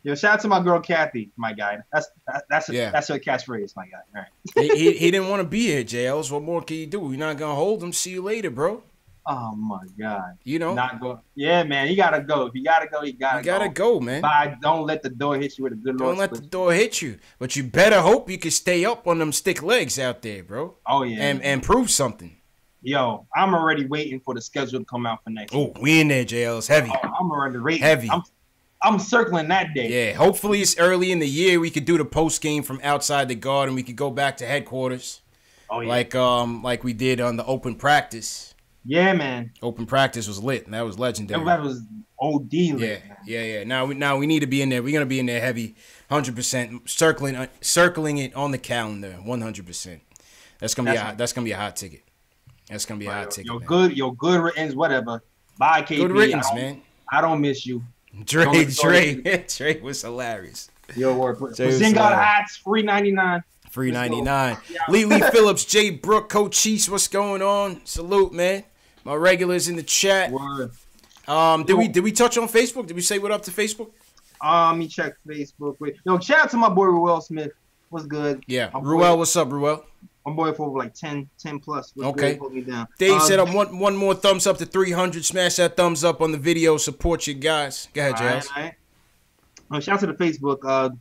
Yo, shout out to my girl Kathy, my guy. That's her catchphrase, my guy. All right. he didn't want to be here, JLs. What more can you do? You're not gonna hold him. See you later, bro. Oh my God. You know, not go. Yeah, man. You gotta go. If you gotta go, you gotta go, man. But don't let the door hit you with a good. Don't let the door hit you. But you better hope you can stay up on them stick legs out there, bro. Oh yeah. And prove something. Yo, I'm already waiting for the schedule to come out for next week. Oh, we in there, JLs. Heavy. Oh, I'm already waiting. Heavy. I'm circling that day. Yeah, hopefully it's early in the year. We could do the post game from outside the Garden. We could go back to headquarters. Oh, yeah. Like we did on the open practice. Yeah, man. Open practice was lit, and that was legendary. That was OD lit. Yeah. Now we need to be in there. We're gonna be in there heavy, 100%, circling it on the calendar, 100%. That's gonna be a hot ticket. That's gonna be a hot ticket. Your good riddance, whatever. Bye, KP. Good riddance, man. I don't miss you. Dre was hilarious. Your word. Porzingis hats, free 99. Free 99. Lee Phillips, Jay Brook, Coach Cheese, what's going on? Salute, man. My regulars in the chat. Word. Did we touch on Facebook? Did we say what up to Facebook? Let me check Facebook. Wait. Yo, shout out to my boy Ruel Smith. What's good? Yeah. Ruel, what's up, Ruel? My boy for like 10 plus. What's okay. Good? Put me down. Dave said I want one more thumbs up to 300. Smash that thumbs up on the video. Support you guys. Go ahead, Jazz. All right. Shout out to the Facebook.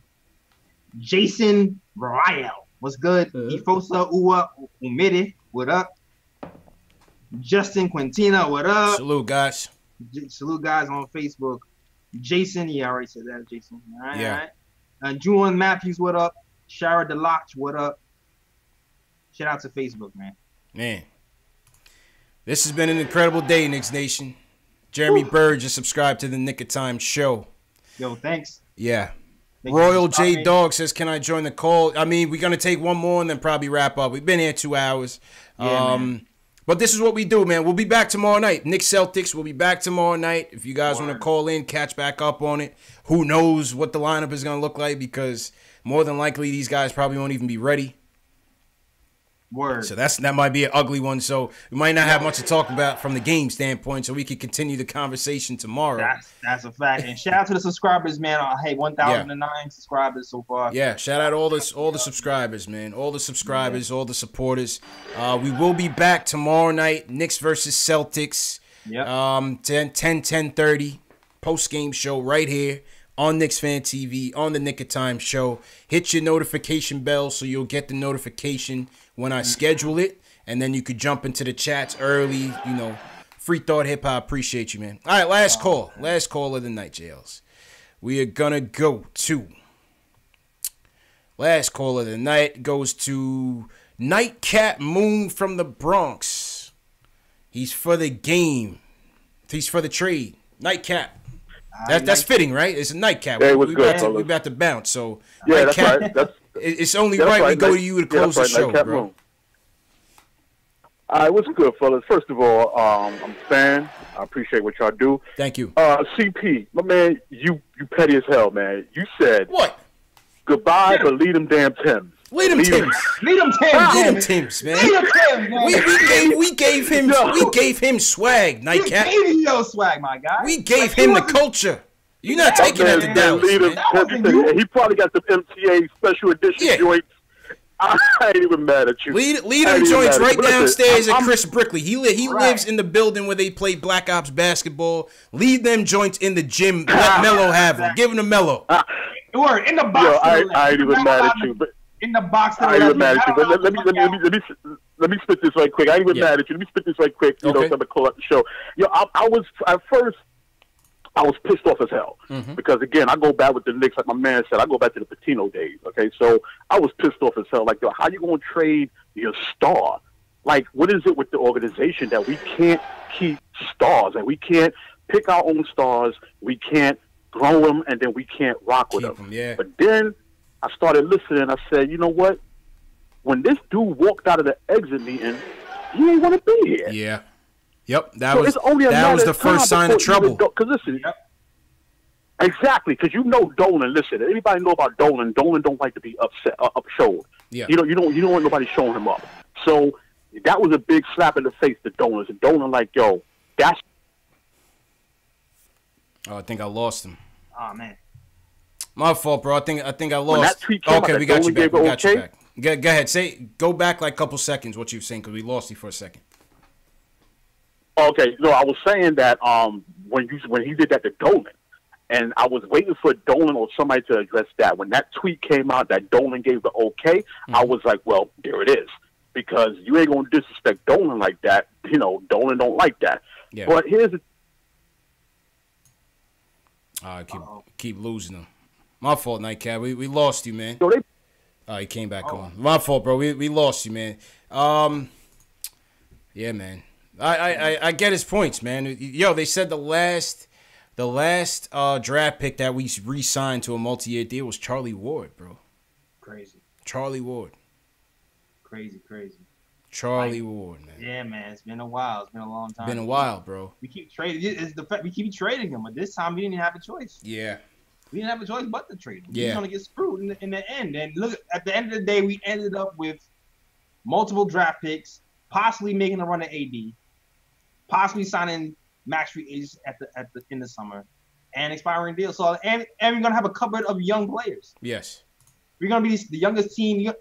Jason Ryle. What's good? Ifosa Uwa Umide. What up? Justin Quintina. What up? Salute, guys. Salute, guys, on Facebook. Jason. Yeah, I already said that, Jason. All right. Yeah. All right. Julian Matthews. What up? Shara Deloach. What up? Shout out to Facebook, man. Man. This has been an incredible day, Knicks Nation. Jeremy Bird just subscribed to the Nick of Time show. Yo, thanks. Yeah. Royal J Dog says, can I join the call? I mean, we're going to take one more and then probably wrap up. We've been here 2 hours. Yeah, man. But this is what we do, man. We'll be back tomorrow night. Knicks Celtics, we'll be back tomorrow night. If you guys want to call in, catch back up on it. Who knows what the lineup is going to look like, because more than likely these guys probably won't even be ready. Word. So that might be an ugly one. So we might not have much to talk about from the game standpoint, so we can continue the conversation tomorrow. That's a fact. And shout out to the subscribers, man. Hey, 1,009 subscribers so far. Yeah, shout out all the subscribers, man. All the subscribers, all the supporters. We will be back tomorrow night. Knicks versus Celtics. Yep. 10:30 post-game show right here on Knicks Fan TV, on the Nick of Time show. Hit your notification bell so you'll get the notification when I schedule it, and then you could jump into the chats early. You know, Free Thought Hip Hop, appreciate you, man. All right, last call of the night, JLs. We are gonna go to last call of the night goes to Nightcap Moon from the Bronx. He's for the game. He's for the trade. Nightcap. That's fitting, right? It's a nightcap. Yeah, we about to bounce. So yeah, nightcap, that's right. It's only right we go to you to close the show, Nightcap bro. Moon. All right, what's good, fellas? First of all, I'm a fan. I appreciate what y'all do. Thank you. CP, my man, you petty as hell, man. You said what? Goodbye, but lead them damn Timbs. Lead them Timbs. Lead them Timbs. Lead them Timbs, man. Lead them Timbs, man. We gave him swag, Nightcap. We gave you your swag, my guy. We gave him the culture. You're not taking that to Dallas, He probably got the MTA special edition joints. I ain't even mad at you. Lead them joints right downstairs at Chris Brickley. He lives in the building where they play Black Ops basketball. Lead them joints in the gym. Let Melo have them. Give him to Melo. Word, in the box. Yo, I ain't even mad at you. But in the box. I ain't even mad at you. But let me spit this right quick. I ain't even mad at you. Let me spit this right quick. You know, so I'm gonna call up the show. Yo, I was at first. I was pissed off as hell because, again, I go back with the Knicks, like my man said, I go back to the Patino days, okay? So I was pissed off as hell. Like, yo, how you going to trade your star? Like, what is it with the organization that we can't keep stars? And we can't pick our own stars. We can't grow them, and then we can't rock with them. Yeah. But then I started listening. I said, you know what? When this dude walked out of the exit meeting, he ain't want to be here. Yeah. Yep, that so was the first sign of trouble. Because listen, exactly. Because you know Dolan. Listen, anybody know about Dolan? Dolan don't like to be upset, upshowed. Yeah. You don't want nobody showing him up. So that was a big slap in the face to Dolan. And Dolan like, yo, that's. Oh, I think I lost him. Oh man, my fault, bro. I think I lost. When that tweet came okay, out, we got you back. We got you okay? back. Go ahead. Go back like a couple seconds. What you were saying, because we lost you for a second. Okay, no, I was saying that when he did that to Dolan, and I was waiting for Dolan or somebody to address that. When that tweet came out that Dolan gave the okay, I was like, well, there it is. Because you ain't going to disrespect Dolan like that. You know, Dolan don't like that. Yeah. But here's the... Keep losing them. My fault, Nightcap. We lost you, man. So Oh, he came back on. My fault, bro. We lost you, man. Yeah, man. I get his points, man. Yo, they said the last draft pick that we re-signed to a multi-year deal was Charlie Ward, bro. Crazy. Charlie Ward. Crazy. Charlie Ward, man. Yeah, man. It's been a while. It's been a long time. Been a while, bro. We keep trading. It's the fact we keep trading him, but this time we didn't have a choice. Yeah. We didn't have a choice but to trade him. Yeah. He's gonna get screwed in the end. And look, at the end of the day, we ended up with multiple draft picks, possibly making a run at AD, possibly signing max free agents in the summer, and expiring deals. So and we're gonna have a cupboard of young players. Yes. We're gonna be the youngest team.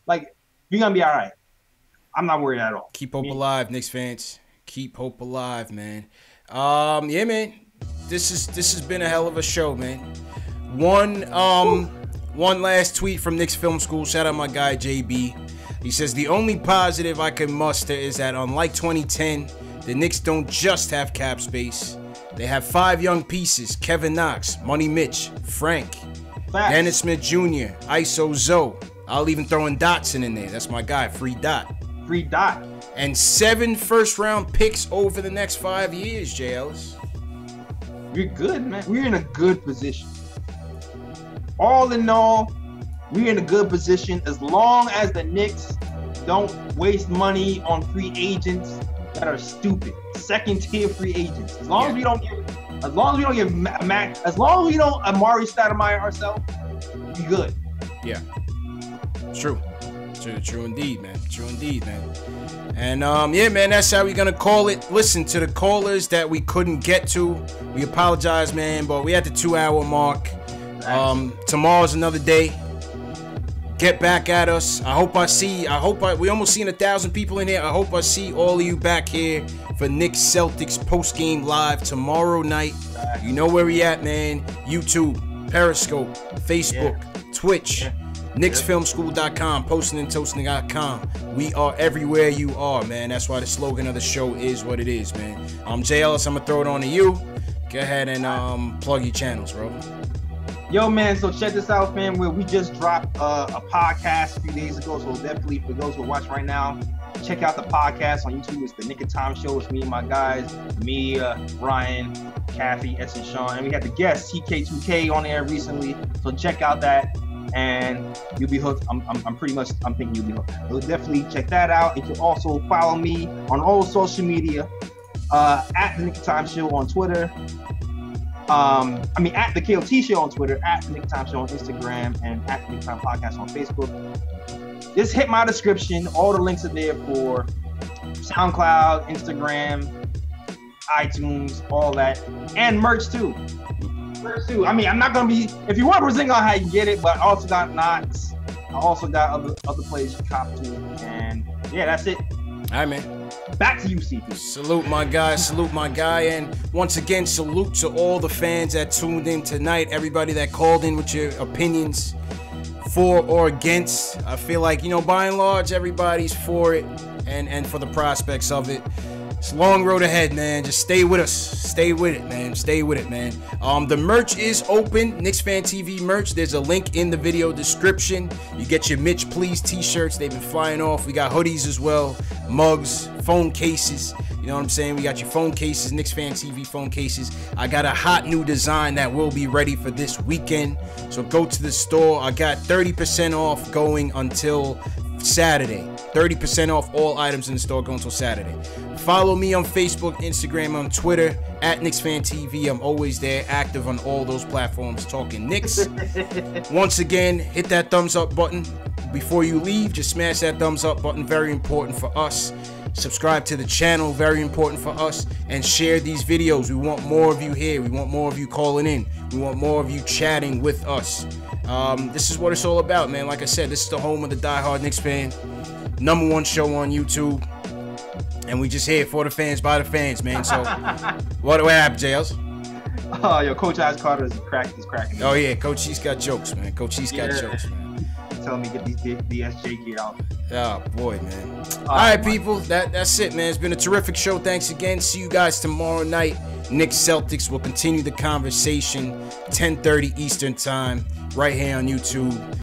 Like, we're gonna be all right. I'm not worried at all. Keep hope alive, Knicks fans. Keep hope alive, man. Yeah, man. This has been a hell of a show, man. One last tweet from Knicks Film School. Shout out my guy JB. He says the only positive I can muster is that unlike 2010, the Knicks don't just have cap space. They have 5 young pieces: Kevin Knox, Money Mitch, Frank, Dennis Smith Jr., ISO Zoe. I'll even throw in Dotson in there. That's my guy, Free Dot. Free Dot. And 7 first-round picks over the next 5 years, J. Ellis. We're good, man. We're in a good position. All in all, we're in a good position as long as the Knicks don't waste money on free agents that are stupid. Second-tier free agents. As long as we don't give Mac, as long as we don't Amari Stoudemire ourselves, we good. Yeah. True indeed, man. And yeah, man, that's how we're gonna call it. Listen, to the callers that we couldn't get to, we apologize, man, but we at the 2-hour mark. Tomorrow's another day. Get back at us. We almost seen 1,000 people in here. I hope I see all of you back here for Knicks Celtics post-game live tomorrow night. You know where we at, man. YouTube, Periscope, Facebook, Twitch, KnicksFilmSchool.com, postingandtoasting.com. We are everywhere you are, man. That's why the slogan of the show is what it is, man. I'm Jay Ellis. I'm going to throw it on to you. Go ahead and plug your channels, bro. Yo, man, so check this out, fam. We just dropped a podcast a few days ago, so definitely for those who are watching right now, check out the podcast on YouTube. It's the Nick of Time Show. It's me and my guys, me, Ryan, Kathy, S, and Sean. And we had the guest, TK2K, on there recently, so check out that, and you'll be hooked. I'm thinking you'll be hooked. So definitely check that out. You can also follow me on all social media, at the Nick of Time Show on Twitter. At the KOT Show on Twitter, at the Nick Time Show on Instagram, and at the Nick Time Podcast on Facebook. Just hit my description. All the links are there for SoundCloud, Instagram, iTunes, all that, and merch too. I'm not gonna be. If you want Porzingis, I can get it, but I also got Knox. I also got other places to cop to, and yeah, that's it. All right, man. Back to you, CP. Salute my guy, and once again, salute to all the fans that tuned in tonight, everybody that called in with your opinions for or against. I feel like, by and large, everybody's for it and for the prospects of it. It's a long road ahead, man. Just stay with us. Stay with it, man. The merch is open. Knicks Fan TV merch. There's a link in the video description. You get your Mitch Please t-shirts. They've been flying off. We got hoodies as well. Mugs, phone cases. You know what I'm saying? We got your phone cases, Knicks Fan TV phone cases. I got a hot new design that will be ready for this weekend. So go to the store. I got 30% off going until Saturday. 30% off all items in the store going until Saturday. Follow me on Facebook, Instagram, on Twitter, at Knicks Fan TV. I'm always there, active on all those platforms, talking Knicks. Once again, hit that thumbs up button. Before you leave, just smash that thumbs up button. Very important for us. Subscribe to the channel. Very important for us. And share these videos. We want more of you here. We want more of you calling in. We want more of you chatting with us. This is what it's all about, man. Like I said, this is the home of the diehard Knicks fan. #1 show on YouTube. And we just here for the fans, by the fans, man. So, what happened, JLs? Oh, yo, Coach Ice Carter is cracking. Oh, yeah, Coach East got jokes, man. Coach East got jokes, man. Telling me get these DSJ kid out. Oh, boy, man. All right, people, that's it, man. It's been a terrific show. Thanks again. See you guys tomorrow night. Knicks Celtics will continue the conversation, 10:30 Eastern time, right here on YouTube.